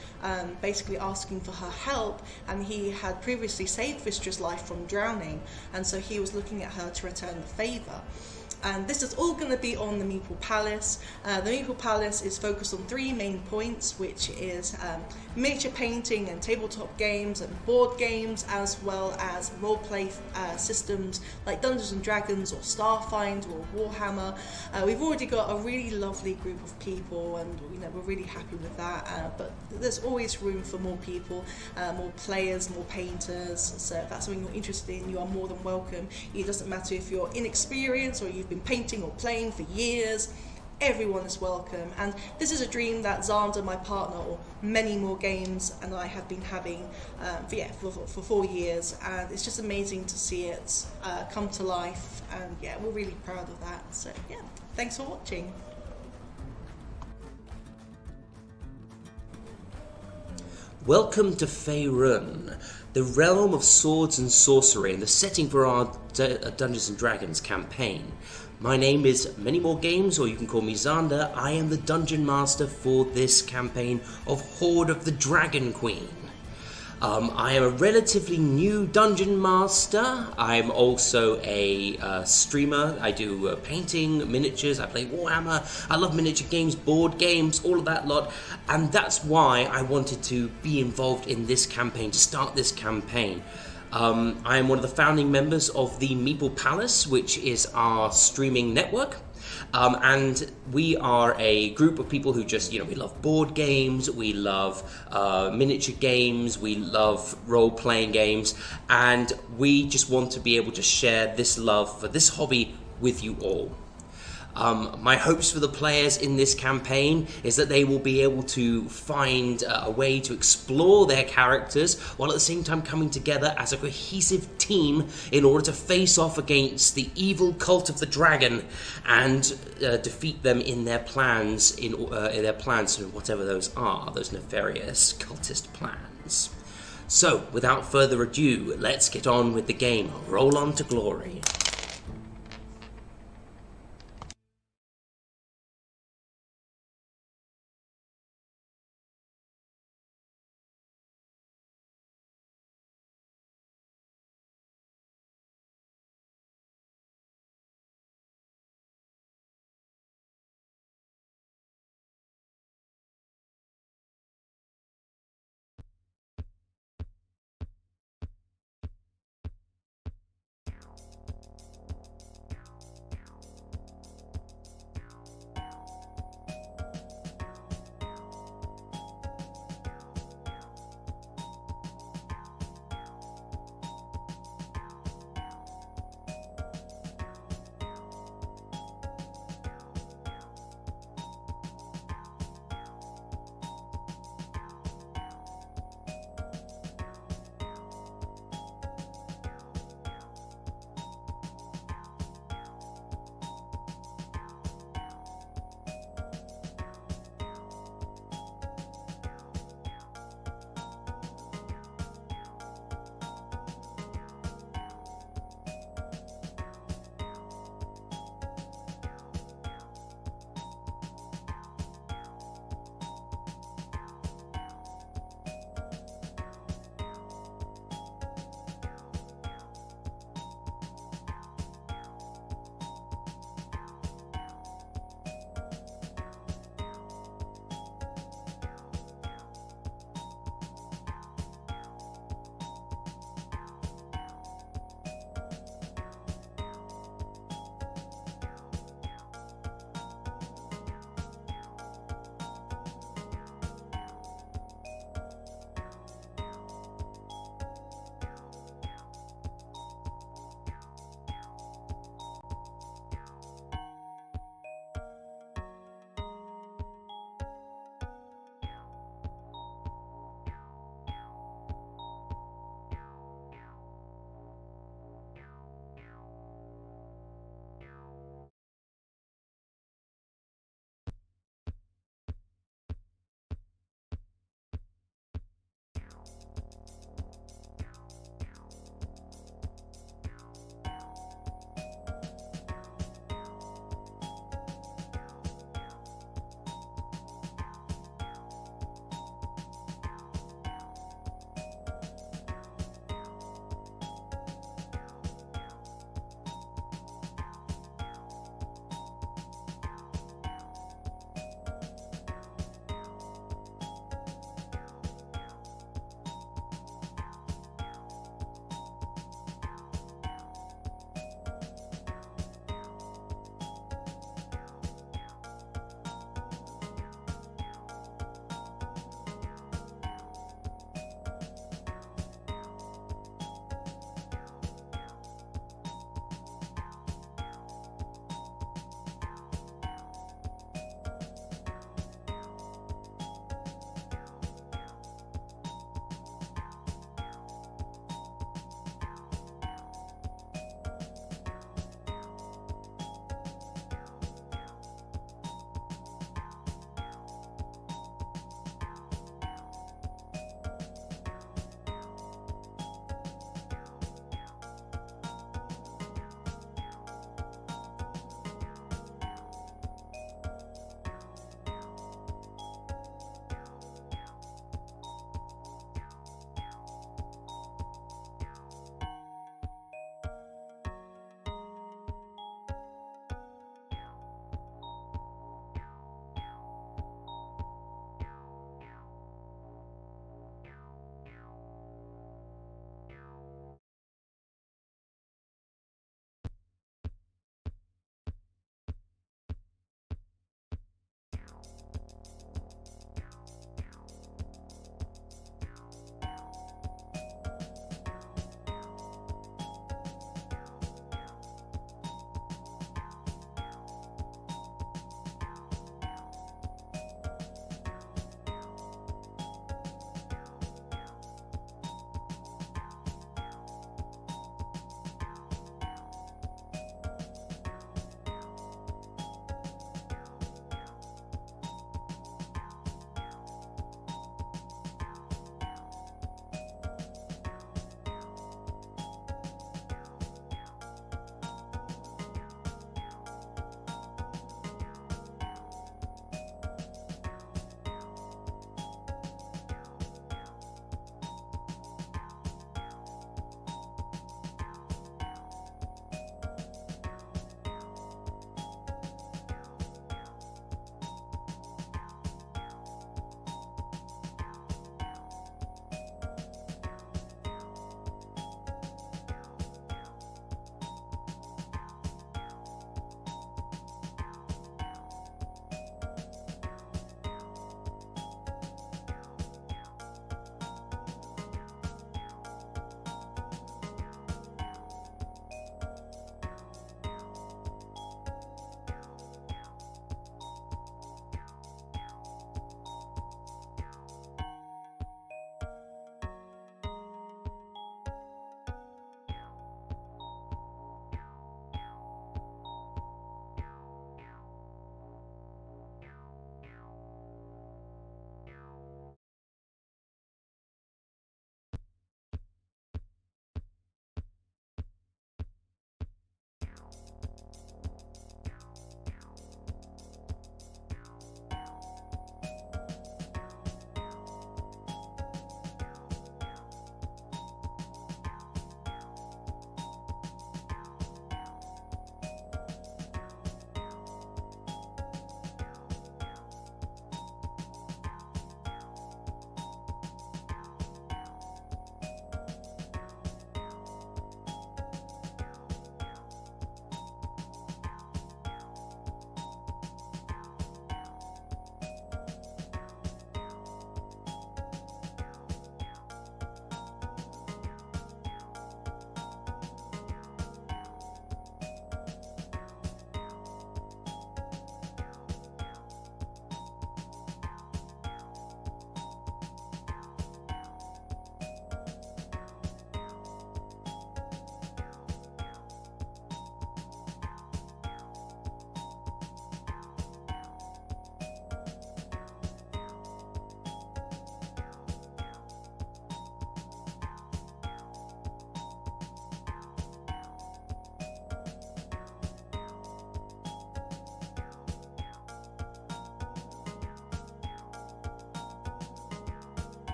basically asking for her help, and he had previously saved Vistra's life from drowning, and so he was looking at her to return the favour. And this is all going to be on the Meeple Palace. The Meeple Palace is focused on 3 main points, which is miniature painting and tabletop games and board games, as well as roleplay systems like Dungeons and Dragons or Starfind or Warhammer. We've already got a really lovely group of people, and we're really happy with that. But there's always room for more people, more players, more painters. So if that's something you're interested in, you are more than welcome. It doesn't matter if you're inexperienced or you've been painting or playing for years. Everyone is welcome, and this is a dream that Xander, my partner, or many more games, and I have been having for 4 years, and it's just amazing to see it come to life, and we're really proud of that. So thanks for watching. Welcome to Faerun, the realm of swords and sorcery, and the setting for our Dungeons and Dragons campaign. My name is Many More Games, or you can call me Xander. I am the Dungeon Master for this campaign of Horde of the Dragon Queen. I am a relatively new Dungeon Master. I'm also a streamer. I do painting, miniatures, I play Warhammer, I love miniature games, board games, all of that lot. And that's why I wanted to be involved in this campaign, to start this campaign. I am one of the founding members of the Meeple Palace, which is our streaming network. And we are a group of people who just, we love board games, we love miniature games, we love role-playing games, and we just want to be able to share this love for this hobby with you all. My hopes for the players in this campaign is that they will be able to find a way to explore their characters while at the same time coming together as a cohesive team in order to face off against the evil cult of the dragon and defeat them in their plans, whatever those are, those nefarious cultist plans. So, without further ado, let's get on with the game. Roll on to glory.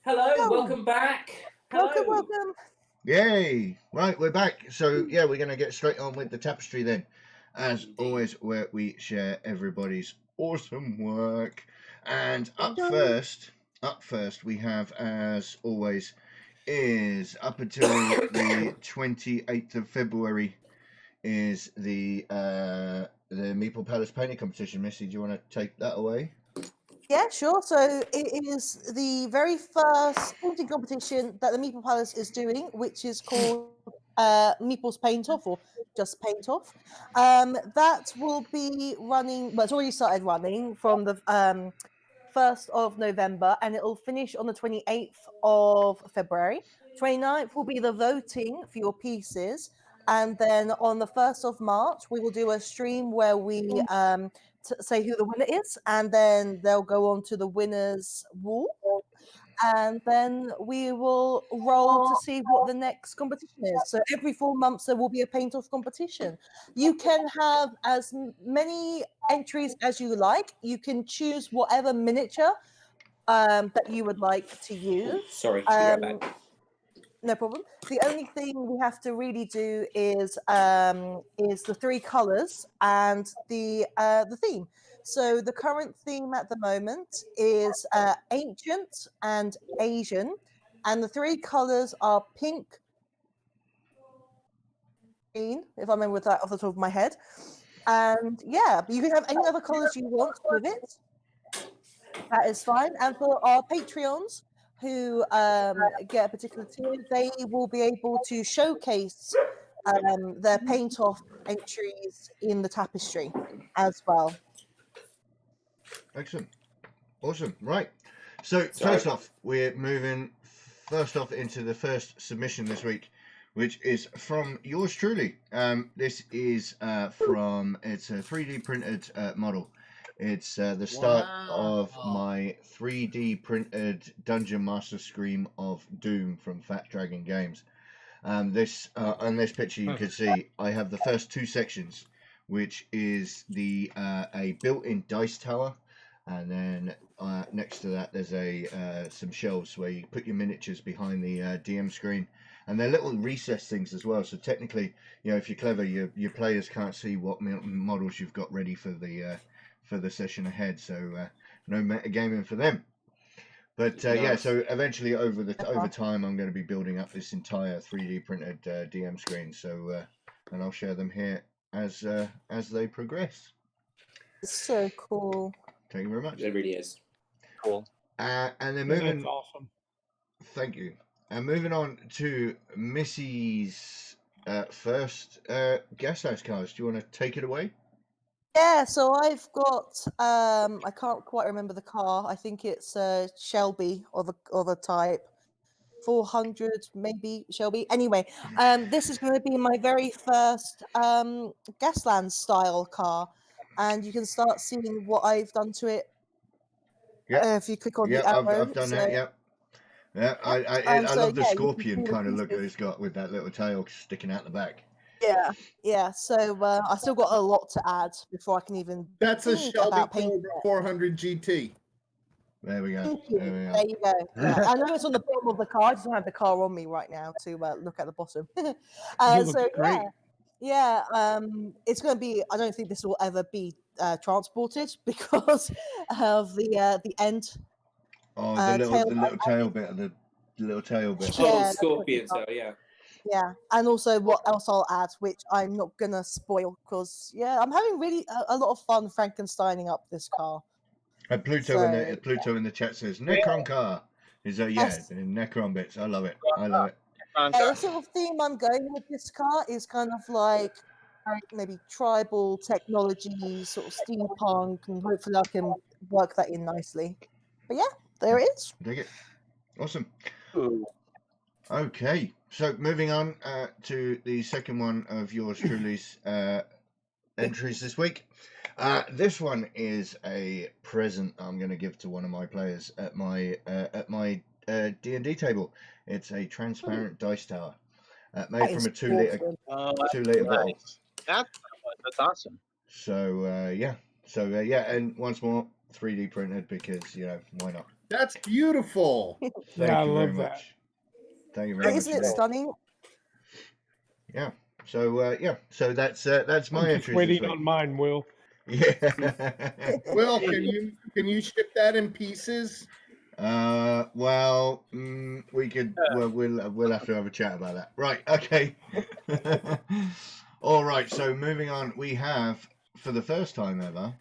Hello, Hello. welcome back. Hello. Welcome. Yay! Right, we're back. So yeah, we're going to get straight on with the tapestry then, as Indeed. always, where we share everybody's awesome work. And up Dun. first, we have, as always, is up until the 28th of February is the Meeple Palace painting competition. Missy, do you want to take that away? Yeah, sure. So it is the very first painting competition that the Meeple Palace is doing, which is called Meeple's Paint Off, or just Paint Off. That will be running. Well, it's already started running from the 1st of November, and it will finish on the 28th of February. 29th will be the voting for your pieces, and then on the 1st of March, we will do a stream where we say who the winner is, and then they'll go on to the winner's wall, and then we will roll to see what the next competition is. So every 4 months there will be a paint-off competition. You can have as many entries as you like. You can choose whatever miniature that you would like to use. Sorry, be right back. No problem. The only thing we have to really do is the 3 colors and the theme. So the current theme at the moment is ancient and Asian, and the 3 colors are pink, green, if I remember that off the top of my head. And yeah, you can have any other colors you want with it. That is fine. And for our Patreons who get a particular tier, they will be able to showcase their paint off entries in the tapestry as well. Excellent. Awesome. Right. So first off, we're moving into the first submission this week, which is from yours truly. This is it's a 3D printed model. It's the start of my 3D printed Dungeon Master Scream of Doom from Fat Dragon Games. This on this picture you can see I have the first 2 sections, which is the a built-in dice tower, and then next to that there's some shelves where you put your miniatures behind the DM screen, and they're little recessed things as well. So technically, if you're clever, your players can't see what models you've got ready for the session ahead. So no metagaming for them. But Nice. so eventually over time, I'm going to be building up this entire 3D printed DM screen. So and I'll share them here as they progress. So cool. Thank you very much. It really is. Cool. And then moving. That's awesome. Thank you. And moving on to Missy's first guest house cards. Do you want to take it away? Yeah, so I've got I can't quite remember the car. I think it's Shelby of a type 400, maybe Shelby. Anyway, this is going to be my very first Gasland style car, and you can start seeing what I've done to it. Yeah. If you click on the arrow, I've done that. Yeah. Yeah, I love the scorpion kind of look that it's got with that little tail sticking out the back. Yeah. So I still got a lot to add before I can even. That's a think Shelby about painting Cobra it. 400 GT. There we go. Thank you. There you go. Yeah. I know it's on the bottom of the car. I just don't have the car on me right now to look at the bottom. So great. yeah. It's going to be. I don't think this will ever be transported because of the end. Oh, the little tail bit of the little tail bit. Oh, Yeah, scorpion tail, yeah. Yeah, and also what else I'll add, which I'm not gonna spoil, because I'm having really a lot of fun Frankensteining up this car. And Pluto in the chat says Necron car is Yes. Necron bits. I love it. The sort of theme I'm going with this car is kind of like maybe tribal technology, sort of steampunk, and hopefully I can work that in nicely. But yeah, there it is. Dig it. Awesome. Ooh. Okay, so moving on to the second one of yours truly's entries this week. This one is a present I'm going to give to one of my players at my D&D table. It's a transparent dice tower made from a 2 liter bottle. That's awesome. So and once more 3D printed because why not? That's beautiful. Yeah, Thank I you very love that. much. Thank you very much. Isn't it indeed. stunning? Yeah. So that's my I'm just entries this waiting week. on mine, Will. Yeah. Will, can you ship that in pieces? Well, we could. Well, we'll have to have a chat about that. Right. Okay. All right. So moving on, we have for the first time ever,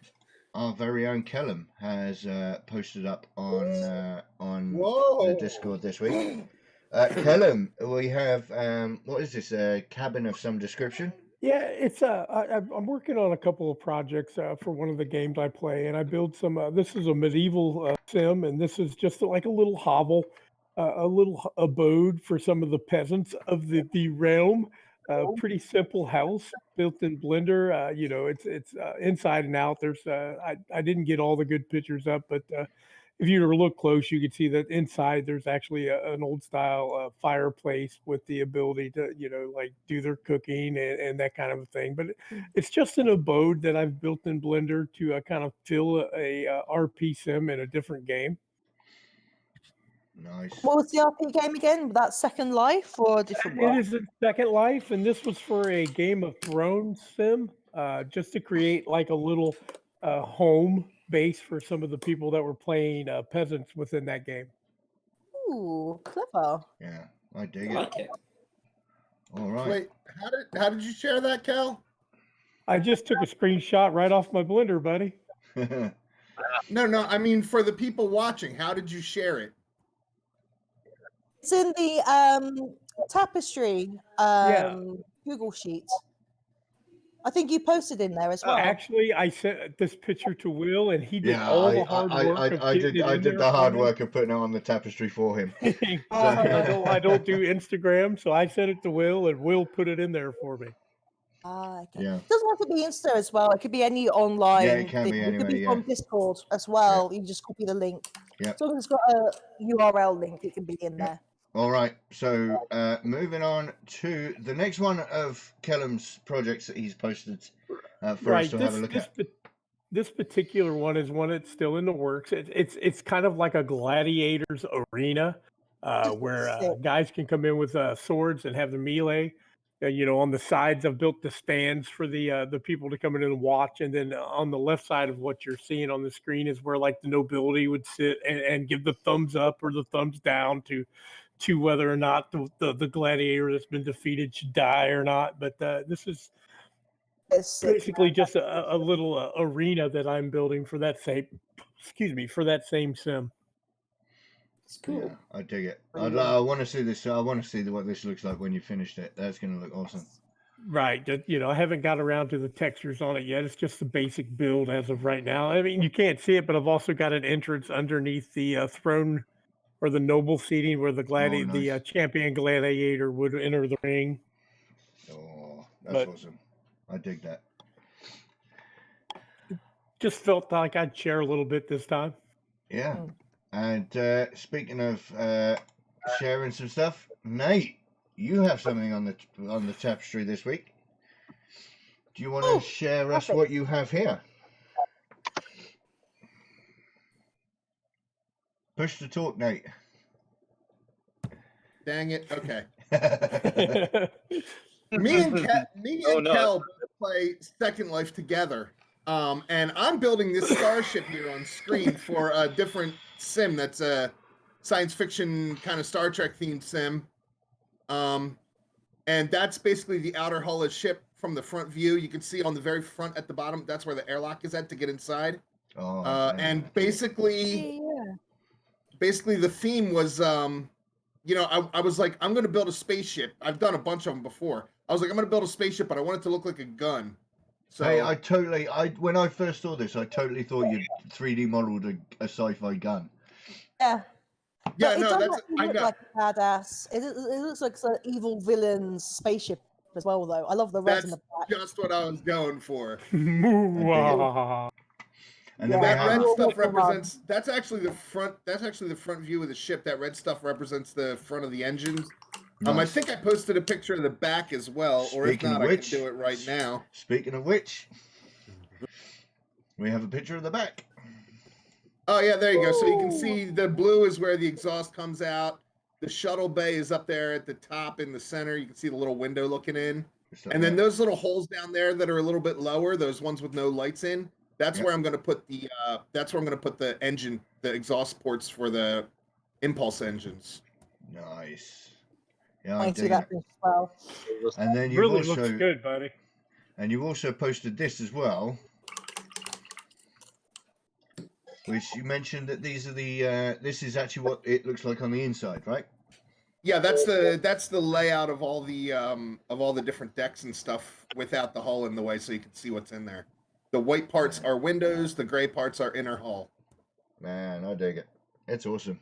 our very own Kellum has posted up on Whoa. the Discord this week. Kellum, we have what is this? A cabin of some description? Yeah, it's I'm working on a couple of projects for one of the games I play, and I build some. This is a medieval sim, and this is just like a little hovel, a little abode for some of the peasants of the realm. Pretty simple house built in Blender. You know, it's inside and out. There's I didn't get all the good pictures up, but if you were to look close, you could see that inside there's actually an old style fireplace with the ability to, you know, like do their cooking and that kind of a thing. But it's just an abode that I've built in Blender to kind of fill a RP sim in a different game. Nice. What was the RP game again? That Second Life or a different It one? is a Second Life, and this was for a Game of Thrones sim, just to create like a little home base for some of the people that were playing peasants within that game. Ooh, clever. Yeah, I I dig it. like it. All right. Wait, how did you share that, Kel? I just took a screenshot right off my Blender, buddy. No, I mean for the people watching, how did you share it? It's in the tapestry Google sheet. I think you posted in there as well. Actually, I sent this picture to Will, and he did Yeah, all the hard work of I getting did. it I in did there the for hard me. work of putting it on the tapestry for him. I don't do Instagram, so I sent it to Will, and Will put it in there for me. Okay. Yeah. It doesn't have to be Insta as well. It could be any online Yeah, it can thing. be It could anyway, be yeah. from Discord as well. You just copy the link. Yep. As long as it's got a URL link, it can be in there. All right. So moving on to the next one of Kellum's projects that he's posted for us to have a look at. This particular one is one that's still in the works. It's kind of like a gladiators arena where guys can come in with swords and have the melee. You know, on the sides, I've built the stands for the people to come in and watch, and then on the left side of what you're seeing on the screen is where like the nobility would sit and give the thumbs up or the thumbs down to whether or not the gladiator that's been defeated should die or not. But this is basically just a little arena that I'm building for that same sim. It's cool. Yeah, I dig it. I want to see this. I want to see what this looks like when you finished it. That's going to look awesome. Right. You know, I haven't got around to the textures on it yet. It's just the basic build as of right now. I mean, you can't see it, but I've also got an entrance underneath the throne or the noble seating where the nice. the champion gladiator would enter the ring. Oh, that's awesome. I dig that. Just felt like I'd share a little bit this time. Yeah. And speaking of sharing some stuff, Nate, you have something on the tapestry this week. Do you want to share us what you have here? Push to talk, Nate. Dang it. Okay. Me and Kel play Second Life together. And I'm building this starship here on screen for a different sim that's a science fiction kind of Star Trek themed sim. And that's basically the outer hull of ship from the front view. You can see on the very front at the bottom, that's where the airlock is at to get inside. And basically the theme was, you know, I was like, I'm going to build a spaceship. I've done a bunch of them before. I was like, I'm going to build a spaceship, but I want it to look like a gun. So Hey, when I first saw this, I totally thought you'd 3D modeled a sci-fi gun. Yeah. Yeah, but no, it that's does look like a badass. It looks like an evil villain's spaceship as well, though. I love the red and the black. Just what I was going for. And then that red stuff represents. That's actually the front. That's actually the front view of the ship. That red stuff represents the front of the engines. I think I posted a picture of the back as well, or if not, I can do it right now. Speaking of which, we have a picture of the back. Oh yeah, there you go. So you can see the blue is where the exhaust comes out. The shuttle bay is up there at the top in the center. You can see the little window looking in. And then those little holes down there that are a little bit lower, those ones with no lights in, that's where I'm going to put the engine, the exhaust ports for the impulse engines. Nice. Yeah, I I'm see digging that it. as well. And then you've Really also looks good, buddy. and you've also posted this as well, which you mentioned that these are the this is actually what it looks like on the inside, right? Yeah, that's the layout of all the different decks and stuff without the hull in the way, so you can see what's in there. The white parts are windows, the gray parts are inner hull. Man, I dig it. It's awesome.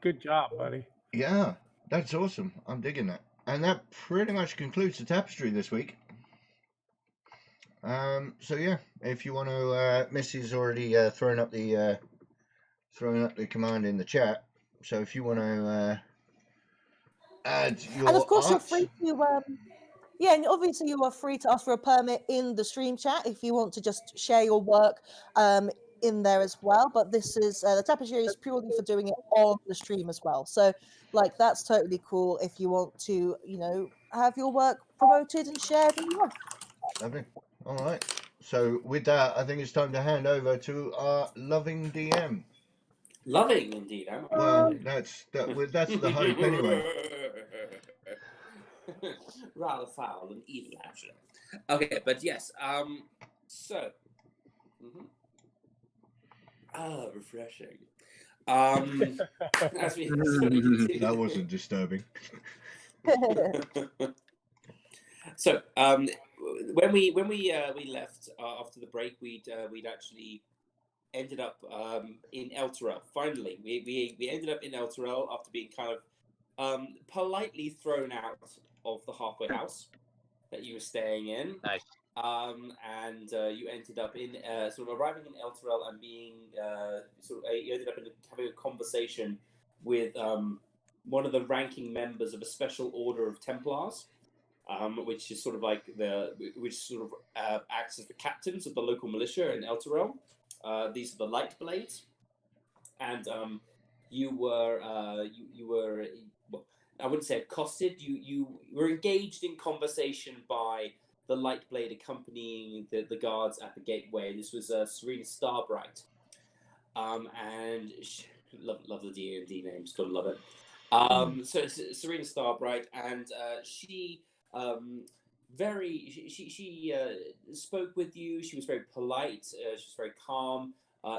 Good job, buddy. Yeah, that's awesome. I'm digging that. And that pretty much concludes the tapestry this week. So yeah, if you want to, Missy's already thrown up the command in the chat. So if you want to add your And of course, you're art, free to. Yeah, and obviously you are free to ask for a permit in the stream chat if you want to just share your work in there as well. But this is the tapestry is purely for doing it on the stream as well. So, like, that's totally cool if you want to, have your work promoted and shared. And yeah. lovely. All right. So with that, I think it's time to hand over to our loving DM. Loving, indeed. Well, that's the hope anyway. Rather foul and evil, actually. Okay, but yes. So. Refreshing. As we That wasn't disturbing. So, when we left after the break, we'd actually ended up in El Terrell. Finally, we ended up in El Terrell after being kind of politely thrown out of the halfway house that you were staying in. Nice. And you ended up in sort of arriving in El Terrell and being you ended up having a conversation with one of the ranking members of a special order of Templars. Which is sort of like acts as the captains of the local militia in El Terrell. These are the Light Blades, and you were well, I wouldn't say accosted. You were engaged in conversation by the Light Blade accompanying the guards at the gateway. This was Serena Starbright, and love the D&D names. Gotta love it. So Serena Starbright, and she. She spoke with you. She was very polite. She was very calm.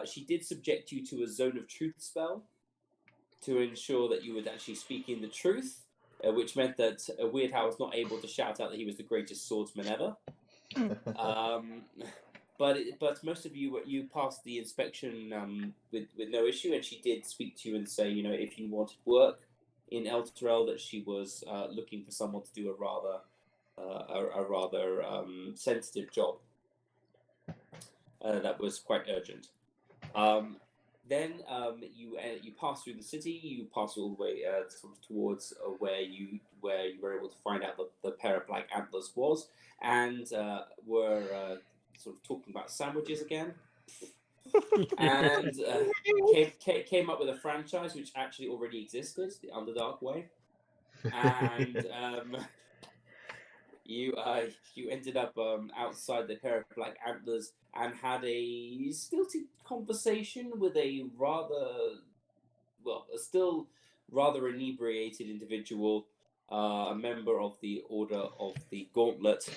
She did subject you to a zone of truth spell to ensure that you were actually speaking the truth, which meant that Weirdhow was not able to shout out that he was the greatest swordsman ever. But most of you passed the inspection with no issue, and she did speak to you and say, if you wanted work in El Terrell, that she was looking for someone to do a rather sensitive job that was quite urgent. Then you pass through the city. You pass all the way sort of towards where you were able to find out that the pair of black antlers was, and were sort of talking about sandwiches again. And came up with a franchise which actually already existed, the Underdark Way, and you ended up outside the pair of black antlers and had a stilted conversation with a still rather inebriated individual, a member of the Order of the Gauntlet,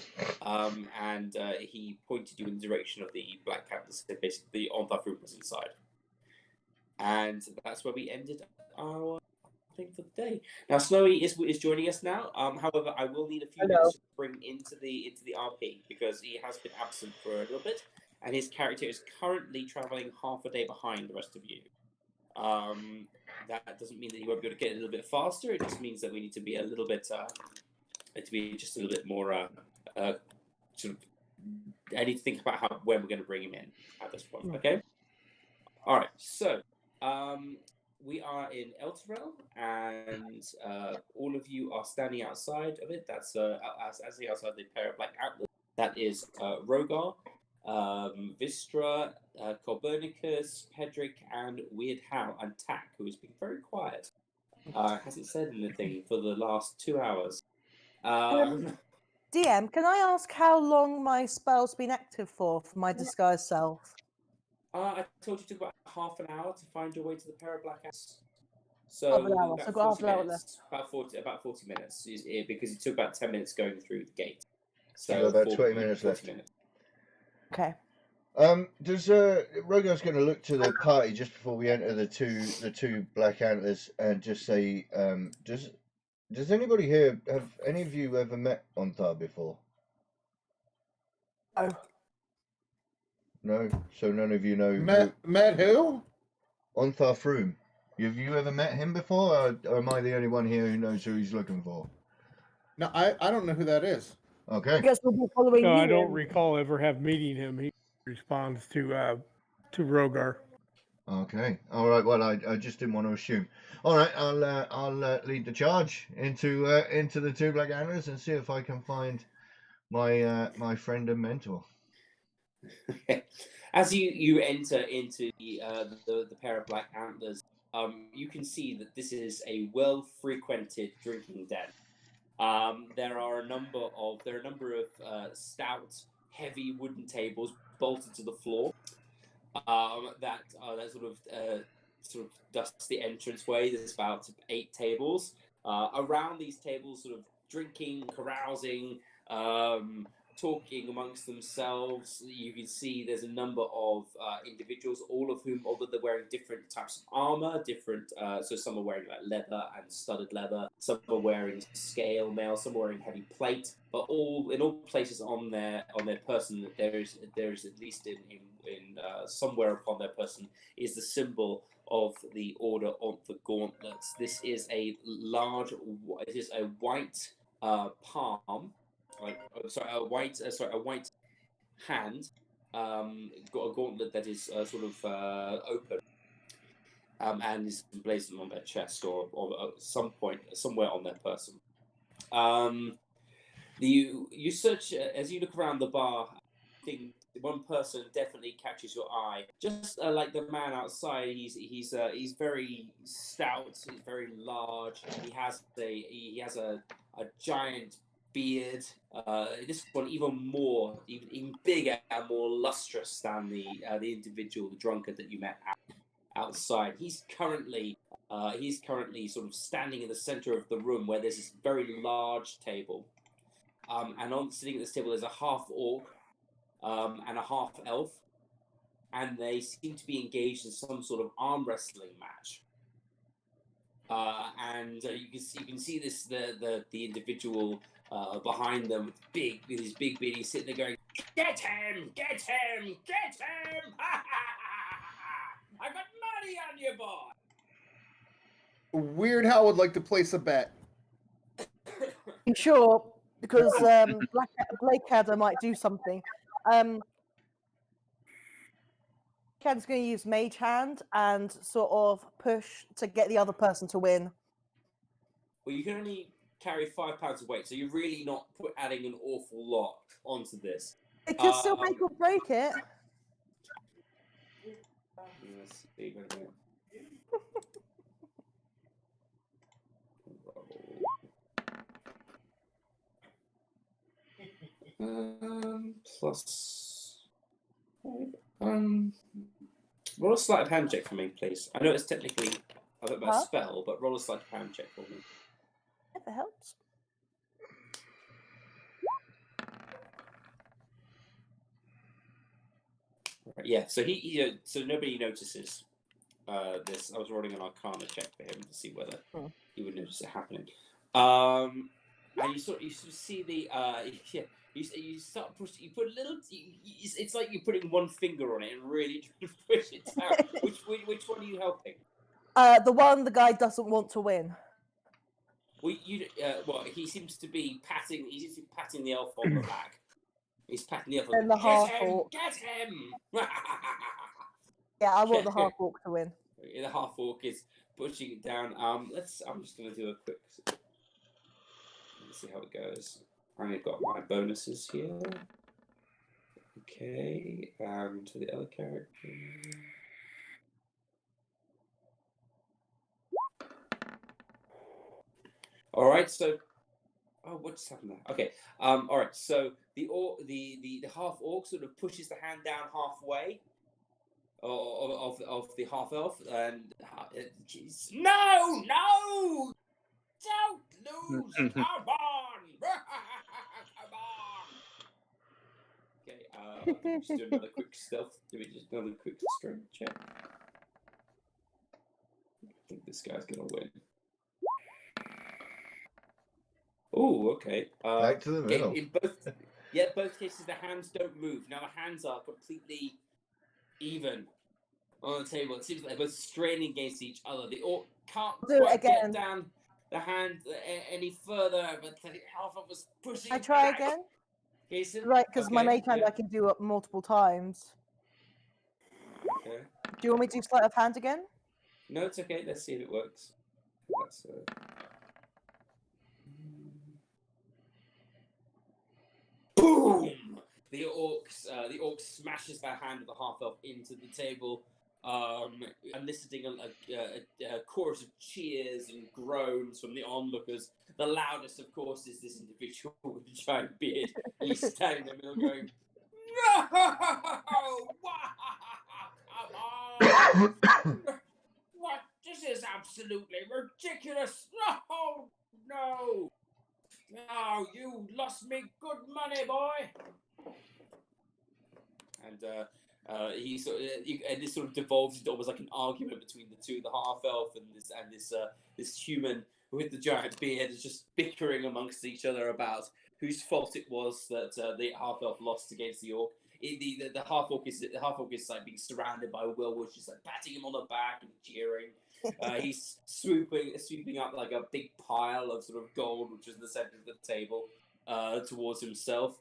and he pointed you in the direction of the black antlers, basically on the room was inside. And that's where we ended our thing for the day. Now Snowy is joining us now. However, I will need a few minutes to bring into the RP because he has been absent for a little bit, and his character is currently traveling half a day behind the rest of you. That doesn't mean that he won't be able to get a little bit faster. It just means that we need to be a little bit more sort of. I need to think about when we're going to bring him in at this point. Okay. All right. So. We are in El Terrell, and all of you are standing outside of it. That's outside the pair of black antlers. That is Rogar, Vistra, Copernicus, Pedrick, and Weird Hal, and Tack, who has been very quiet. Hasn't said anything for the last 2 hours. DM, can I ask how long my spell's been active for my disguised self? I told you it took about half an hour to find your way to the pair of black ants. Half an So hour, about so I've got half 40 an hour minutes. About 40 minutes because it took about 10 minutes going through the gate. So you've got about 20 minutes 40 left. Minutes. Okay. Does Rogar's going to look to the party just before we enter the two black antlers and just say, does anybody here have any of you ever met Ontar before? Oh. No, so none of you know met who? Ontar Froome. Have you ever met him before, or am I the only one here who knows who he's looking for? No, I don't know who that is. Okay. I guess we'll be following No, you. I don't recall ever have meeting him. He responds to Rogar. Okay. All right. Well, I just didn't want to assume. All right. I'll lead the charge into the two black antlers and see if I can find my friend and mentor. As you enter into the pair of black antlers, you can see that this is a well-frequented drinking den. There are a number of stout, heavy wooden tables bolted to the floor that sort of dust the entranceway. There's about 8 tables. Around these tables, sort of drinking, carousing, talking amongst themselves. You can see there's a number of individuals, all of whom, although they're wearing different types of armor, so some are wearing like leather and studded leather, some are wearing scale mail, some are wearing heavy plate, but in all places on their person, there is at least in somewhere upon their person is the symbol of the Order of the Gauntlets. This is a white palm. A white hand, got a gauntlet that is open, and is emblazoned on their chest or some point somewhere on their person. You search as you look around the bar. I think one person definitely catches your eye. Just like the man outside, he's very stout. He's very large. He has a giant beard. This one even bigger and more lustrous than the individual, the drunkard that you met outside. He's currently sort of standing in the center of the room where there's this very large table. And sitting at this table there's a half orc and a half elf, and they seem to be engaged in some sort of arm wrestling match. You can see this the individual behind them with his big beard. He's sitting there going, "Get him! Get him! Get him! I got money on you, boy." Weird Hal would like to place a bet. You sure? Because Blackadder might do something. Blackadder's going to use Mage Hand and sort of push to get the other person to win. Well, you can only carry 5 pounds of weight, so you're really not adding an awful lot onto this. It could still make or break it. Let's see. Plus. Roll a sleight of hand check for me, please. I know it's technically a spell, but roll a sleight of hand check for me. If it helps. Right, yeah, so so nobody notices this. I was rolling an Arcana check for him to see whether he would notice it happening. And you sort of see the You start pushing. You put a little. It's like you're putting one finger on it and really trying to push it down. Which one are you helping? The guy doesn't want to win. Well, he seems to be patting. He's patting the elf on the back. He's patting the elf on the back. Get him! Yeah, I want the half orc to win. The half orc is pushing it down. I'm just going to do a quick. Let's see how it goes. I've got my bonuses here. Okay, and for the other character. All right, so what's happened there? Okay, all right, so the half orc sort of pushes the hand down halfway of the half elf, and no, don't lose, come on, come on. Okay, let me just do another quick stealth. Do we just another quick strength check? I think this guy's gonna win. Oh, okay. Back to the middle. In both cases, the hands don't move. Now the hands are completely even on the table. It seems like they're both straining against each other. The orc can't quite get down the hand any further, but the half of us pushing. I try back. again. Jason? Right, because my mage hand I can do up multiple times. Okay. Do you want me to do sleight of hand again? No, it's okay. Let's see if it works. That's boom! The orc smashes their hand of the half elf into the table, eliciting a chorus of cheers and groans from the onlookers. The loudest, of course, is this individual with the giant beard. He's standing in the middle, going, "No! Come on! What? This is absolutely ridiculous! No! No! Oh, you lost me good money, boy!" And he sort of, and this sort of devolves into almost like an argument between the two, the half elf and this human with the giant beard, is just bickering amongst each other about whose fault it was that the half elf lost against the orc. The half orc is like being surrounded by Willwood, just like patting him on the back and cheering. He's swooping up like a big pile of sort of gold, which is in the center of the table, towards himself.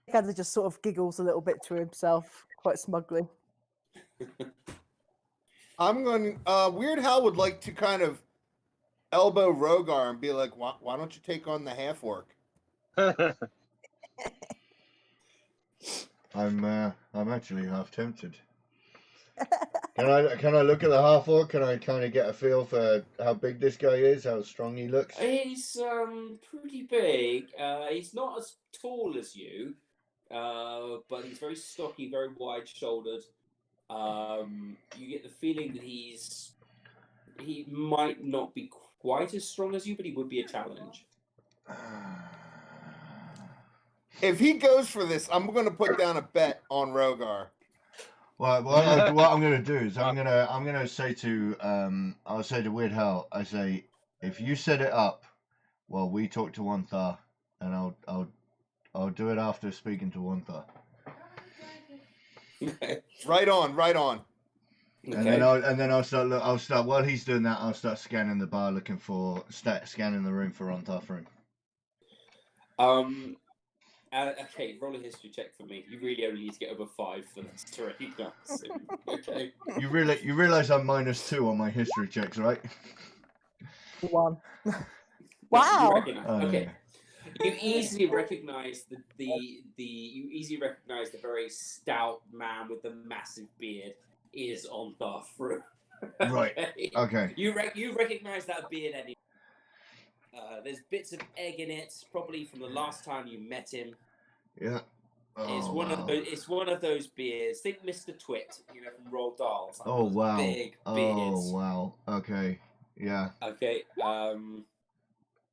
He just sort of giggles a little bit to himself, quite smugly. I'm going. Weird Hal would like to kind of elbow Rogar and be like, "Why don't you take on the half orc?" I'm actually half tempted. Can I look at the half orc? Can I kind of get a feel for how big this guy is, how strong he looks? He's pretty big. He's not as tall as you, but he's very stocky, very wide-shouldered. You get the feeling that he might not be quite as strong as you, but he would be a challenge. If he goes for this, I'm going to put down a bet on Rogar. Well, what I'm going to do is I'm going to say to I'll say to Weird Hal, I say, if you set it up while we talk to Wantha, and I'll do it after speaking to Wantha. Okay. Right on. Okay. And then I'll start while he's doing that. I'll start scanning the bar, scanning the room for Wantha room. Okay, roll a history check for me. You really only need to get over 5 for this to recognize him. Okay. You realize I'm -2 on my history checks, right? 1. Wow. Okay. You easily recognize the very stout man with the massive beard is on the fruit. Right. Okay. You recognize that beard anyway. There's bits of egg in it, probably from the last time you met him. Yeah. It's one of those beers. Think Mr. Twit, from Roald Dahl. Like oh wow. Big beards. Oh wow. Okay. Yeah. Okay. I'm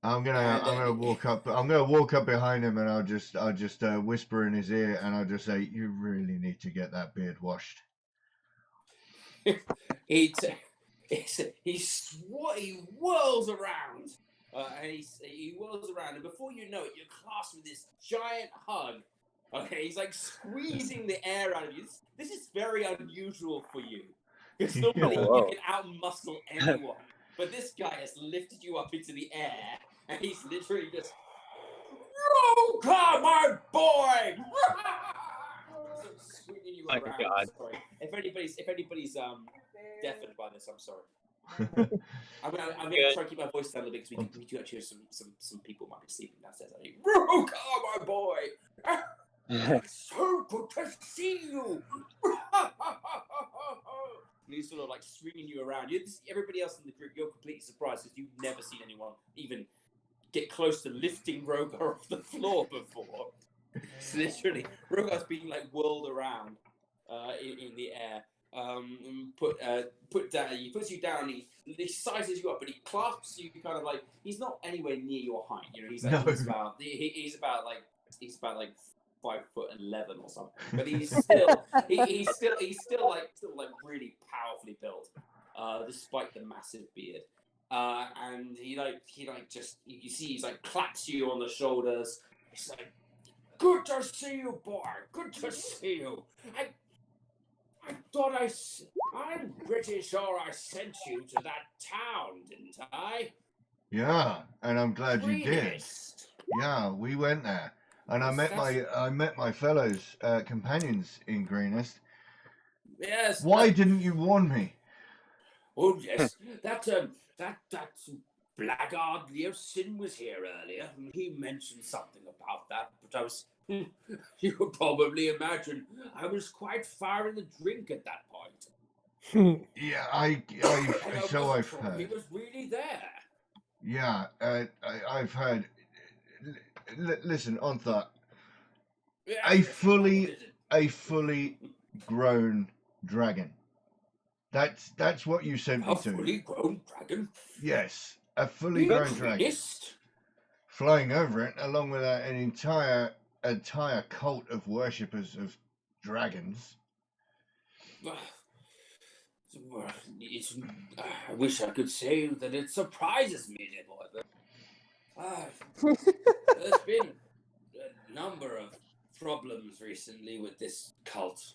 gonna walk up. I'm gonna walk up behind him, and I'll just whisper in his ear, and I'll just say, "You really need to get that beard washed." He whirls around, and he whirls around, and before you know it, you're clasped with this giant hug. Okay, he's like squeezing the air out of you. This is very unusual for you, because normally you can outmuscle anyone, but this guy has lifted you up into the air, and he's literally just, "Rogar, my boy!" So swinging you around. God. Sorry. If anybody's deafened by this, I'm sorry. I'm gonna try to keep my voice down a little bit because we do actually have some people might be sleeping downstairs. Rogar, my boy! So around. Everybody else in the group, you're completely surprised because you've never seen anyone even get close to lifting Rogar off the floor before. It's literally, Rogar's being like whirled around in the air. Put down. He puts you down. He sizes you up, but he clasps you kind of like he's not anywhere near your height. You know, he's like he's about like 5'11" or something. But he's still he's still like really powerfully built, despite the massive beard. And he just you see he's like claps you on the shoulders. He's like, "Good to see you, boy. Good to see you. I thought I'm pretty sure I sent you to that town, didn't I?" Yeah, and I'm glad you did. Greenest. Yeah, we went there, and I met my fellows companions in Greenest. Yes. Why didn't you warn me? Oh yes, that blackguard Leosin was here earlier, and he mentioned something about that. But I was, you could probably imagine, I was quite far in the drink at that point. Yeah, And I've sure heard. he was really there. Yeah, I've heard. Listen, Ontha, a fully grown dragon. That's what you sent me A to. fully grown dragon? Yes, a fully grown dragon. Greenest? Flying over it, along with an entire cult of worshippers of dragons. I wish I could say that it surprises me, dear boy, but there's been a number of problems recently with this cult.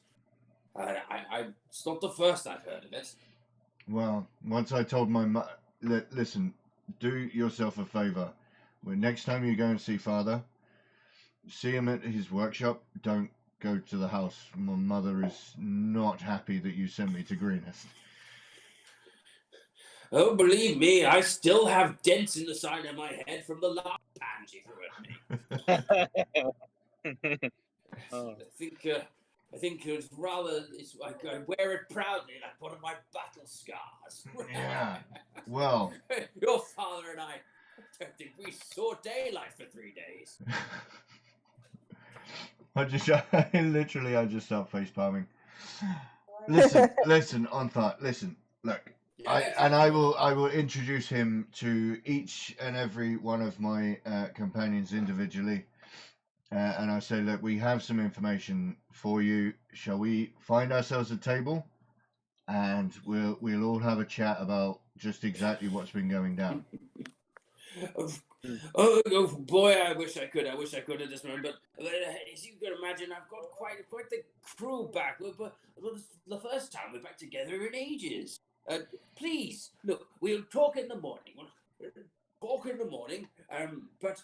It's not the first I've heard of it. Well, once I told my mother, listen, do yourself a favor. When next time you go and see Father, see him at his workshop. Don't go to the house. My mother is not happy that you sent me to Greenest. Oh, believe me, I still have dents in the side of my head from the last pan she threw at me. I think it's rather. It's like I wear it proudly, like one of my battle scars. Yeah. Well, your father and I don't think we saw daylight for 3 days. I just start face palming. Listen, Ontha, listen, look. I will introduce him to each and every one of my companions individually, and I say, look, we have some information for you. Shall we find ourselves a table, and we'll all have a chat about just exactly what's been going down. Oh boy, I wish I could at this moment. But as you can imagine, I've got quite the crew back. But it's the first time we're back together in ages. Please, look, we'll talk in the morning. But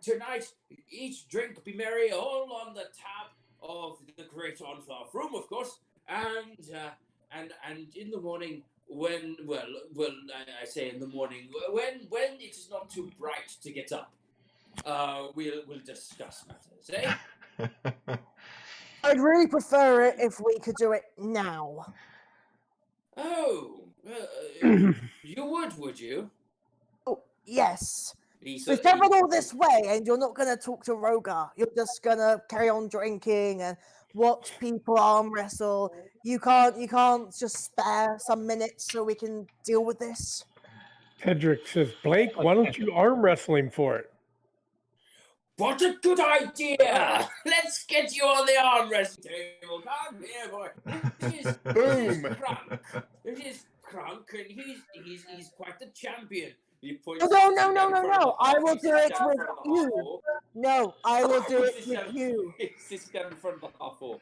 tonight, each drink be merry, all on the tab of the great Onflower room, of course. And in the morning, I say in the morning, when it is not too bright to get up, we'll discuss matters, eh? I'd really prefer it if we could do it now. Oh, you would you? Oh, yes. Lisa, We've traveled all this way, and you're not going to talk to Rogar. You're just going to carry on drinking and watch people arm wrestle. You can't just spare some minutes so we can deal with this. Hedrick says, Blake, why don't you arm wrestle him for it? What a good idea! Let's get you on the arm wrestling table. Come here, boy. This is Crunk. This is Crunk, and he's quite the champion. No. I will do it with you. No, I will do it with you. This is down in front of the half orc.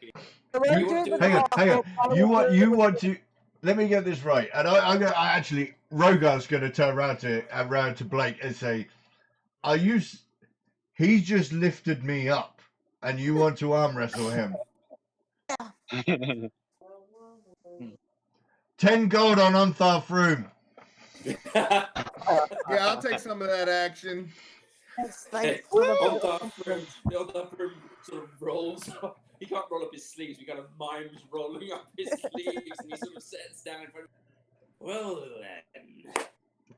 Hang on. You want to? Let me get this right. And I actually, Rogar's going to turn around to Blake and say, "Are you? He's just lifted me up, and you want to arm wrestle him?" Yeah. 10 gold on Untharf room. Yeah, I'll take some of that action. Yes, thanks. Untharf room sort of rolls up. He can't roll up his sleeves. We kind of mimes rolling up his sleeves, and he sort of sits down in front. Well then,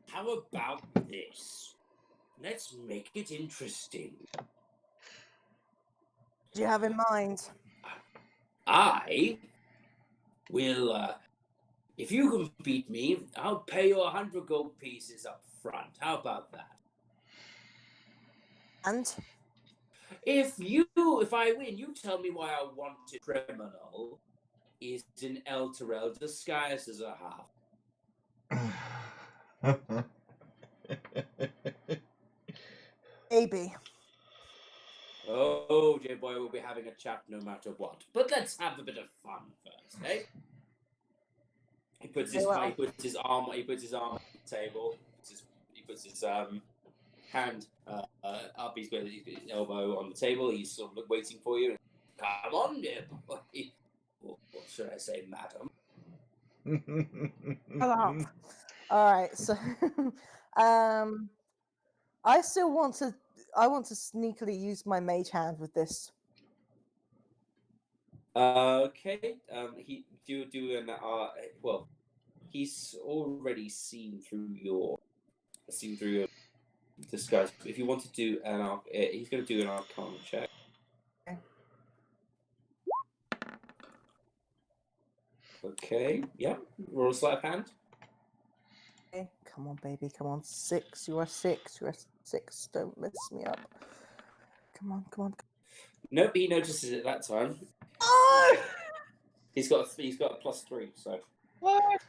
how about this? Let's make it interesting. Do you have in mind? I will, if you can beat me, I'll pay you 100 gold pieces up front. How about that? And If I win, you tell me why a wanted criminal is in El Terrell disguised as a half. maybe. Oh, J-Boy, we'll be having a chat no matter what. But let's have a bit of fun first, eh? He puts his arm on the table. He puts his hand up. He's got his elbow on the table. He's sort of waiting for you. Come on, dear boy. Or should I say, madam? Shut up. All right. So, I still want to. I want to sneakily use my mage hand with this. Okay. He do an well. He's already seen through your disguise. If you want to do an he's going to do an Arcana check. Okay. Yeah. Roll a sleight of hand. Okay. Come on, baby. Come on. 6. You are 6. You are 6. Don't mess me up. Come on. Come on. Nope. He notices it that time. Oh! He's got a +3. So. What?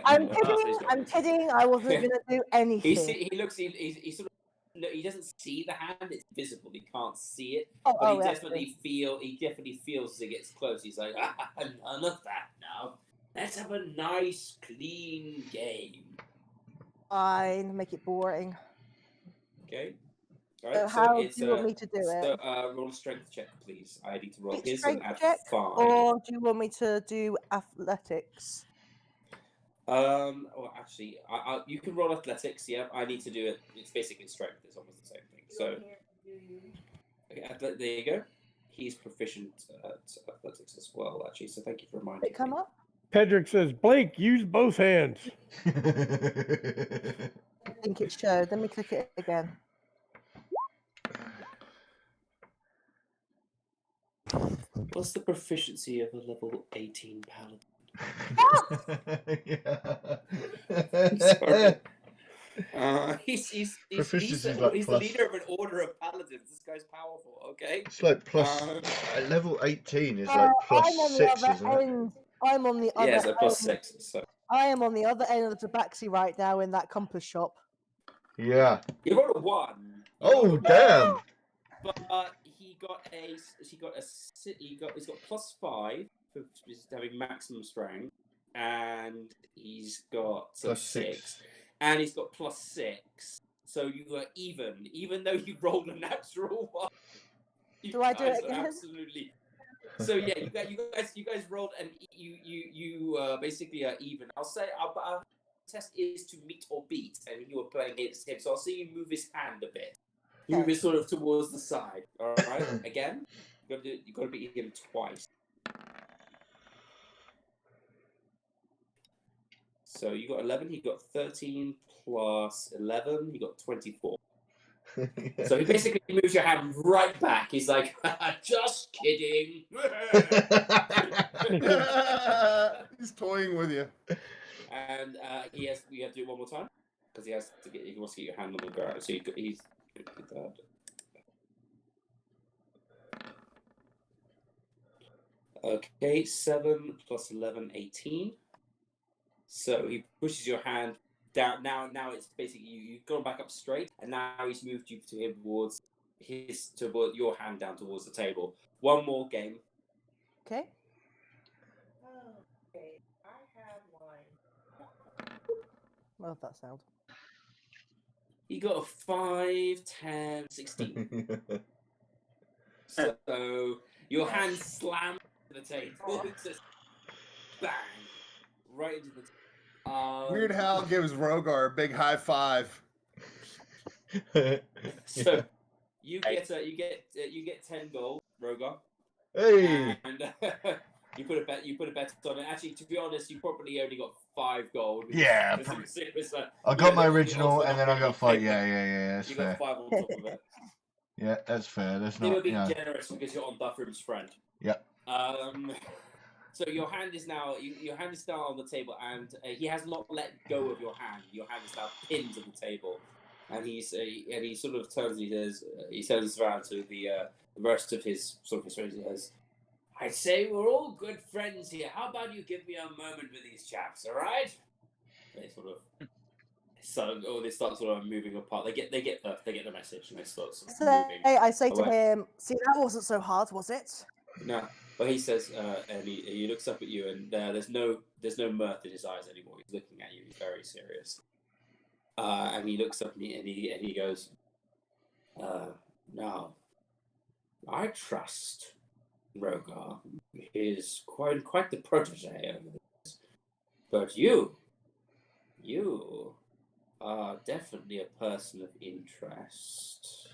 I'm kidding. I'm kidding. I wasn't going to do anything. He looks. He sort of. No, he doesn't see the hand. It's visible. He can't see it. Oh, but he definitely feels as it gets close. He's like, none of that now. Let's have a nice, clean game. Fine. Make it boring. Okay. All So right. how do you want me to do it? So roll a strength check, please. I need to roll his Strength and add check, 5. or do you want me to do athletics? Well, actually, you can roll athletics. Yeah, I need to do it. It's basically strength. It's almost the same thing. So, okay, there you go. He's proficient at athletics as well, actually. So thank you for reminding Did it come me. up? Pedrick says, Blake, use both hands. I think it showed. Let me click it again. What's the proficiency of a level 18 paladin? Sorry. He's the leader of an order of paladins. This guy's powerful. Okay. It's like plus level 18 is like +6, isn't it? I'm on the other Yeah, so end. +6. So. I am on the other end of the tabaxi right now in that compass shop. Yeah. You got a 1. Oh damn! But he's got +5 for having maximum strength, and he's got +6, and he's got +6. So you are even though you rolled a natural 1. Do I do it again? Absolutely. So yeah, you guys rolled, and you basically are even. I'll say our test is to meet or beat, and you were playing against him. So I'll see you move his hand a bit. Move it sort of towards the side. All right. Again, you got to beat him twice. So you got 11. He got 13 plus 11. You got 24. So he basically moves your hand right back. He's like, just kidding. He's toying with you. And we have to do it one more time because he wants to get your hand on the ground. So he's good with that. Okay, 7 plus 11, 18. So he pushes your hand down. Now it's basically you've gone back up straight, and now he's moved you towards your hand down towards the table. One more game. Okay. Okay, I have one. Love that sound. You got a 5, 10, 16. So your hand slams to the table. It's just bang right into the. Weird Hal gives Rogar a big high five. So you get 10 gold, Rogar. Hey. And you put a bet on it. Actually, to be honest, you probably only got 5 gold. Yeah, It's probably. serious, I got my original, and then I got 5. Yeah, that's You fair. got 5 on top of it. Yeah, that's fair. That's They were not, being generous because you're on Buffroom's friend. Yeah. So your hand is now on the table, and he has not let go of your hand. Your hand is now pinned to the table, and he sort of turns and he turns around to the rest of his friends. He says, "I say we're all good friends here. How about you give me a moment with these chaps, all right?" They sort of they start sort of moving apart. They get the message, and they start sort of moving. I say to away. him, "See, that wasn't so hard, was it?" No, but he says, and he looks up at you, and there's no mirth in his eyes anymore. He's looking at you. He's very serious. And he looks up and he goes, "Now, I trust Rogar. He's quite the protege of this. But you are definitely a person of interest."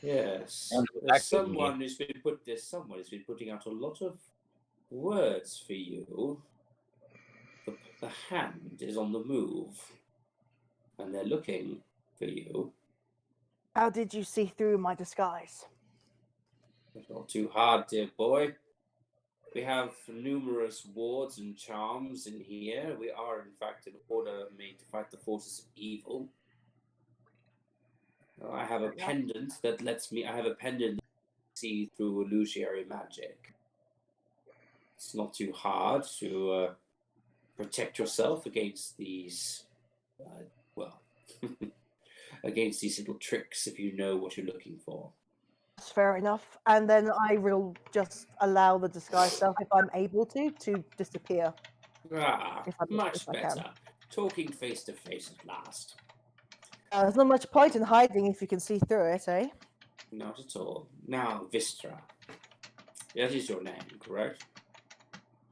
Yes, there's someone who's been putting out a lot of words for you. The hand is on the move, and they're looking for you. How did you see through my disguise? It's not too hard, dear boy. We have numerous wards and charms in here. We are, in fact, an order made to fight the forces of evil. I have a pendant that lets me see through illusory magic. It's not too hard to protect yourself against these, against these little tricks if you know what you're looking for. That's fair enough. And then I will just allow the disguise self, if I'm able to disappear. Much better. Talking face to face at last. There's not much point in hiding if you can see through it, eh? Not at all. Now, Vistra. That is your name, correct?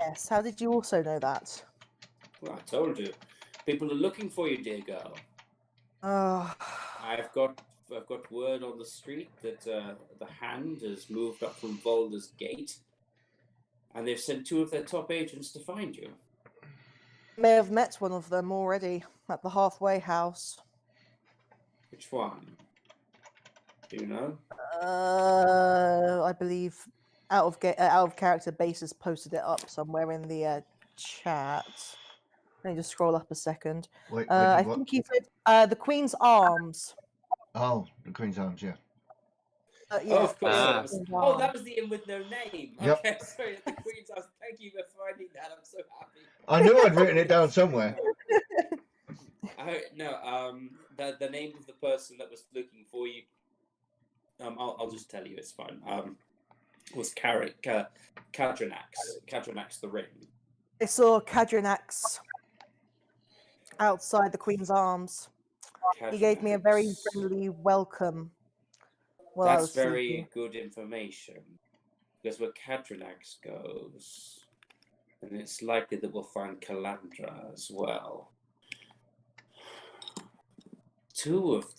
Yes. How did you also know that? Well, I told you. People are looking for you, dear girl. I've got word on the street that the hand has moved up from Boulder's Gate, and they've sent 2 of their top agents to find you. May have met one of them already at the halfway house. Which one? Do you know? I believe out of character basis posted it up somewhere in the chat. Let me just scroll up a second. Wait, I what? think he said the Queen's Arms. Oh, the Queen's Arms, yeah. Yeah, of course. That was the inn with no name. Yep. Okay, sorry, the Queen's Arms. Thank you for finding that. I'm so happy. I knew I'd written it down somewhere. The name of the person that was looking for you. I'll just tell you. It's fine. Was Kadranax the Ring. I saw Kadranax outside the Queen's Arms. He gave me a very friendly welcome. That's very good information. Because where Kadranax goes, and it's likely that we'll find Calandra as well. Two of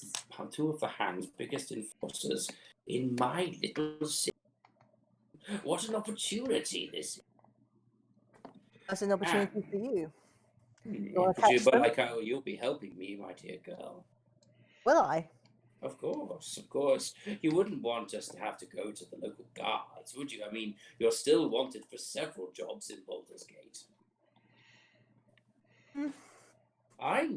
the hand's biggest enforcers in my little city. What an opportunity this is. That's an opportunity for you. You'll be helping me, my dear girl. Will I? Of course. You wouldn't want us to have to go to the local guards, would you? I mean, you're still wanted for several jobs in Baldur's Gate. I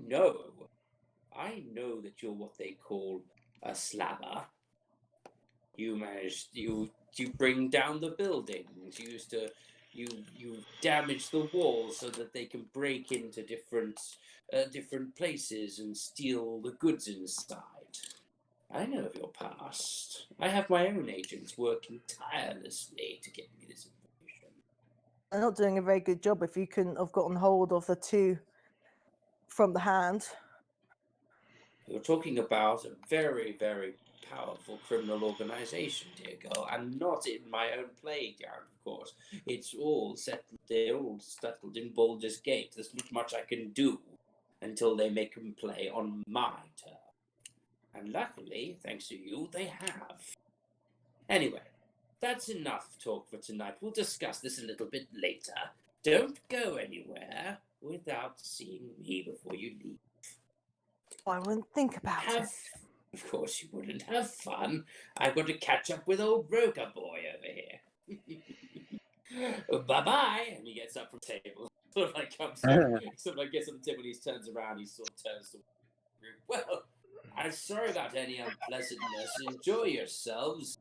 know that you're what they call a slabber. You bring down the buildings. You damage the walls so that they can break into different places and steal the goods inside. I know of your past. I have my own agents working tirelessly to get me this information. I'm not doing a very good job if you couldn't have gotten hold of the 2 from the hand. You're talking about a very, very powerful criminal organization, dear girl, and not in my own playground, of course. They're all settled in Baldur's Gate. There's not much I can do until they make them play on my turf. And luckily, thanks to you, they have. Anyway, that's enough talk for tonight. We'll discuss this a little bit later. Don't go anywhere. without seeing me before you leave. I wouldn't think about it. Of course you wouldn't. Have fun. I've got to catch up with old Roker boy over here. Bye-bye. And he gets up from the table. Sort of like comes up, sort of like gets on the table and he turns around, he sort of turns to the group. Well, I'm sorry about any unpleasantness. Enjoy yourselves.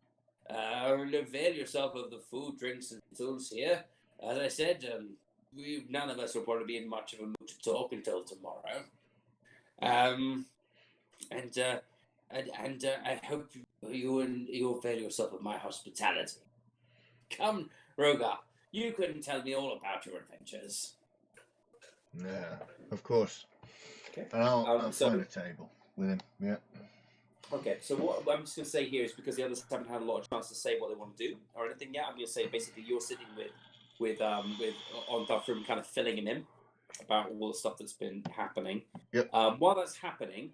And avail yourself of the food, drinks, and tools here. As I said, none of us will probably be in much of a mood to talk until tomorrow. And I hope you avail yourself of my hospitality. Come, Rogar, you can tell me all about your adventures. Yeah, of course. Okay. And I'll find a table with him. Yeah. Okay, so what I'm just going to say here is because the others haven't had a lot of chance to say what they want to do or anything yet, I'm going to say basically you're sitting with Ontharfrum kind of filling him in about all the stuff that's been happening. Yep. While that's happening,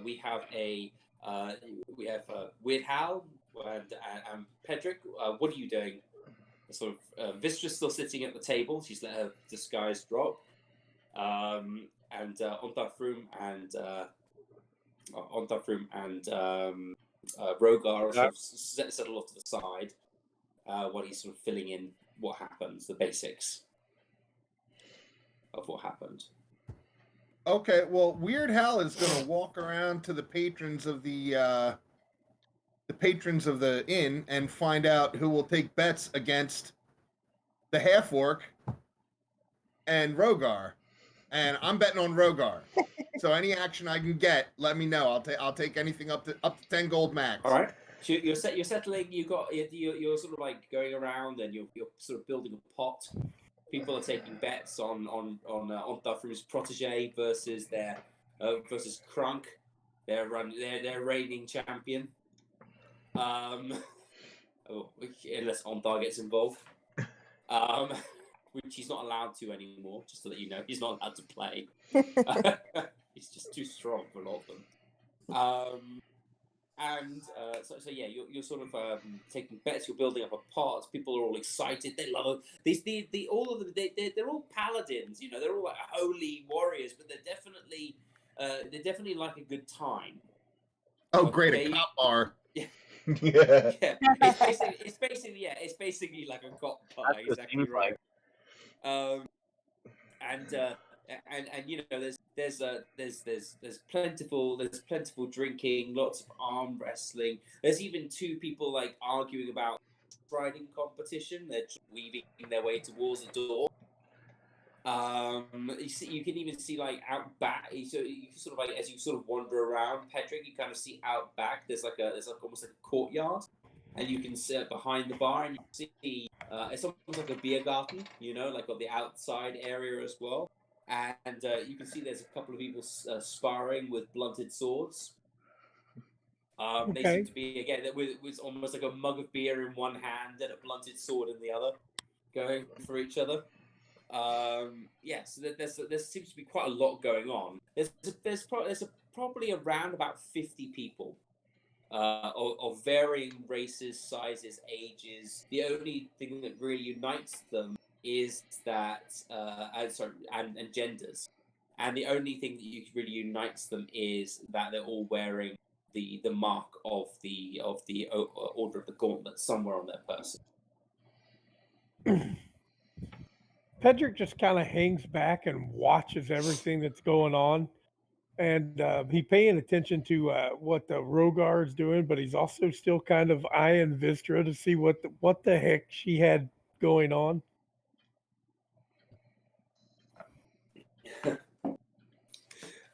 we have Weird Hal and Pedrick. What are you doing? Sort of Vistra's still sitting at the table. She's let her disguise drop. And Ontharfrum and Rogar are sort of settle off to the side while he's sort of filling in what happens, the basics of what happened. Okay, well, Weird Hal is going to walk around to the patrons of the inn and find out who will take bets against the half orc and Rogar. And I'm betting on Rogar. So any action I can get, let me know. I'll take anything up to 10 gold max. All right. So you're settling. You're sort of like going around and you're sort of building a pot. People are taking bets on Ontharfrum's protege versus Krunk, their reigning champion. Unless Onthar gets involved. Which he's not allowed to anymore, just to let you know. He's not allowed to play. He's just too strong for a lot of them. So yeah, you're sort of taking bets. You're building up a pot. People are all excited. They love it. All of them. They're all paladins. You know, they're all like holy warriors, but they're definitely like a good time. Oh, great! A cop bar. Yeah. Yeah. Yeah. It's basically like a cop bar. Exactly right. And you know, there's plentiful drinking, lots of arm wrestling. There's even two people like arguing about riding competition. They're weaving their way towards the door. You can even see like out back. So you can sort of like as you sort of wander around Pedrick, you kind of see out back. There's almost like a courtyard, and you can sit behind the bar and you see it's almost like a beer garden, you know, like on the outside area as well. And you can see there's a couple of people sparring with blunted swords. They seem to be again with almost like a mug of beer in one hand and a blunted sword in the other, going for each other. So there seems to be quite a lot going on. There's probably around about 50 people of varying races, sizes, ages. The only thing that really unites them is that and genders, and the only thing that really unites them is that they're all wearing the mark of the Order of the Gauntlet somewhere on their person. Pedrick just kind of hangs back and watches everything that's going on. And he's paying attention to what the Rogar is doing, but he's also still kind of eyeing Vistra to see what the heck she had going on.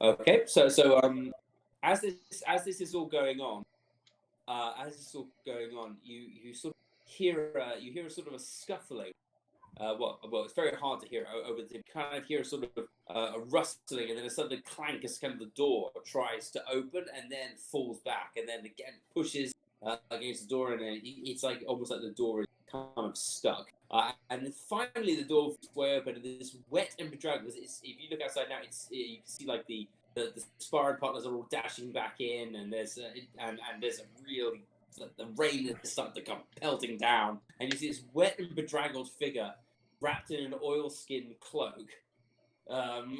Okay, so as this is all going on, you sort of hear a sort of a scuffling. Well, it's very hard to hear over the. Kind of hear sort of a rustling, and then a sudden clank as kind of the door tries to open, and then falls back, and then again pushes against the door, and then it's like almost like the door is kind of stuck. And then finally the door is way open, and this wet and bedraggled. If you look outside now, you can see like the sparring partners are all dashing back in, and there's a really. The rain is starting to come pelting down, and you see this wet and bedraggled figure wrapped in an oilskin cloak,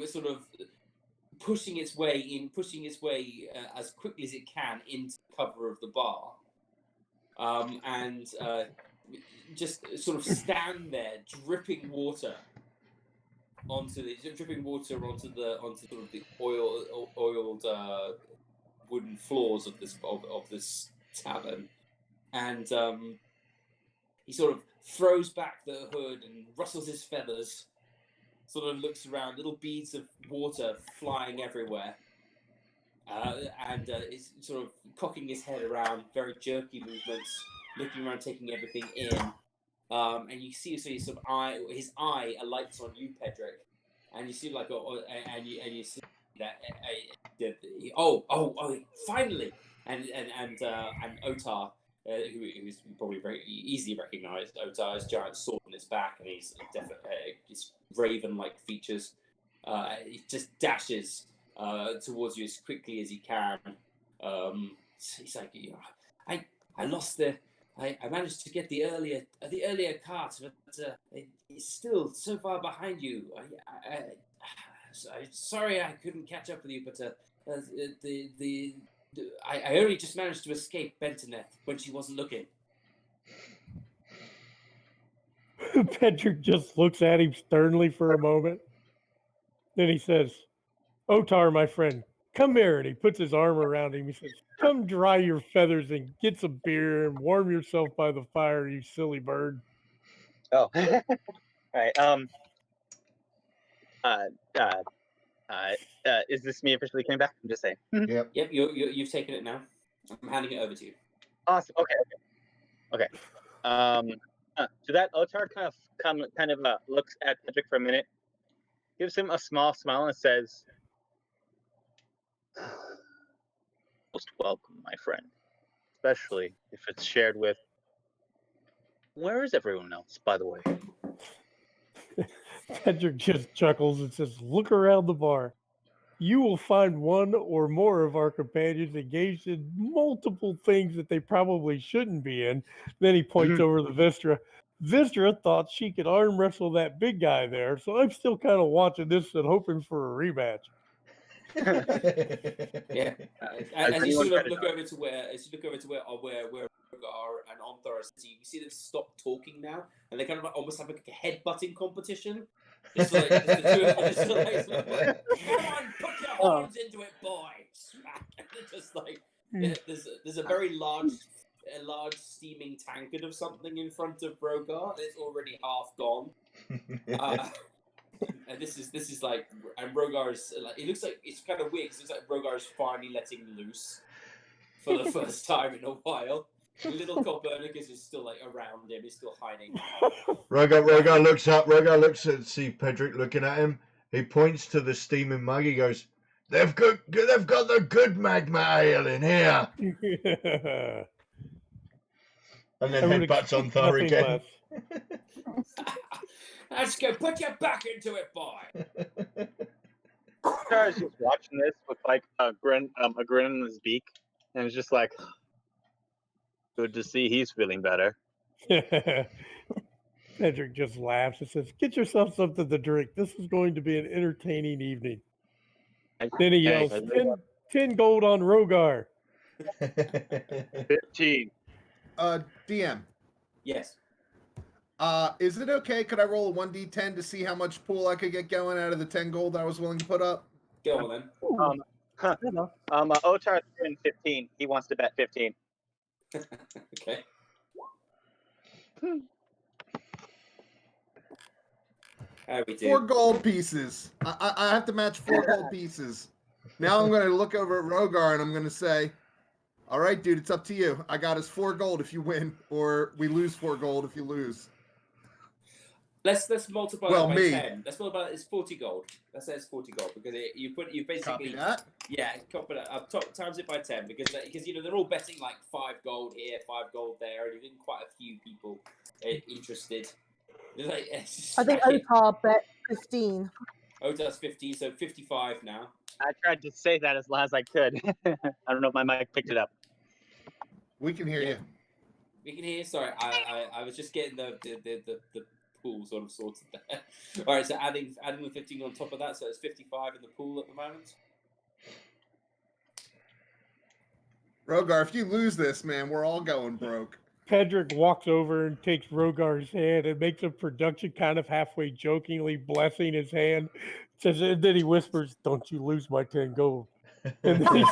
sort of pushing its way as quickly as it can into the cover of the bar, and just sort of stand there, dripping water onto the sort of the oiled wooden floors of this tavern, and he sort of throws back the hood and rustles his feathers, sort of looks around, little beads of water flying everywhere, and is sort of cocking his head around, very jerky movements, looking around, taking everything in. And you see, so his eye alights on you, Pedrick, and you see and you see that finally, and Otar, who is probably very easily recognised. Otar's giant sword in his back, and he's definitely his raven-like features. He just dashes towards you as quickly as he can. He's like, I lost the. I managed to get the earlier cart, but it's still so far behind you. I'm sorry I couldn't catch up with you, but I only just managed to escape Bentoneth when she wasn't looking. Pedrick just looks at him sternly for a moment. Then he says, Otar, my friend, come here. And he puts his arm around him. He says, come dry your feathers and get some beer and warm yourself by the fire, you silly bird. Oh, all right. Is this me officially coming back? I'm just saying. Yep. Yep, you've taken it now. I'm handing it over to you. Awesome. Okay. So that Otar kind of looks at Pedrick for a minute, gives him a small smile, and says, "Most welcome, my friend. Especially if it's shared with. Where is everyone else, by the way?" Pedrick just chuckles and says, look around the bar. You will find one or more of our companions engaged in multiple things that they probably shouldn't be in. Then he points over to Vistra. Vistra thought she could arm wrestle that big guy there, so I'm still kind of watching this and hoping for a rematch. Yeah. As you sort of look over to where Rogar and Onthor are sitting, you see them stop talking now, and they kind of almost have like a head-butting competition. Just like the two of them, just like, come on, put your horns into it, boy! Smack! And they're just like, there's a very large steaming tankard of something in front of Rogar. It's already half gone. And this is like, and Rogar is like, it looks like it's kind of weird because it looks like Rogar is finally letting loose for the first time in a while. Little Copernicus is still like around him. He's still hiding. Rogar looks up. Rogar looks at see Pedrick looking at him. He points to the steaming mug. He goes, "They've got the good magma ale in here." And then headbutts on Thor again. Let's go. Put your back into it, boy. Otar is just watching this with like a grin on his beak, and it's just like, good to see he's feeling better. Pedrick just laughs and says, get yourself something to drink. This is going to be an entertaining evening. Then he yells, 10 gold on Rogar. 15. DM. Yes. Is it okay? Could I roll a 1d10 to see how much pool I could get going out of the 10 gold that I was willing to put up? Go on then. Otar's in 15. He wants to bet 15. Okay. How we do? 4 gold pieces. I have to match 4 gold pieces. Now I'm going to look over at Rogar and I'm going to say, all right, dude, it's up to you. I got us 4 gold if you win, or we lose 4 gold if you lose. Let's multiply that by 10. Let's multiply that. It's 40 gold. That says 40 gold because you basically copy that. Yeah, copy that. Times it by 10 because they're all betting like 5 gold here, 5 gold there, and you're getting quite a few people interested. Like, I think Otar bet 15. Otar's 15, so 55 now. I tried to say that as loud as I could. I don't know if my mic picked it up. We can hear you. We can hear you. Sorry, I was just getting the pool sort of sorted there. All right, so adding the 15 on top of that, so it's 55 in the pool at the moment. Rogar, if you lose this, man, we're all going broke. Pedrick walks over and takes Rogar's hand and makes a production kind of halfway jokingly blessing his hand. Says, and then he whispers, "Don't you lose my 10 gold." And then he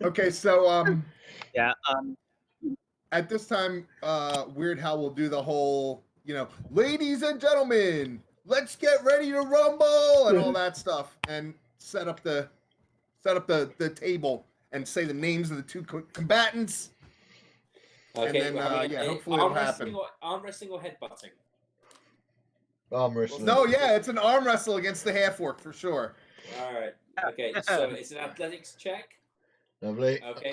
Okay, so Yeah. at this time, Weird Hal will do the whole, ladies and gentlemen, let's get ready to rumble and all that stuff, and set up the table and say the names of the two combatants. Okay, and then hopefully it'll happen. Arm wrestling or headbutting? Arm wrestling. No, yeah, it's an arm wrestle against the half orc for sure. All right. Okay, so it's an athletics check. Lovely. Okay,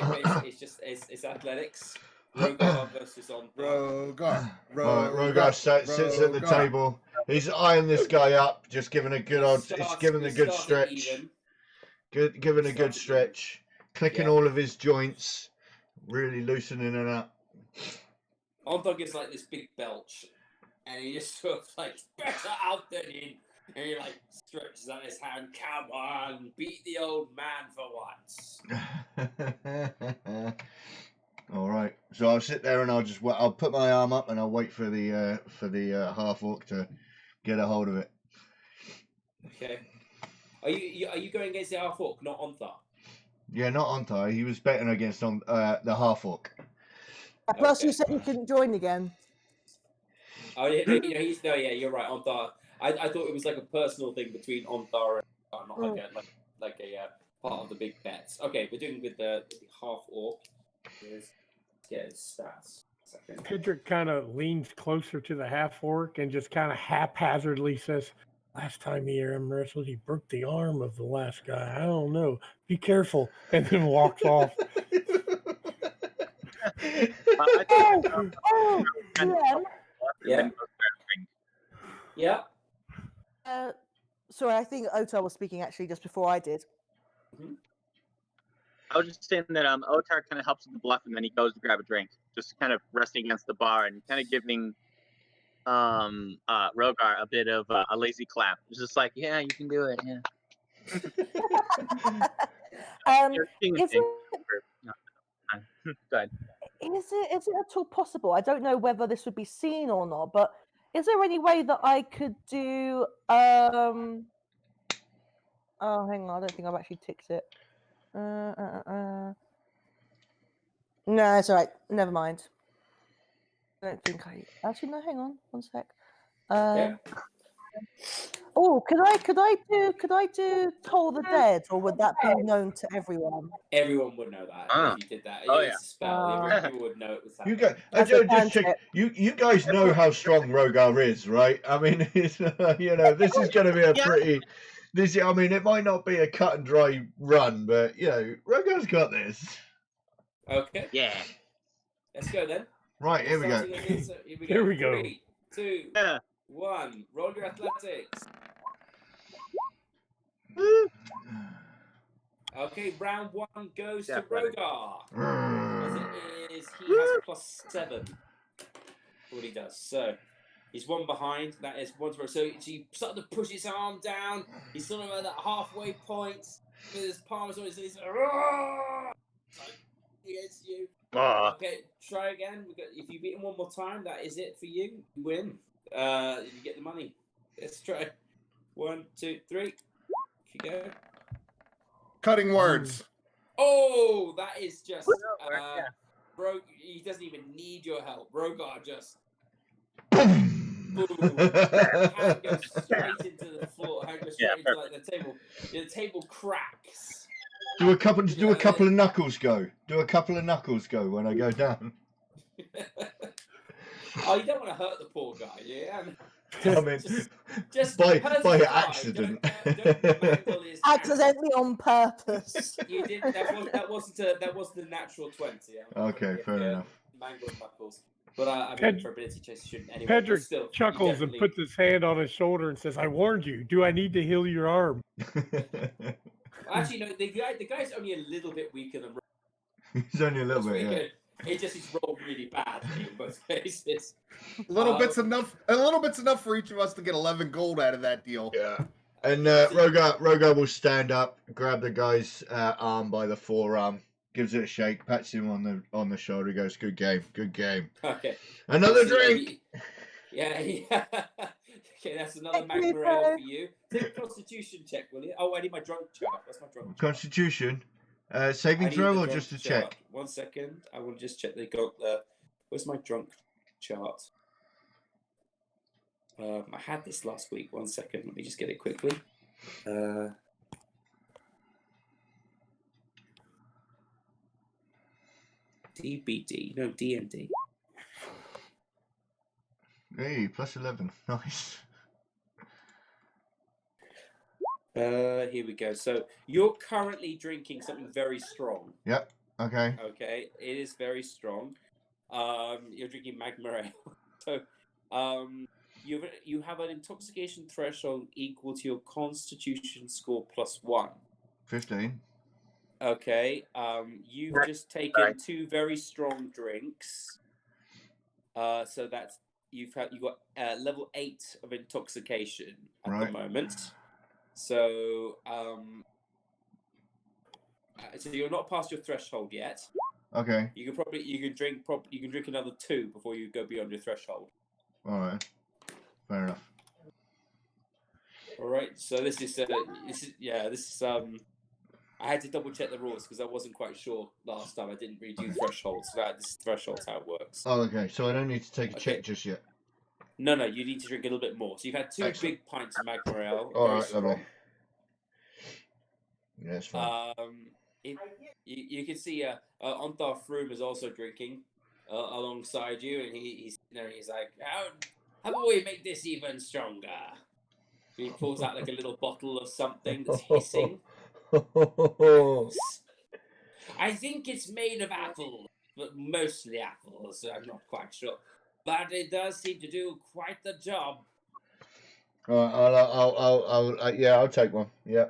it's athletics. Rogar versus on. Rogar. Rogar sits at the table. He's eyeing this guy up, just giving a good good stretch. Giving a good stretch, clicking all of his joints, really loosening it up. Ondog gives like this big belch, and he just sort of like, better out than in. And he like stretches out his hand. Come on, beat the old man for once. All right. So I'll sit there and I'll put my arm up and I'll wait for the half orc to get a hold of it. Okay. Are you going against the half orc, not Onthar? Yeah, not Onthar. He was betting against the half orc. Plus, you said you couldn't join again. Oh yeah, you're right, Onthar. I thought it was like a personal thing between Onthar and not like a part of the big bets. Okay, we're doing with the half orc. Let's get his stats. Pedrick kind of leans closer to the half orc and just kind of haphazardly says, "Last time he wrestled, he broke the arm of the last guy. I don't know. Be careful." And then walks off. Yeah. Yeah. Sorry, I think Otar was speaking actually just before I did. Mm-hmm. I was just saying that Otar kind of helps with the bluff, and then he goes to grab a drink, just kind of resting against the bar and kind of giving Rogar a bit of a lazy clap. It's just like, yeah, you can do it. Yeah. Go ahead. Is it at all possible? I don't know whether this would be seen or not, but is there any way that I could do? Oh, hang on. I don't think I've actually ticked it. No, it's all right. Never mind. I don't think I actually no. Hang on, one sec. Oh, could I do Toll the Dead, or would that be known to everyone? Everyone would know that if you did that. It's a spell. Everyone would know it was happening. You guys know how strong Rogar is, right? I mean, it's, this is going to be a pretty. I mean, it might not be a cut and dry run, but Rogar's got this. Okay. Yeah. Let's go then. Right, here we go. Here we go. 3, 2, 1. Roll your athletics. Okay, round 1 goes to Rogar. As it is, he has +7. What he does. So he's one behind. That is one to So he started to push his arm down. He's sort of at that halfway point with his palms on his knees. Against you. Okay, try again. If you beat him one more time, that is it for you. You win. You get the money. Let's try. 1, 2, 3. If you go. Cutting words. Oh, that is just. Bro, he doesn't even need your help. Rogar just. Boom. Hand goes straight into the floor. Hand goes straight into the table. The table cracks. Do a couple of knuckles go. Do a couple of knuckles go when I go down. Oh, you don't want to hurt the poor guy, yeah? I mean, just by accident. Don't mangle his Accidentally on purpose. You did. That was the natural 20. Okay, fair enough. Mangled knuckles. But I mean, for ability chase, you shouldn't anyway. Pedrick chuckles and puts his hand on his shoulder and says, "I warned you. Do I need to heal your arm?" Actually, no. The guy's only a little bit weaker than. He's only a little bit. Yeah. It just is rolled really badly in both cases. A little bit's enough for each of us to get 11 gold out of that deal. Yeah. And Rogar will stand up, grab the guy's arm by the forearm, gives it a shake, pats him on the shoulder, goes, "Good game, good game." Okay. Another drink. Yeah. Okay, that's another Thank you, magma ale Bo. for you. Take a constitution check, will you? Oh, I need my drunk chart. That's my drunk chart. Constitution. I Saving need throw the or drunk just a chart. check? 1 second. I will just check they got the. Where's my drunk chart? I had this last week. 1 second. Let me just get it quickly. DBD. No, D&D. Hey, plus 11. Nice. Here we go. So you're currently drinking something very strong. Yep. Okay. Okay, it is very strong. You're drinking magma ale. So, you have an intoxication threshold equal to your Constitution score +1. 15. Okay. You've just taken 2 very strong drinks. So that's you got level 8 of intoxication at the moment. So, so you're not past your threshold yet. Okay. You can drink another 2 before you go beyond your threshold. All right. Fair enough. All right. So this is I had to double check the rules because I wasn't quite sure last time. I didn't really do thresholds. So this is thresholds how it works. Oh, okay. So I don't need to take a check just yet. No, you need to drink a little bit more. So you've had 2 big pints of magma ale. All right, lovely. Yeah, that's fine. You can see Onthar Froome is also drinking alongside you, and he's like, how about we make this even stronger? He pulls out like a little bottle of something that's hissing. I think it's made of apples, but mostly apples. So I'm not quite sure, but it does seem to do quite the job. All right, I'll take one. Yeah.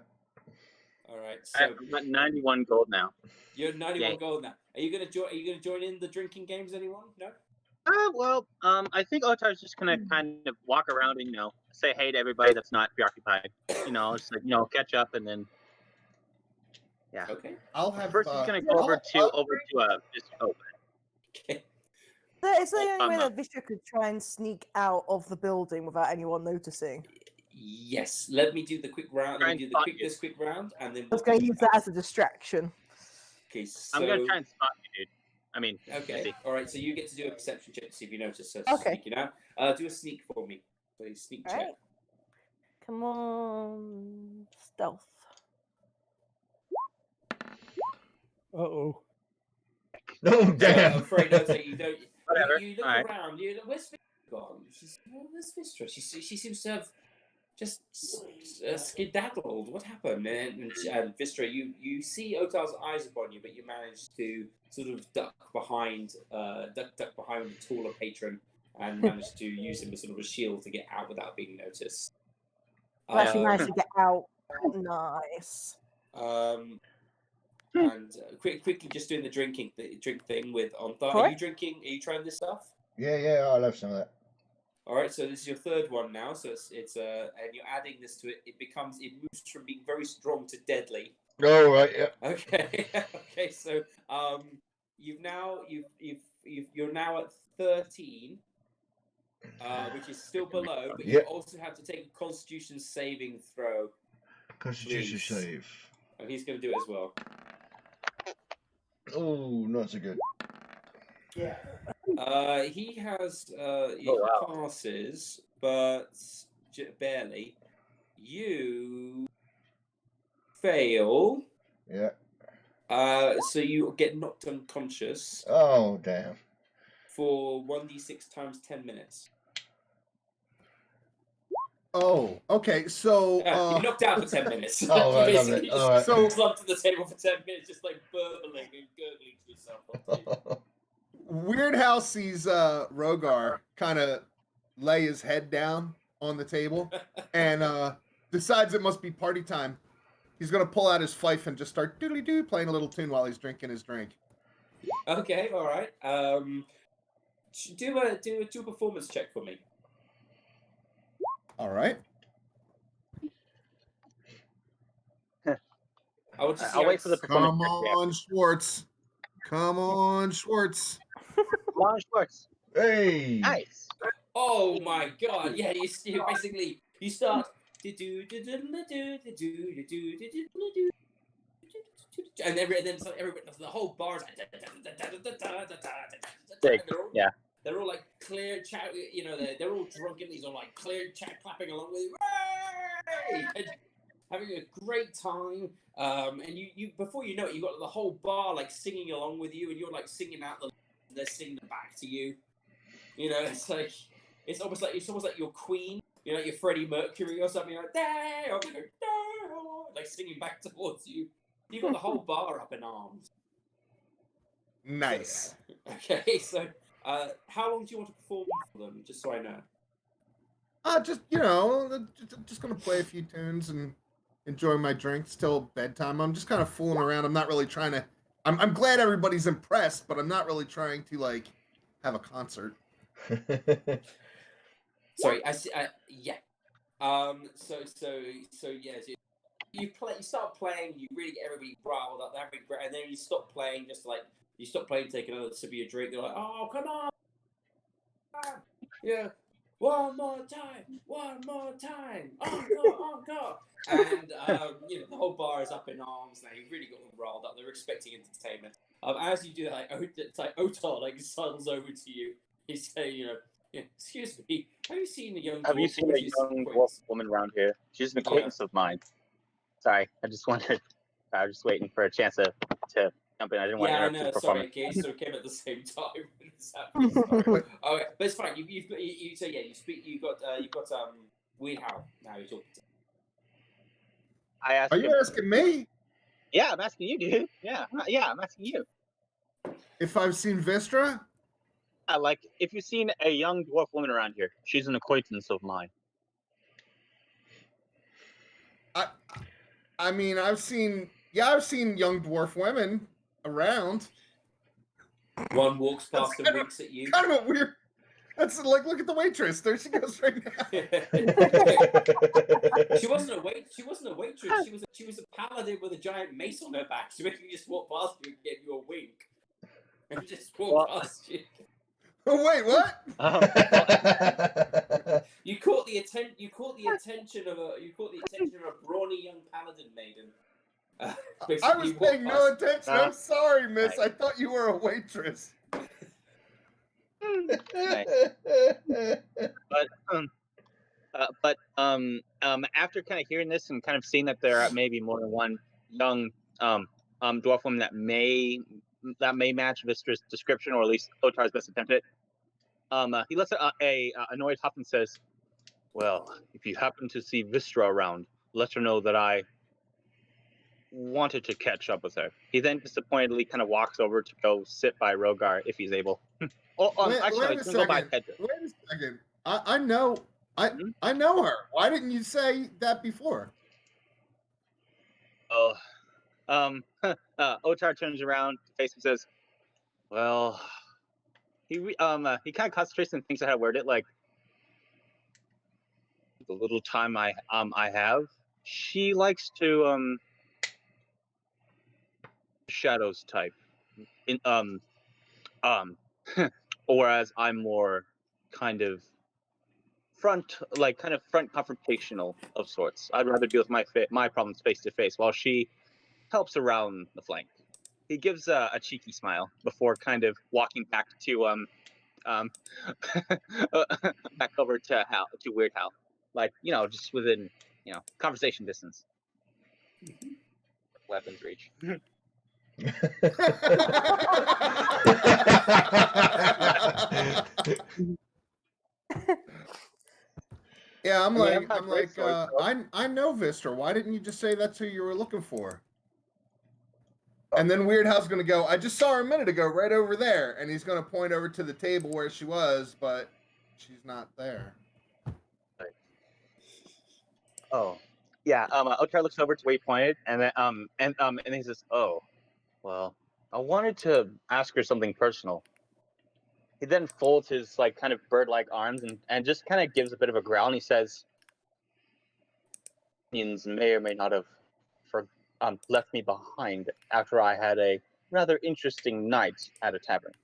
All right. So I'm at 91 gold now. You're 91 gold now. Are you gonna join in the drinking games? Anyone? No. Well, I think Otar's just gonna kind of walk around and say hey to everybody that's not preoccupied. Just like catch up and then. Yeah. Okay. I'll have. First, he's gonna go over to just open. Okay. Is there any way that Vistra could try and sneak out of the building without anyone noticing? Yes. Let me do the quick round. Let me do this quick round, and then I was going to use that as a distraction. Okay. So I'm gonna try and spot you, dude. I mean. Okay. All right. So you get to do a perception check to see if you notice us sneaking out. Do a sneak for me, please. Sneak check. Right. Come on, stealth. Uh-oh. Oh, damn. I'm afraid I'll say you don't. Whatever. You look around. Where's Vistra gone? Where's Vistra? She seems to have just skedaddled. What happened? And Vistra, you see Otar's eyes upon you, but you manage to sort of duck behind the taller patron and manage to use him as sort of a shield to get out without being noticed. I actually managed to get out. Nice. And quickly, just doing the drink thing with Onthar. What? Are you drinking? Are you trying this stuff? Yeah, I'll have some of that. All right, so this is your third one now. So it's and you're adding this to it. It moves from being very strong to deadly. Oh, right, yeah. Okay, okay. So you're now at 13, which is still below, but you also have to take a Constitution saving throw. Constitution save. And he's going to do it as well. Oh, not so good. Yeah. He has passes, but barely. You fail. Yeah. So you get knocked unconscious. Oh, damn. For 1d6 times 10 minutes. Oh, okay. So you're knocked out for 10 minutes. Oh, right, basically, all right. So slumped to the table for 10 minutes, just like burbling and gurgling to yourself. Weird how sees Rogar kind of lay his head down on the table and decides it must be party time. He's gonna pull out his fife and just start doodly doo playing a little tune while he's drinking his drink. Okay, all right. Do a performance check for me. All right. I want to see. I'll how wait for the it's- performance Come check. on, Schwartz. Come on, Schwartz. Come on, Schwartz. Hey. Nice. Oh my god! Yeah, you basically you start. And then the whole bar is like, Big. and Yeah. they're all like clear chat. You know, they're all drunk and these are like clear chat, clapping along with you, and having a great time. And you before you know it, you got the whole bar like singing along with you, and you're like singing out the, and they're singing back to you. You know, it's almost like your Queen. You know, like your Freddie Mercury or something like that, or like singing back towards you. You've got the whole bar up in arms. Nice. Okay, so how long do you want to perform for them? Just so I know. Just just gonna play a few tunes and enjoy my drink. Still bedtime. I'm just kind of fooling around. I'm not really trying to. I'm glad everybody's impressed, but I'm not really trying to like have a concert. Sorry, I see. Yeah. So yes, you start playing. You really get everybody riled up, and then you stop playing. Just like you stop playing, take another sip of your drink. They're like, "Oh, come on, yeah, one more time, encore." And you know the whole bar is up in arms now. You've really got them riled up. They're expecting entertainment. As you do that, it's like Otar like sidles over to you. He's saying, you know, yeah, excuse me, have you seen a young dwarf? Have you seen a young dwarf woman around here? She's an acquaintance of mine. Sorry, I just wondered. I was just waiting for a chance to jump in. I didn't want to interrupt his performance. Sorry, okay, sort of came at the same time. Sorry. Okay, but it's fine. You've got you say you speak. You've got Weird Hal now. You're talking to. I asked. Are you asking me? Yeah, I'm asking you, dude. Yeah, I'm asking you. If I've seen Vistra? Like, if you've seen a young dwarf woman around here, she's an acquaintance of mine. I mean, I've seen young dwarf women around. One walks past and winks at you. Kind of a weird. That's like, look at the waitress. There she goes right now. She wasn't a waitress. She was a paladin with a giant mace on her back. She basically just walked past you and gave you a wink, and just walked past you. Oh wait, what? You caught the attention of a brawny young paladin maiden. I was paying no attention. I'm sorry, miss. I thought you were a waitress. But after kind of hearing this and kind of seeing that there are maybe more than one young dwarf woman that may match Vistra's description, or at least Otar's best attempt at it, he lets a annoyed huff and says, "Well, if you happen to see Vistra around, let her know that I wanted to catch up with her." He then disappointedly kind of walks over to go sit by Rogar if he's able. Actually, he's gonna go by Pedro. Wait a second. I know her. Why didn't you say that before? Oh, Otar turns around, face and says, "Well," he kind of concentrates and thinks of how to word it. Like, the little time I have, she likes to shadows type, whereas I'm more kind of front confrontational of sorts. I'd rather deal with my problems face to face, while she helps around the flank. He gives a cheeky smile before kind of walking back to back over to Weird Hal, like, just within conversation distance, weapons reach. Yeah, I know Vistra. Why didn't you just say that's who you were looking for? And then Weird Hal's gonna go, I just saw her a minute ago, right over there, and he's gonna point over to the table where she was, but she's not there. Oh, yeah. Otar looks over to where he pointed, and then he says, "Oh, well, I wanted to ask her something personal. He then folds his like kind of bird-like arms and just kind of gives a bit of a growl, and he says, "Means may or may not have left me behind after I had a rather interesting night at a tavern."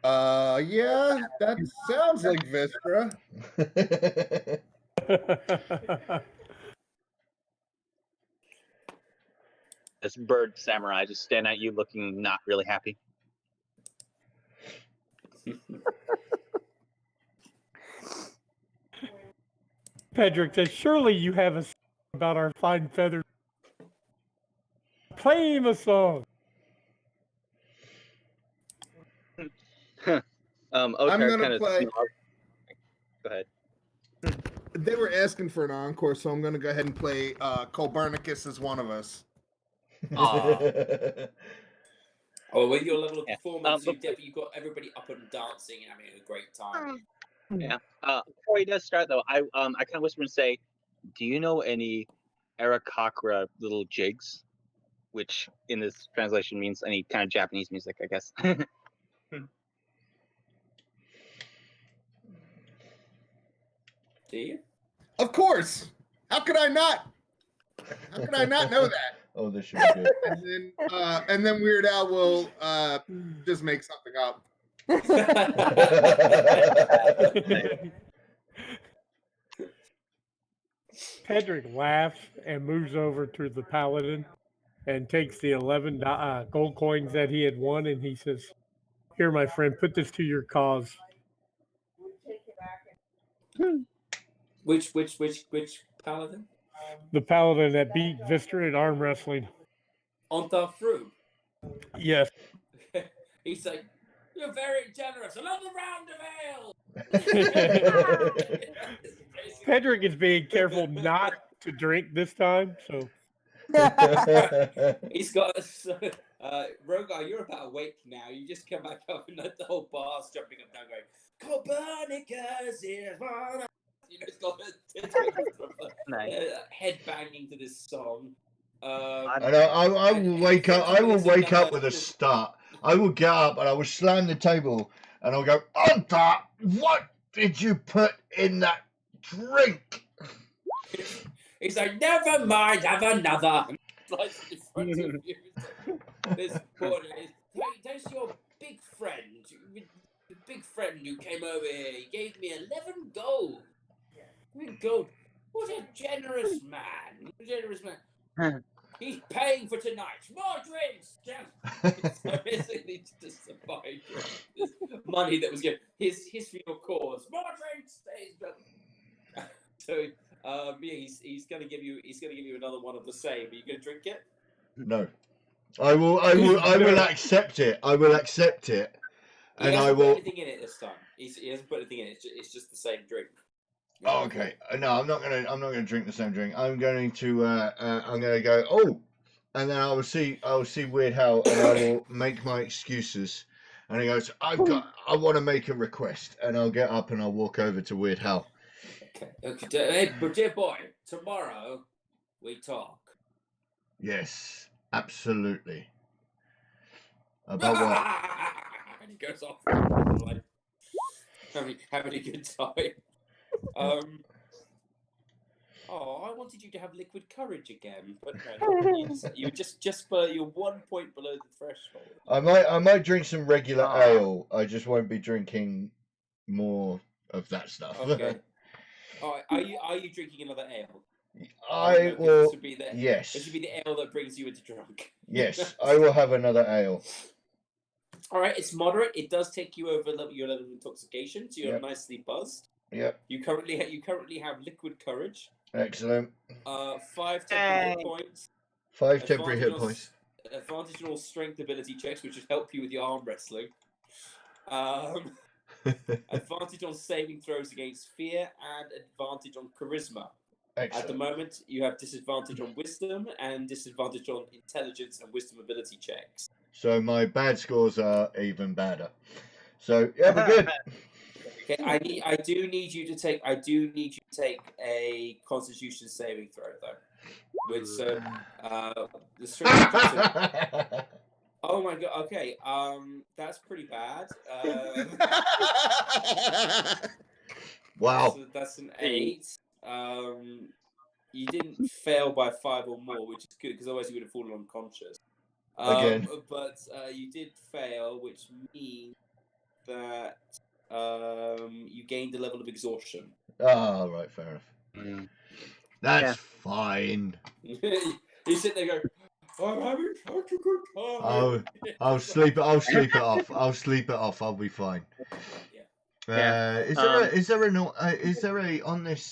Yeah, that sounds like Vistra. This bird samurai just stand at you, looking not really happy. Pedrick says, surely you have a song about our fine feathers. Play him a song. I'm Otar gonna kind of play. Go ahead. They were asking for an encore, so I'm gonna go ahead and play Copernicus as one of us. Oh, with your level of performance, but- you've got everybody up and dancing and having a great time. Yeah. Before he does start, though, I kind of whisper and say, "Do you know any Arakakra little jigs?" Which, in this translation, means any kind of Japanese music, I guess. Do you? Of course. How could I not? How could I not know that? Oh, this should be good. And then Weird Al will just make something up. Pedrick laughs and moves over to the paladin and takes the 11 gold coins that he had won, and he says, "Here, my friend, put this to your cause." Which paladin? The paladin that beat Vistra at arm wrestling. Ontharfru. Yes. He's like, "You're very generous. Another round of ale." Pedrick is being careful not to drink this time, so. He's got Rogar, you're about awake now. You just come back up and the whole bar's jumping up and down going, Copernicus is one. You know, it's got head banging to this song. And I will wake up. I will wake up with a start. I will get up and I will slam the table and I'll go, Anta, what did you put in that drink? He's like, never mind, have another. Like in front of you. This boy, there's your big friend. The big friend who came over here. He gave me 11 gold. 11 gold. What a generous man. What a generous man. He's paying for tonight. More drinks. So basically, just to buy this money that was given. His for your cause. More drinks. So, yeah, he's gonna give you another one of the same. Are you gonna drink it? No, I will accept it. I will accept it, and I will. Put anything in it this time. He hasn't put anything in it. It's just the same drink. Oh, okay. No, I'm not gonna drink the same drink. I'm going to go. Oh, and then I will see Weird Hal, and I will make my excuses. And he goes, I want to make a request, and I'll get up and I'll walk over to Weird Hal. Okay. Hey, but dear boy, tomorrow we talk. Yes, absolutely. About what? And he goes off like having a good time. I wanted you to have liquid courage again, but no, you just you're 1 point below the threshold. I might drink some regular ale. I just won't be drinking more of that stuff. Okay. All right. Are you drinking another ale? I will. Yes. This should be the ale that brings you into drunk. Yes, I will have another ale. All right, it's moderate. It does take you over your level of intoxication, so you're nicely buzzed. Yep. You currently have liquid courage. Excellent. 5 temporary hit points. 5 temporary hit points. Advantage on all strength ability checks, which should help you with your arm wrestling. Advantage on saving throws against fear, and advantage on charisma. Excellent. At the moment, you have disadvantage on wisdom and disadvantage on intelligence and wisdom ability checks. So my bad scores are even badder. So yeah, we're good. Okay, I do need you to take a Constitution saving throw though. Which the stranger. Oh my god. Okay. That's pretty bad. Wow. So that's an 8. You didn't fail by 5 or more, which is good because otherwise you would have fallen unconscious. Again. But you did fail, which means that you gained a level of exhaustion. Oh, right, fair enough. Mm. That's Yeah. fine. You sit there going, I'm having such a good time. I'll sleep it off. I'll sleep it off. I'll be fine. Yeah. Is there a on this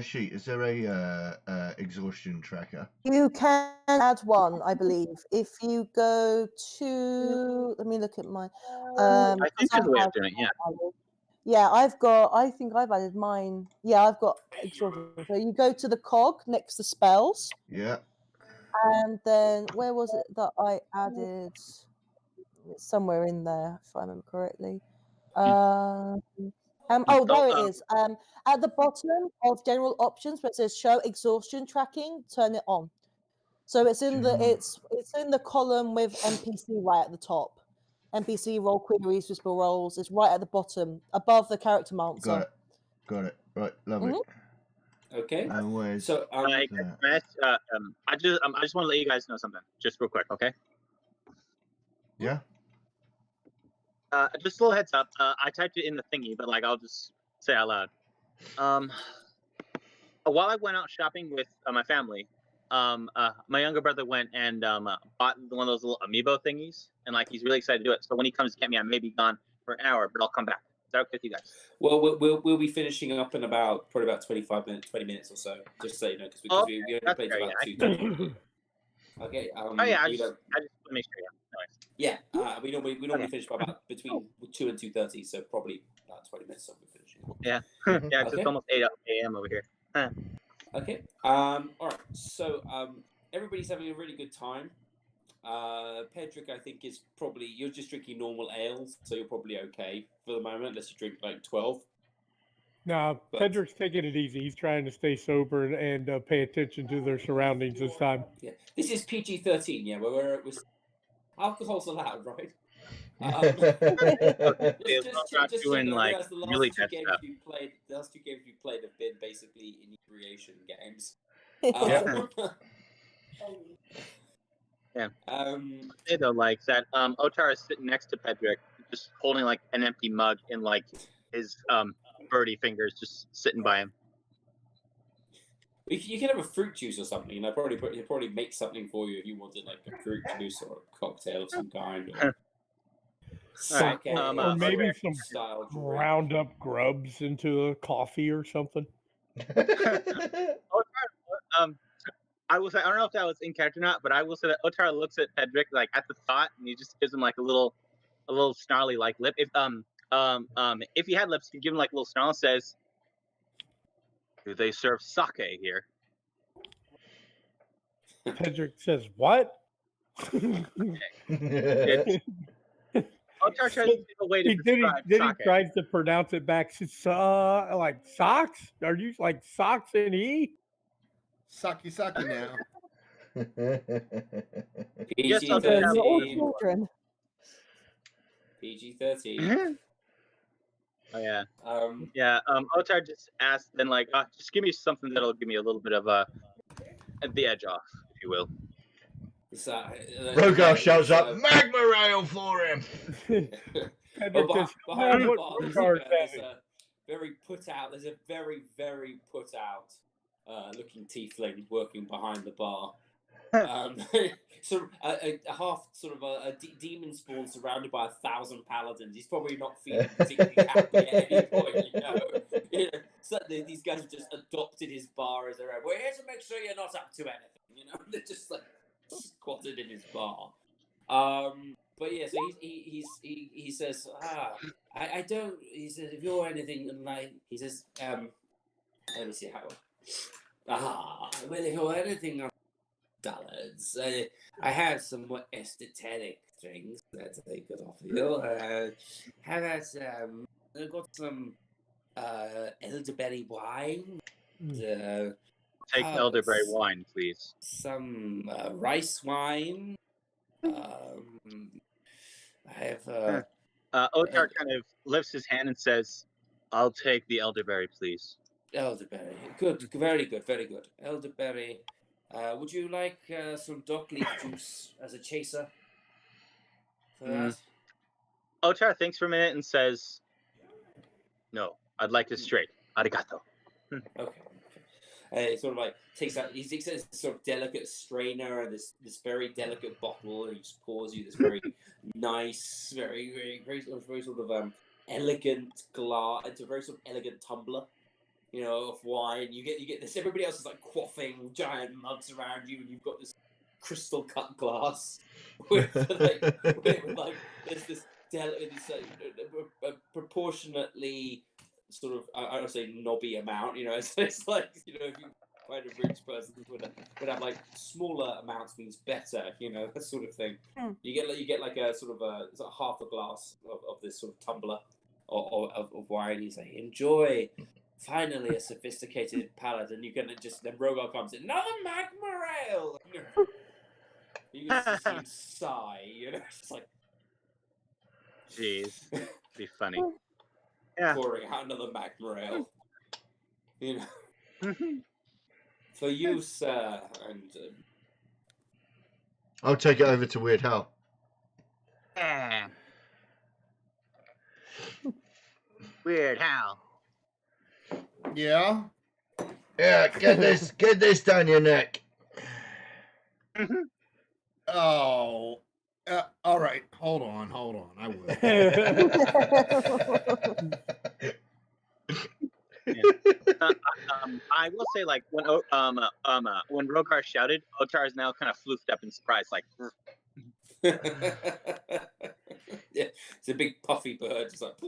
sheet? Is there a exhaustion tracker? You can add one, I believe. If you go to, let me look at mine. I think there's a way of doing it. Yeah. Yeah, I think I've added mine. Yeah, I've got exhaustion. So you go to the cog next to spells. Yeah. And then where was it that I added? It's somewhere in there, if I remember correctly. Oh, there it is. At the bottom of general options, where it says show exhaustion tracking, turn it on. So it's in the column with NPC right at the top. NPC roll queries, whisper rolls. It's right at the bottom, above the character answer. Got it. Right, lovely. Okay. Where's So I just want to let you guys know something, just real quick, okay? Yeah. Just a little heads up. I typed it in the thingy, but like I'll just say out loud. While I went out shopping with my family, my younger brother went and bought one of those little amiibo thingies, and like he's really excited to do it. So when he comes to get me, I may be gone for an hour, but I'll come back. Is that okay with you guys? Well, we'll be finishing up in probably about 20 minutes or so, just so you know, because we only played about 2 Okay. I just want to make sure. Yeah. We normally finish by about between 2 and 2:30, so probably about 20 minutes. So we're finishing. Yeah. Yeah. It's almost 8 a.m. over here. Okay. All right. So everybody's having a really good time. Pedrick, I think, is probably you're just drinking normal ales, so you're probably okay for the moment, unless you drink like 12. No, Pedrick's taking it easy. He's trying to stay sober and pay attention to their surroundings this time. Yeah, this is PG-13. Yeah, where alcohol's allowed, right? Just doing like the last really two bad games stuff. the last 2 games we played have been basically inebriation games. Yeah. Say though, like that, Otar is sitting next to Pedrick, just holding like an empty mug in like his birdie fingers, just sitting by him. You can have a fruit juice or something. He'll probably make something for you if you wanted, like a fruit juice or a cocktail of some kind. Or sake, or maybe some style ground up grubs into a coffee or something. I will say, I don't know if that was in character or not, but I will say that Otar looks at Pedrick like at the thought, and he just gives him like a little snarly like lip. If he had lips, he'd give him like a little snarl. Says, "Do they serve sake here?" Pedrick says, "What?" Otar tries to think of a way to describe then sake. he tries to pronounce it back. Like socks? Are you like socks in E? Saki now. PG-13. PG-13. Oh yeah. Otar just asked, then like, just give me something that'll give me a little bit of the edge off, if you will. Rogar shouts up, "Magma rail for him!" Behind the bar, there's a very put out. There's a very, very put out looking tiefling working behind the bar. So a half sort of a demon spawn surrounded by 1,000 paladins. He's probably not feeling particularly happy at any point, Certainly these guys have just adopted his bar as their own. We're here to make sure you're not up to anything, They're just like squatted in his bar. But yeah, so he says, I don't. He says, if you're anything like, he says, let me see how. Well, if you're anything on $, I have some more esoteric things that I could offer you. How about I've got some elderberry wine, take elderberry wine, please. Some rice wine. I have Otar kind of lifts his hand and says, "I'll take the elderberry, please." elderberry. Good, very good, very good. Elderberry. Would you like some dock leaf juice as a chaser for that? Otar thinks for a minute and says, "No, I'd like it straight. Arigato." Okay. He sort of like takes out. He takes this sort of delicate strainer and this very delicate bottle, and he just pours you this very nice, very sort of elegant glass. It's a very sort of elegant tumbler, of wine. You get this. Everybody else is like quaffing giant mugs around you, and you've got this crystal cut glass with there's this proportionately sort of I don't say knobby amount, so it's like if you find a rich person would have like smaller amounts means better, that sort of thing. You get like a sort of half a glass of this sort of tumbler of wine. You say enjoy. Finally, a sophisticated palate, and you can just then Rogar comes in. Another Magmarale. You can just see him sigh. It's like, jeez, be funny. Yeah. Pouring out another Magmarale. For you, sir, and I'll take it over to Weird Hal. Weird Hal. Yeah. Yeah, get this down your neck. Oh. All right. Hold on. I will. I will say, like when Rogar shouted, Otar is now kind of floofed up in surprise, like. Yeah, it's a big puffy bird, just like.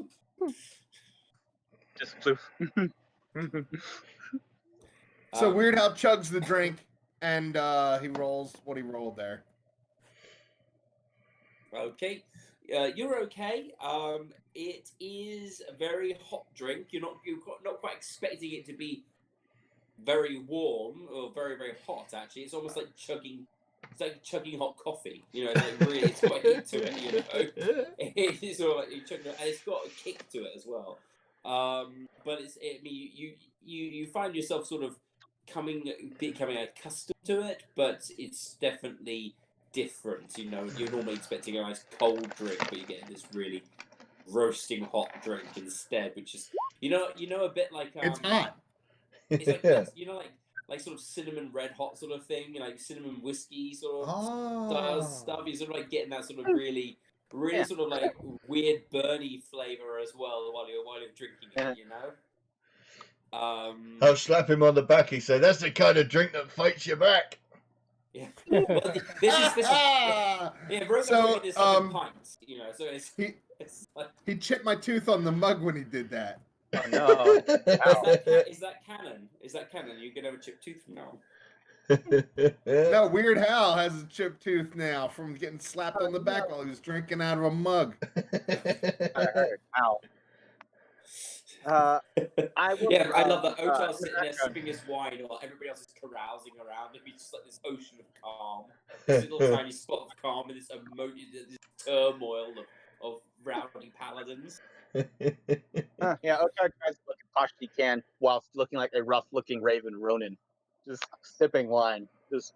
Just floof. So Weird Hal chugs the drink, and he rolls what he rolled there. Okay, you're okay. It is a very hot drink. You're not quite expecting it to be very warm or very very hot. Actually, it's almost like chugging. It's like chugging hot coffee. It's like really, it's got a heat to it. It's sort of like you chugging it, and it's got a kick to it as well. But you find yourself sort of becoming accustomed to it, but it's definitely different. You're normally expecting a nice cold drink, but you're getting this really roasting hot drink instead, which is a bit like it's hot. It's like like sort of cinnamon red hot sort of thing, like cinnamon whiskey sort of stuff. You're sort of like getting that sort of really sort of like weird burny flavor as well while you're drinking it. I'll slap him on the back. He said, "That's the kind of drink that fights you back." Yeah. Well, this is Rogar's drinking this up in pints, so it's like... He chipped my tooth on the mug when he did that. Oh no! Is that canon? Is that canon? You can have a chipped tooth from now on. No, Weird Hal has a chipped tooth now from getting slapped on the back while he was drinking out of a mug. I heard. Ow. I love that. Otar's sitting there sipping his wine while everybody else is carousing around him. He's just like this ocean of calm, this little tiny spot of calm in this turmoil of rowdy paladins. Yeah, Otar tries to look as cautious he can whilst looking like a rough-looking Raven Ronin, just sipping wine, just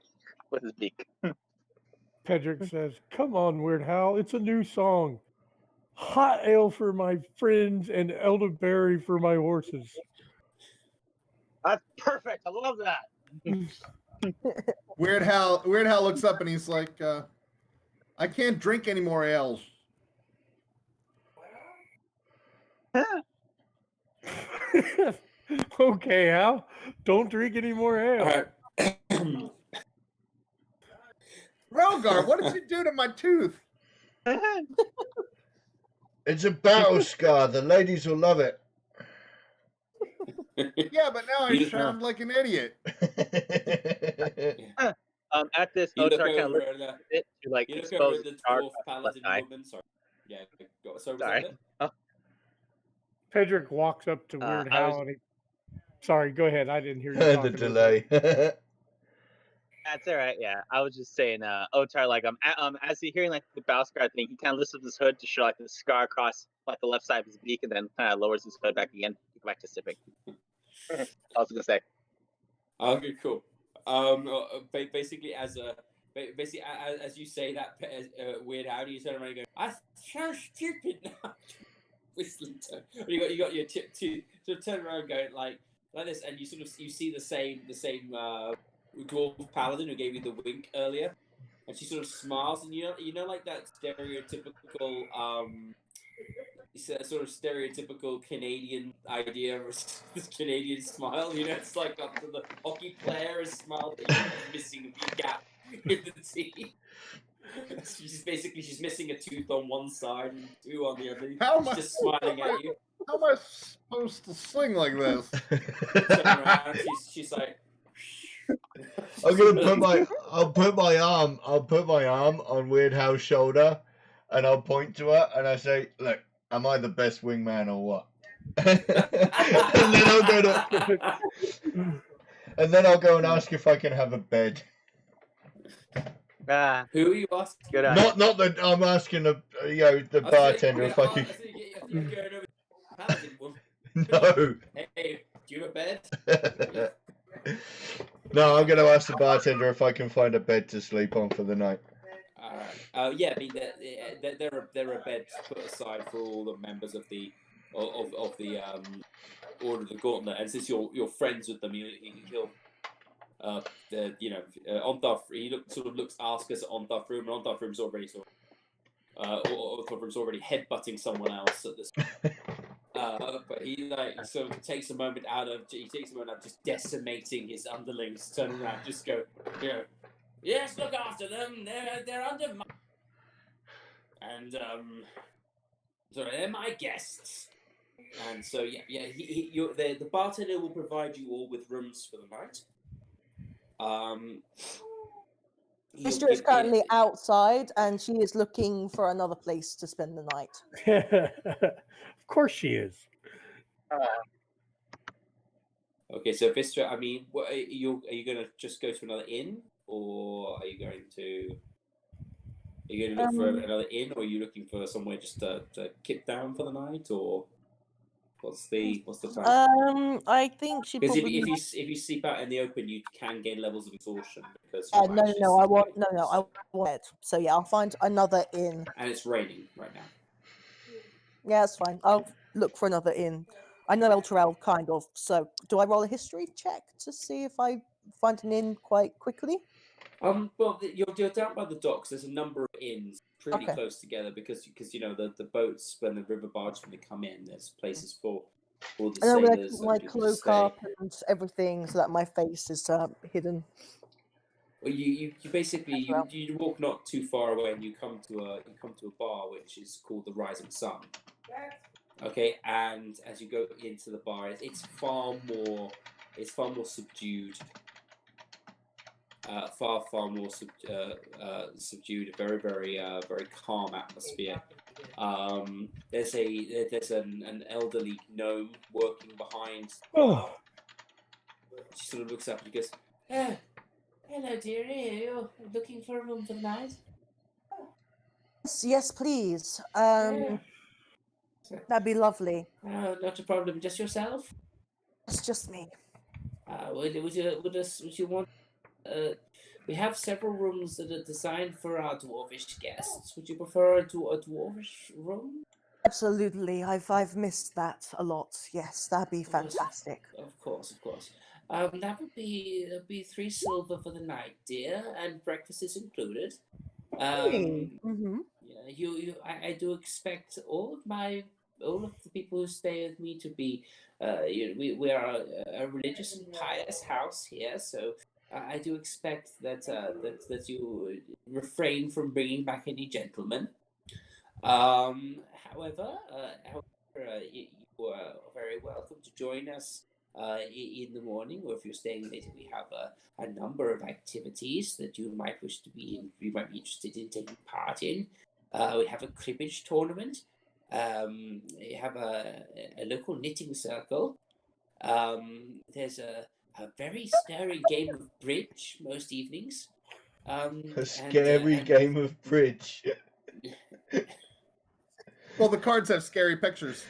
with his beak. Pedrick says, "Come on, Weird Hal, it's a new song. Hot ale for my friends and elderberry for my horses." That's perfect. I love that. Weird Hal looks up and he's like, "I can't drink any more ales." Okay, Hal, don't drink any more ale. All right. Rogar, what did you do to my tooth? It's a battle scar. The ladies will love it. Yeah, but now I sound like an idiot. At this, You look Otar kind of over looks at at it to like you look expose over at the the dark dwarf paladin woman. Sorry. Yeah. Was Sorry. that it? Pedrick walks up to I Weird was- Hal and Sorry, go ahead. I didn't hear you the talking. delay. That's all right. Yeah, I was just saying, Otar, like, as he hearing like the Bowscar thing, he kind of lifts up his hood to show like the scar across like the left side of his beak, and then kind of lowers his hood back again to go back to sipping. I was gonna say. Okay, cool. Basically, as you say that, Weird Al, you turn around and go, "I'm so stupid now." Whistling tone. You got your tip to sort of turn around and go like this, and you see the same dwarf paladin who gave you the wink earlier, and she sort of smiles, and you know like that stereotypical it's a sort of stereotypical Canadian idea of this Canadian smile. You know, it's like up to the hockey player is smile, but you're missing a big gap in the teeth. She's missing a tooth on one side and two on the other. She's just smiling at you. How am I supposed to sing like this? Turn around, she's like. I'm gonna I'll put my arm on Weird Hal's shoulder, and I'll point to her and I say, "Look, am I the best wingman or what?" and then I'll go and ask if I can have a bed. Who are you asking? Good Not that I'm asking the bartender if I could. No. Hey, do you have a bed? No, I'm going to ask the bartender if I can find a bed to sleep on for the night. Yeah, I mean, there are beds put aside for all the members of the Order of the Gauntlet, and since you're friends with them, he'll Onthar's he looks askance at Onthar's room, and Onthar's room's already already headbutting someone else at this. But he takes a moment out of just decimating his underlings, turn around, just go, yes, look after them. They're under my and sorry, they're my guests. And so the bartender will provide you all with rooms for the night. Sister is currently outside, and she is looking for another place to spend the night. Of course she is. Okay, so Vistra, I mean, are you going to just go to another inn, or are you going to look for another inn, or are you looking for somewhere just to kip down for the night, or what's the plan? I think she because probably. if you sleep out in the open, you can gain levels of exhaustion because I want bed. So yeah, I'll find another inn. And it's raining right now. Yeah, that's fine. I'll look for another inn. I know El Terrell, kind of. So, do I roll a history check to see if I find an inn quite quickly? Well, you're down by the docks. There's a number of inns pretty close together because the boats when the river barge when they come in, there's places for all the sailors. And keep my cloak up and everything so that my face is hidden. Well, you basically you walk not too far away and you come to a bar which is called the Rising Sun. Okay, and as you go into the bar, it's far more subdued. Far more subdued. Very very calm atmosphere. There's an elderly gnome working behind. She sort of looks up and goes, "Hello, dearie. You're looking for a room for the night?" Yes, please. That'd be lovely. Not a problem. Just yourself? It's just me. Would you want? We have several rooms that are designed for our dwarvish guests. Would you prefer a dwarvish room? Absolutely. I've missed that a lot. Yes, that'd be fantastic. Of course. That would be 3 silver for the night, dear, and breakfast is included. I do expect all of the people who stay with me to be. We are a religious and pious house here, so I do expect that you refrain from bringing back any gentlemen. However, you are very welcome to join us in the morning, or if you're staying later, we have a number of activities that you might be interested in taking part in. We have a cribbage tournament. We have a local knitting circle. There's a very stirring game of bridge most evenings. A scary game of bridge. Well, the cards have scary pictures.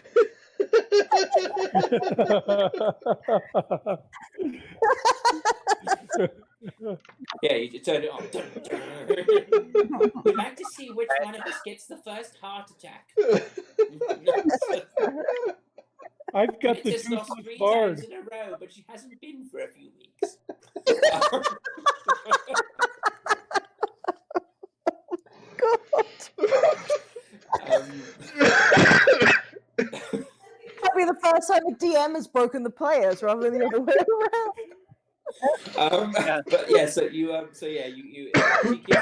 Yeah, you turn it on. We'd like to see which one of us gets the first heart attack. I've got the It's lost toothless 3 bard. times in a row, but she hasn't been for a few weeks. Might be the first time a DM has broken the players rather than the other way around. But yeah, so you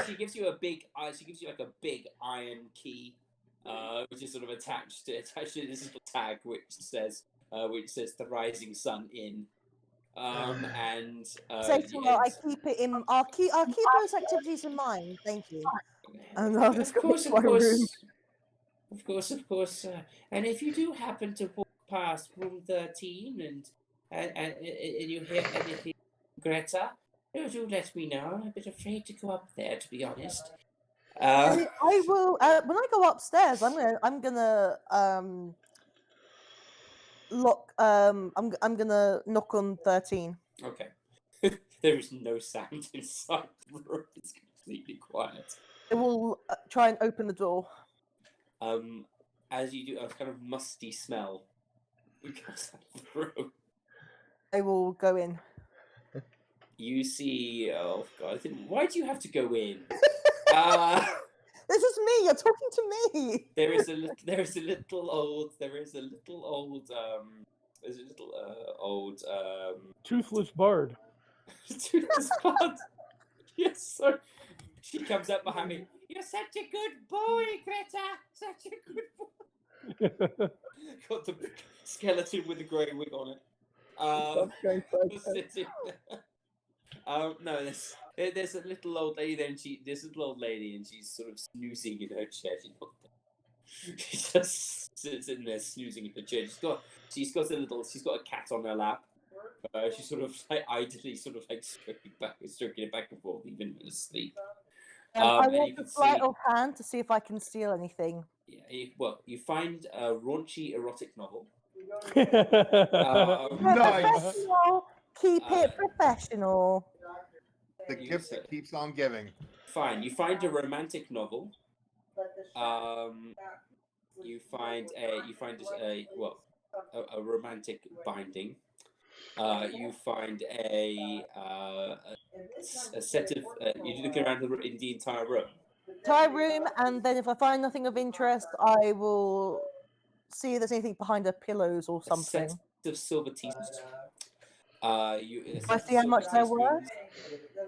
she gives you a big she gives you like a big iron key, which is sort of attached to this little tag which says the Rising Sun Inn. And Say to her, I keep it in. I'll keep those activities in mind. Thank you. And I'll just go to my room. Of course. And if you do happen to walk past room 13 and you hear anything, Greta, do let me know. I'm a bit afraid to go up there, to be honest. I will. When I go upstairs, I'm gonna lock. I'm gonna knock on 13. Okay. There is no sound inside the room. It's completely quiet. I will try and open the door. As you do, a kind of musty smell comes out of the room. I will go in. You see, oh god, why do you have to go in? This is me. You're talking to me. There is a little old Toothless bard. Toothless bard. Yes, so she comes up behind me. You're such a good boy, Greta. Such a good boy. Got the skeleton with the grey wig on it. Sitting there. No, there's a little old lady there, and she's sort of snoozing in her chair. She just sits in there snoozing in her chair. She's got a cat on her lap. She's sort of like idly stroking it back and forth, even asleep. I want the sleight of hand to see if I can steal anything. Yeah, you find a raunchy erotic novel. Nice. Keep it professional. The gift that keeps on giving. Fine. You find a romantic novel. You find a romantic binding. You find a set of. You look around in the entire room. Entire room, and then if I find nothing of interest, I will see if there's anything behind the pillows or something. A set of silver teaspoons. I see how much they're worth.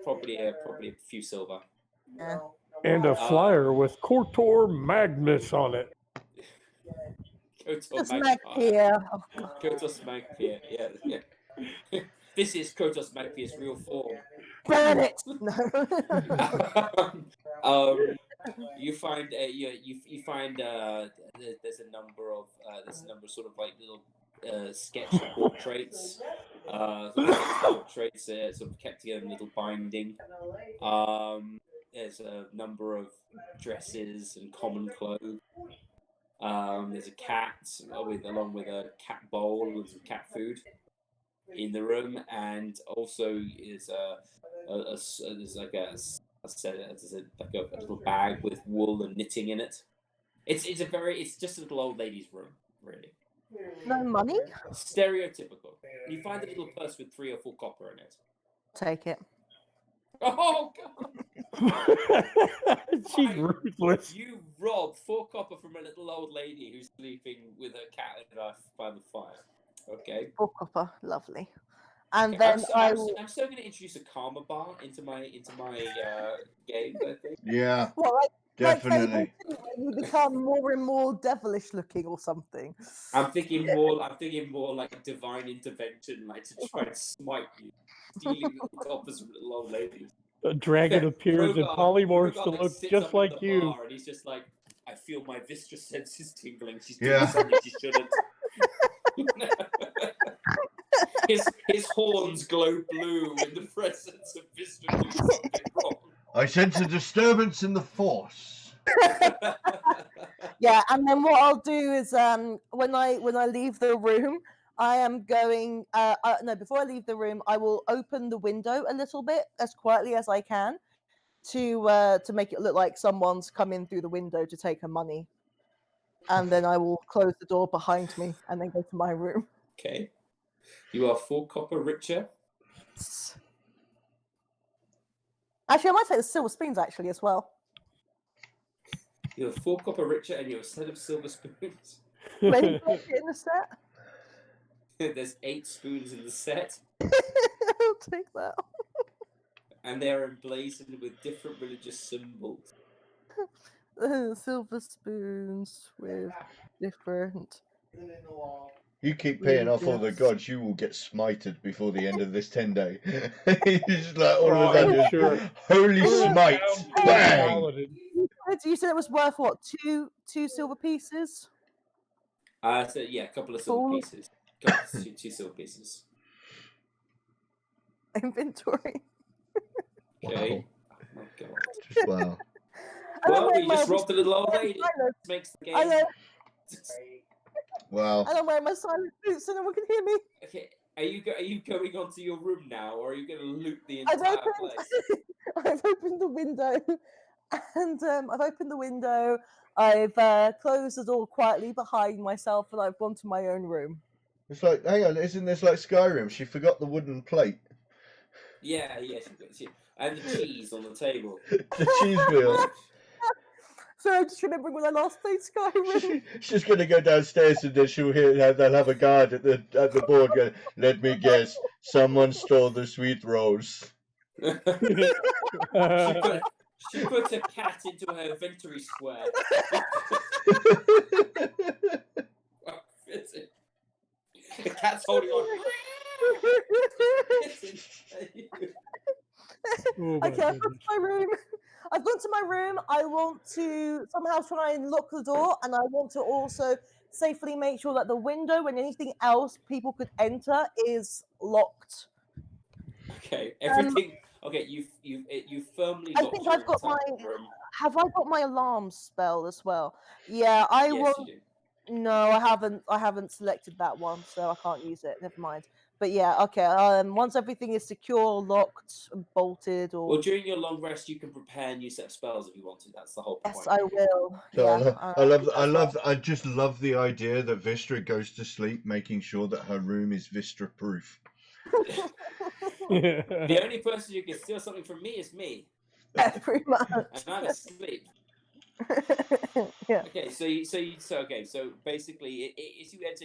Probably a few silver. Yeah. And a flyer with Cortor Magnus on it. Just Magpia. Oh, Kotos Magpia, yeah. This is Kotos Magpia's real form. Burn it! You find you find there's a number of sort of like little sketch portraits. Portraits sort of kept together in a little binding. There's a number of dresses and common clothes. There's a cat along with a cat bowl and some cat food in the room, and also is there's like a little bag with wool and knitting in it. It's just a little old lady's room, really. No money? Stereotypical. You find a little purse with 3 or 4 copper in it. Take it. Oh god! She's ruthless. You rob 4 copper from a little old lady who's sleeping with her cat by the fire. Okay. 4 copper, lovely. And Okay, then I'm still going to introduce a karma bar into my game. I think. Yeah. Well, definitely. You become more and more devilish looking or something. I'm thinking more like divine intervention, like to try and smite you, stealing little coppers from little old ladies. A dragon appears and polymorphs to look just like you. Bar, and he's just like, I feel my viscera senses tingling. She's doing something she shouldn't. his horns glow blue in the presence of Vistra doing something wrong. I sense a disturbance in the force. Yeah, and then what I'll do is when I leave the room, I am going no, before I leave the room, I will open the window a little bit as quietly as I can to make it look like someone's come in through the window to take her money. And then I will close the door behind me and then go to my room. Okay. You are 4 copper richer. Actually, I might take the silver spoons actually as well. You're 4 copper richer and you're a set of silver spoons. Maybe I'll get in the set. There's 8 spoons in the set. I'll take that. And they're emblazoned with different religious symbols. Silver spoons with different. You keep paying off all the gods, you will get smited before the end of this 10-day. It's like all of a sudden, sure. holy smite! Bang! You said it was worth what? Two silver pieces? So yeah, a couple of silver pieces. Two silver pieces. Inventory. Okay. Oh my god. Just wow. Well, we just robbed a little old lady. Makes the game. I know. Wow. I don't wear my silent boots so no one can hear me. Okay, are you going onto your room now, or are you going to loot the entire place? I've opened the window, and I've closed the door quietly behind myself, and I've gone to my own room. It's like, hang on, isn't this like Skyrim? She forgot the wooden plate. Yeah, and the cheese on the table. The cheese wheel. So I'm just remembering when I last played Skyrim. She's going to go downstairs and then they'll have a guard at the board going, let me guess, someone stole the sweet rolls. She put a cat into her inventory square. The cat's holding on. Okay, I've gone to my room. I've gone to my room. I want to somehow try and lock the door, and I want to also safely make sure that the window and anything else people could enter is locked. Okay, everything. Okay, you firmly. I think I've got my. Have I got my alarm spell as well? Yeah, I yes, want. You do. No, I haven't. I haven't selected that one, so I can't use it. Never mind. But yeah, okay. Once everything is secure, locked, and bolted, or well, during your long rest, you can prepare a new set of spells if you wanted. That's the whole point. yes, I will. So Yeah, I just love the idea that Vistra goes to sleep, making sure that her room is Vistra proof. The only person who can steal something from me is me. Yeah, pretty much. And I'm asleep. Yeah. Okay, so basically, as you enter,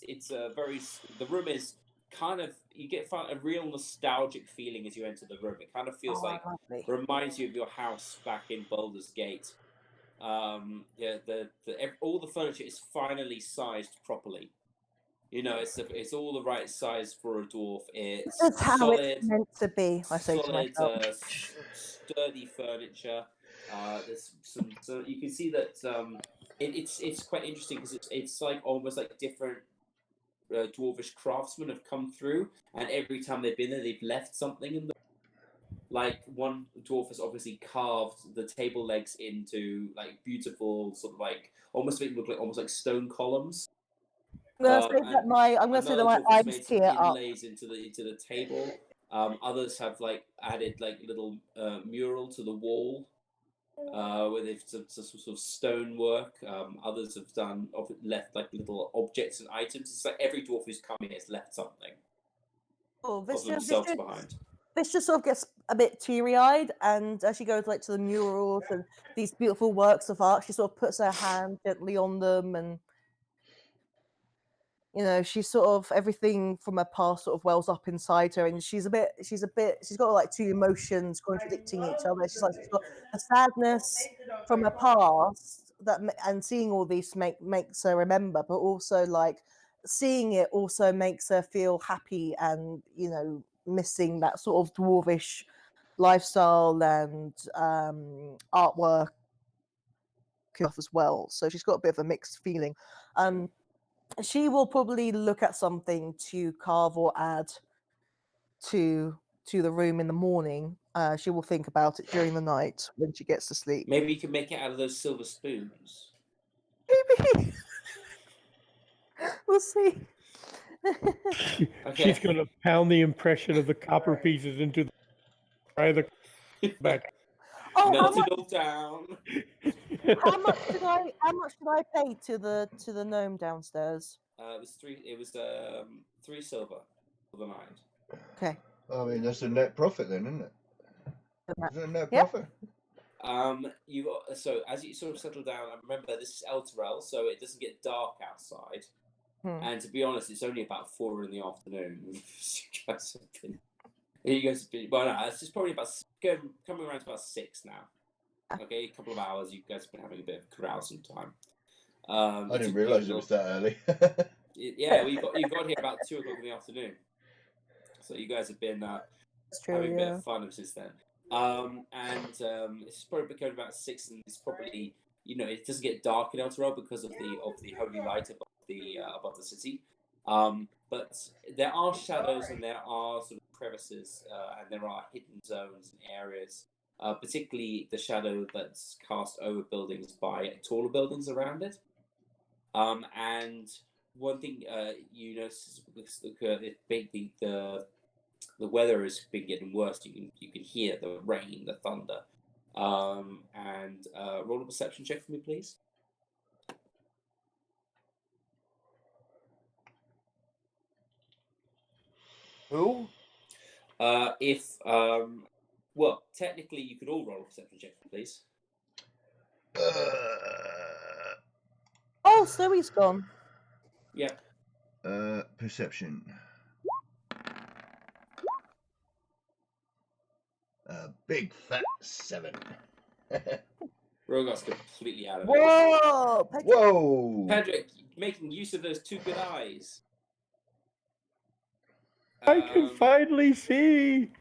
it's a very. The room is kind of, you get a real nostalgic feeling as you enter the room. It kind of feels reminds you of your house back in Baldur's Gate. All the furniture is finally sized properly. You know, it's all the right size for a dwarf. It's That's how solid, it's meant to be. I say to myself. sturdy furniture. There's some, so you can see that it's quite interesting because it's like almost like different dwarvish craftsmen have come through, and every time they've been there, they've left something in the. Like one dwarf has obviously carved the table legs into like beautiful sort of like almost make it look like almost like stone columns. I'm gonna say that my eyes tear up. Inlays into the table. Others have like added like little mural to the wall. Where they've some sort of stonework. Others have left like little objects and items. It's like every dwarf who's come here has left something. Oh, themselves behind. This just sort of gets a bit teary-eyed, and as she goes like to the murals and these beautiful works of art, she sort of puts her hand gently on them, and you know, she's sort of everything from her past sort of wells up inside her, and she's got like two emotions contradicting each other. She's got the sadness from her past and seeing all this makes her remember, but also like seeing it also makes her feel happy and, you know, missing that sort of dwarvish lifestyle and artwork as well. So she's got a bit of a mixed feeling. She will probably look at something to carve or add to the room in the morning. She will think about it during the night when she gets to sleep. Maybe you can make it out of those silver spoons. Maybe. We'll see. She's going to pound the impression of the copper pieces into the try the back. Oh, Melt it all down. how much did I pay to the gnome downstairs? It was 3. It was 3 silver for the night. Okay. I mean, that's a net profit then, isn't it? Is it a net Yep. profit? You got, so as you sort of settle down, and remember this is Elturel, so it doesn't get dark outside. And to be honest, it's only about 4 in the afternoon. You guys have been, well, no, it's just probably about coming around to about 6 now. Okay, a couple of hours. You guys have been having a bit of carousing time. I didn't realise it was that early. Yeah, well, you got here about 2 o'clock in the afternoon. So you guys have been having a bit of fun since then. It's probably becoming about 6, and it's probably, it doesn't get dark in Elturel because of the holy light above the city. But there are shadows and there are sort of crevices and there are hidden zones and areas, particularly the shadow that's cast over buildings by taller buildings around it. And one thing you notice is the weather has been getting worse. You can hear the rain, the thunder. Roll a perception check for me, please. Who? Well, technically, you could all roll a perception check, please. Oh, Zoe's gone. Yeah. Perception. Big fat 7. Rogar's completely out of it. Whoa! Whoa! Pedrick, making use of those 2 good eyes. I can finally see.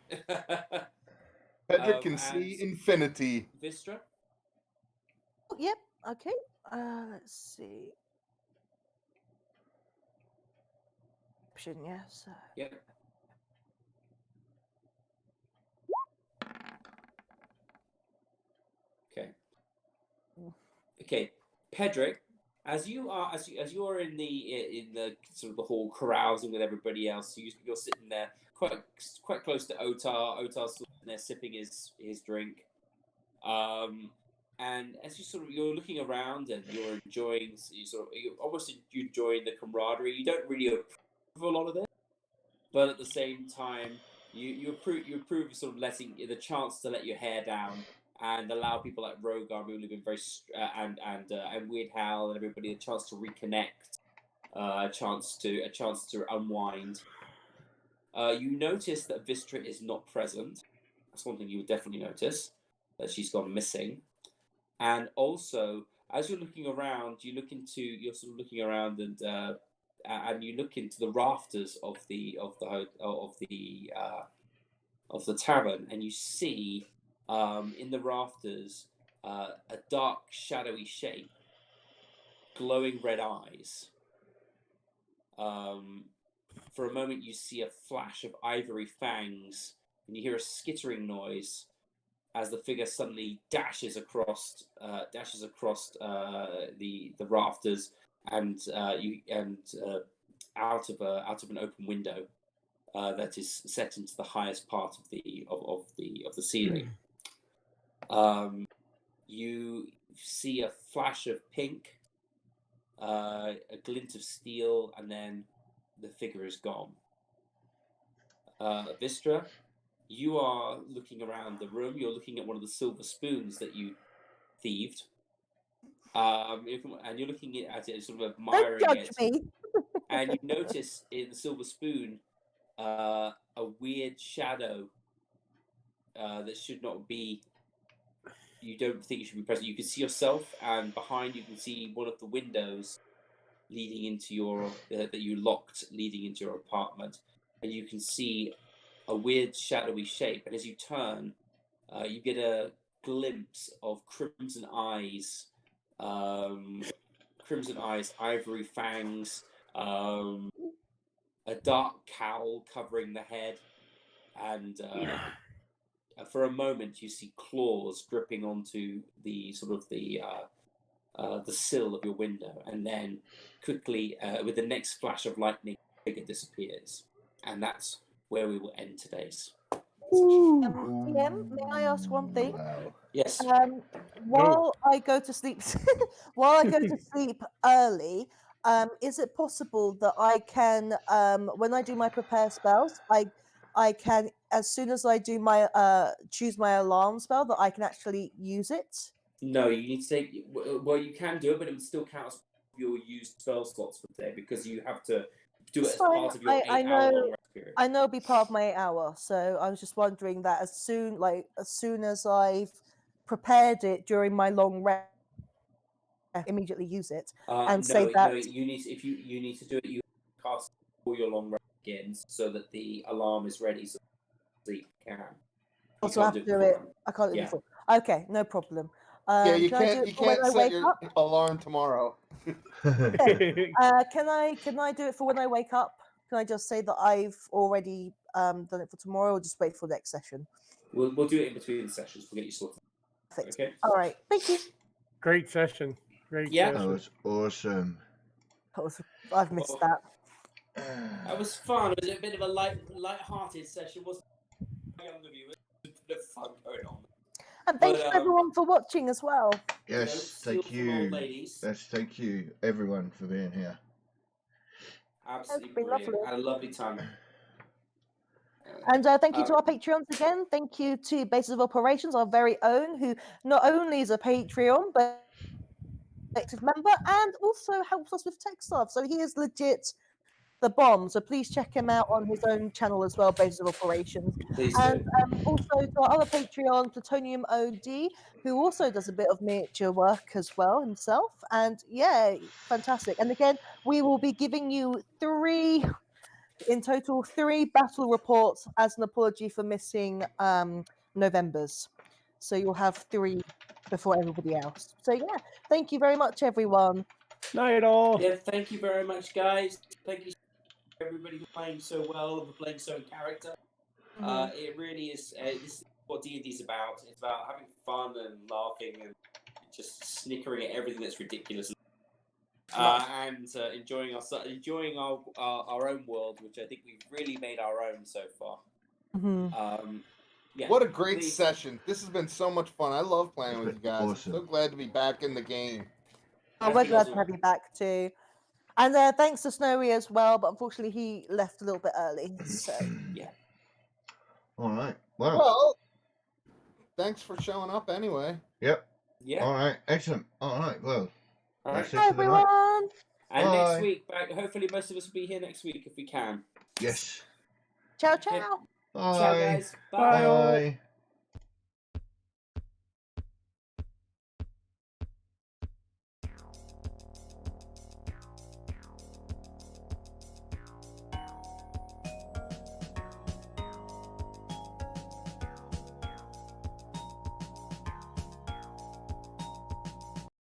Pedrick can see infinity. Vistra? Yep. Okay. Let's see. Option, yes. Yep. Okay. Okay, Pedrick, as you are in the sort of the hall carousing with everybody else, you're sitting there quite close to Otar. Otar's sitting there sipping his drink, and as you're looking around and you're enjoying, you're almost enjoying the camaraderie. You don't really approve of a lot of it, but at the same time, you approve of sort of letting the chance to let your hair down and allow people like Rogar, who have been very and Weird Hal and everybody a chance to reconnect, a chance to unwind. You notice that Vistra is not present. That's one thing you would definitely notice, that she's gone missing. And also, as you're looking around, you're sort of looking around and you look into the rafters of the tavern, and you see in the rafters a dark, shadowy shape, glowing red eyes. For a moment, you see a flash of ivory fangs, and you hear a skittering noise as the figure suddenly dashes across the rafters and out of an open window that is set into the highest part of the ceiling. You see a flash of pink, a glint of steel, and then the figure is gone. Vistra, you are looking around the room. You're looking at one of the silver spoons that you thieved. And you're looking at it, sort of admiring Don't judge it. me. And you notice in the silver spoon a weird shadow that should not be. You don't think you should be present. You can see yourself, and behind you can see one of the windows leading into your that you locked, leading into your apartment, and you can see a weird shadowy shape. And as you turn, you get a glimpse of crimson eyes, ivory fangs, a dark cowl covering the head, and for a moment you see claws dripping onto the sort of the sill of your window, and then quickly, with the next flash of lightning, the figure disappears, and that's where we will end today's session. DM, may I ask one thing? Wow. Yes. While I go to sleep, while I go to sleep early, is it possible that I can, when I do my prepare spells, I can, as soon as I do my choose my alarm spell, that I can actually use it? No, you need to take. Well, you can do it, but it would still count as your used spell slots for the day because you have to do it as part of your I 8-hour long know, rest period. I know, it'll be part of my 8 hour. So I was just wondering that as soon as I've prepared it during my long rest, immediately use it and say that. No, you need you need to do it. You cast before your long rest begins, so that the alarm is ready, so sleep can. Also, I have to do it. I can't do it before. Okay, no problem. Yeah, you can I do can't. it You for when can't I set wake your up? alarm tomorrow. Can I do it for when I wake up? Can I just say that I've already done it for tomorrow, or just wait for the next session? We'll do it in between the sessions. We'll get you sorted. Perfect. Okay. All right. Thank you. Great session. Great Yeah. That session. was awesome. I've missed that. That was fun. It was a bit of a light-hearted session, wasn't it? Younger viewers, a bit of fun going on. And thank you everyone for watching as well. Yes, thank you. Yes, thank you everyone for being here. Absolutely been brilliant. lovely. Had a lovely time. And thank you to our Patreons again. Thank you to Bases of Operations, our very own, who not only is a Patreon, but active member and also helps us with tech stuff. So he is legit the bomb. So please check him out on his own channel as well, Bases of Operations. Please and do. Also to our other Patreon, Plutonium OD, who also does a bit of miniature work as well himself. And yeah, fantastic. And again, we will be giving you three battle reports as an apology for missing November's. So you'll have 3 before everybody else. So yeah, thank you very much, everyone. Night all. Yeah, thank you very much, guys. Thank you everybody for playing so well and for playing so in character. It really is. This is what D&D is about. It's about having fun and laughing and just snickering at everything that's ridiculous. And enjoying our own world, which I think we've really made our own so far. Yeah, What a great session. This has been so much fun. I love playing with you guys. Awesome. I'm so glad to be back in the game. We're glad to have you back too. And thanks to Snowy as well, but unfortunately he left a little bit early. So yeah. All right. Wow. Well, thanks for showing up anyway. Yep. Yeah. All right. Excellent. All right. Well. All right. Bye, everyone. And Bye. next week, hopefully most of us will be here next week if we can. Yes. Ciao, Okay. ciao. Bye. Ciao, guys. Bye. Bye.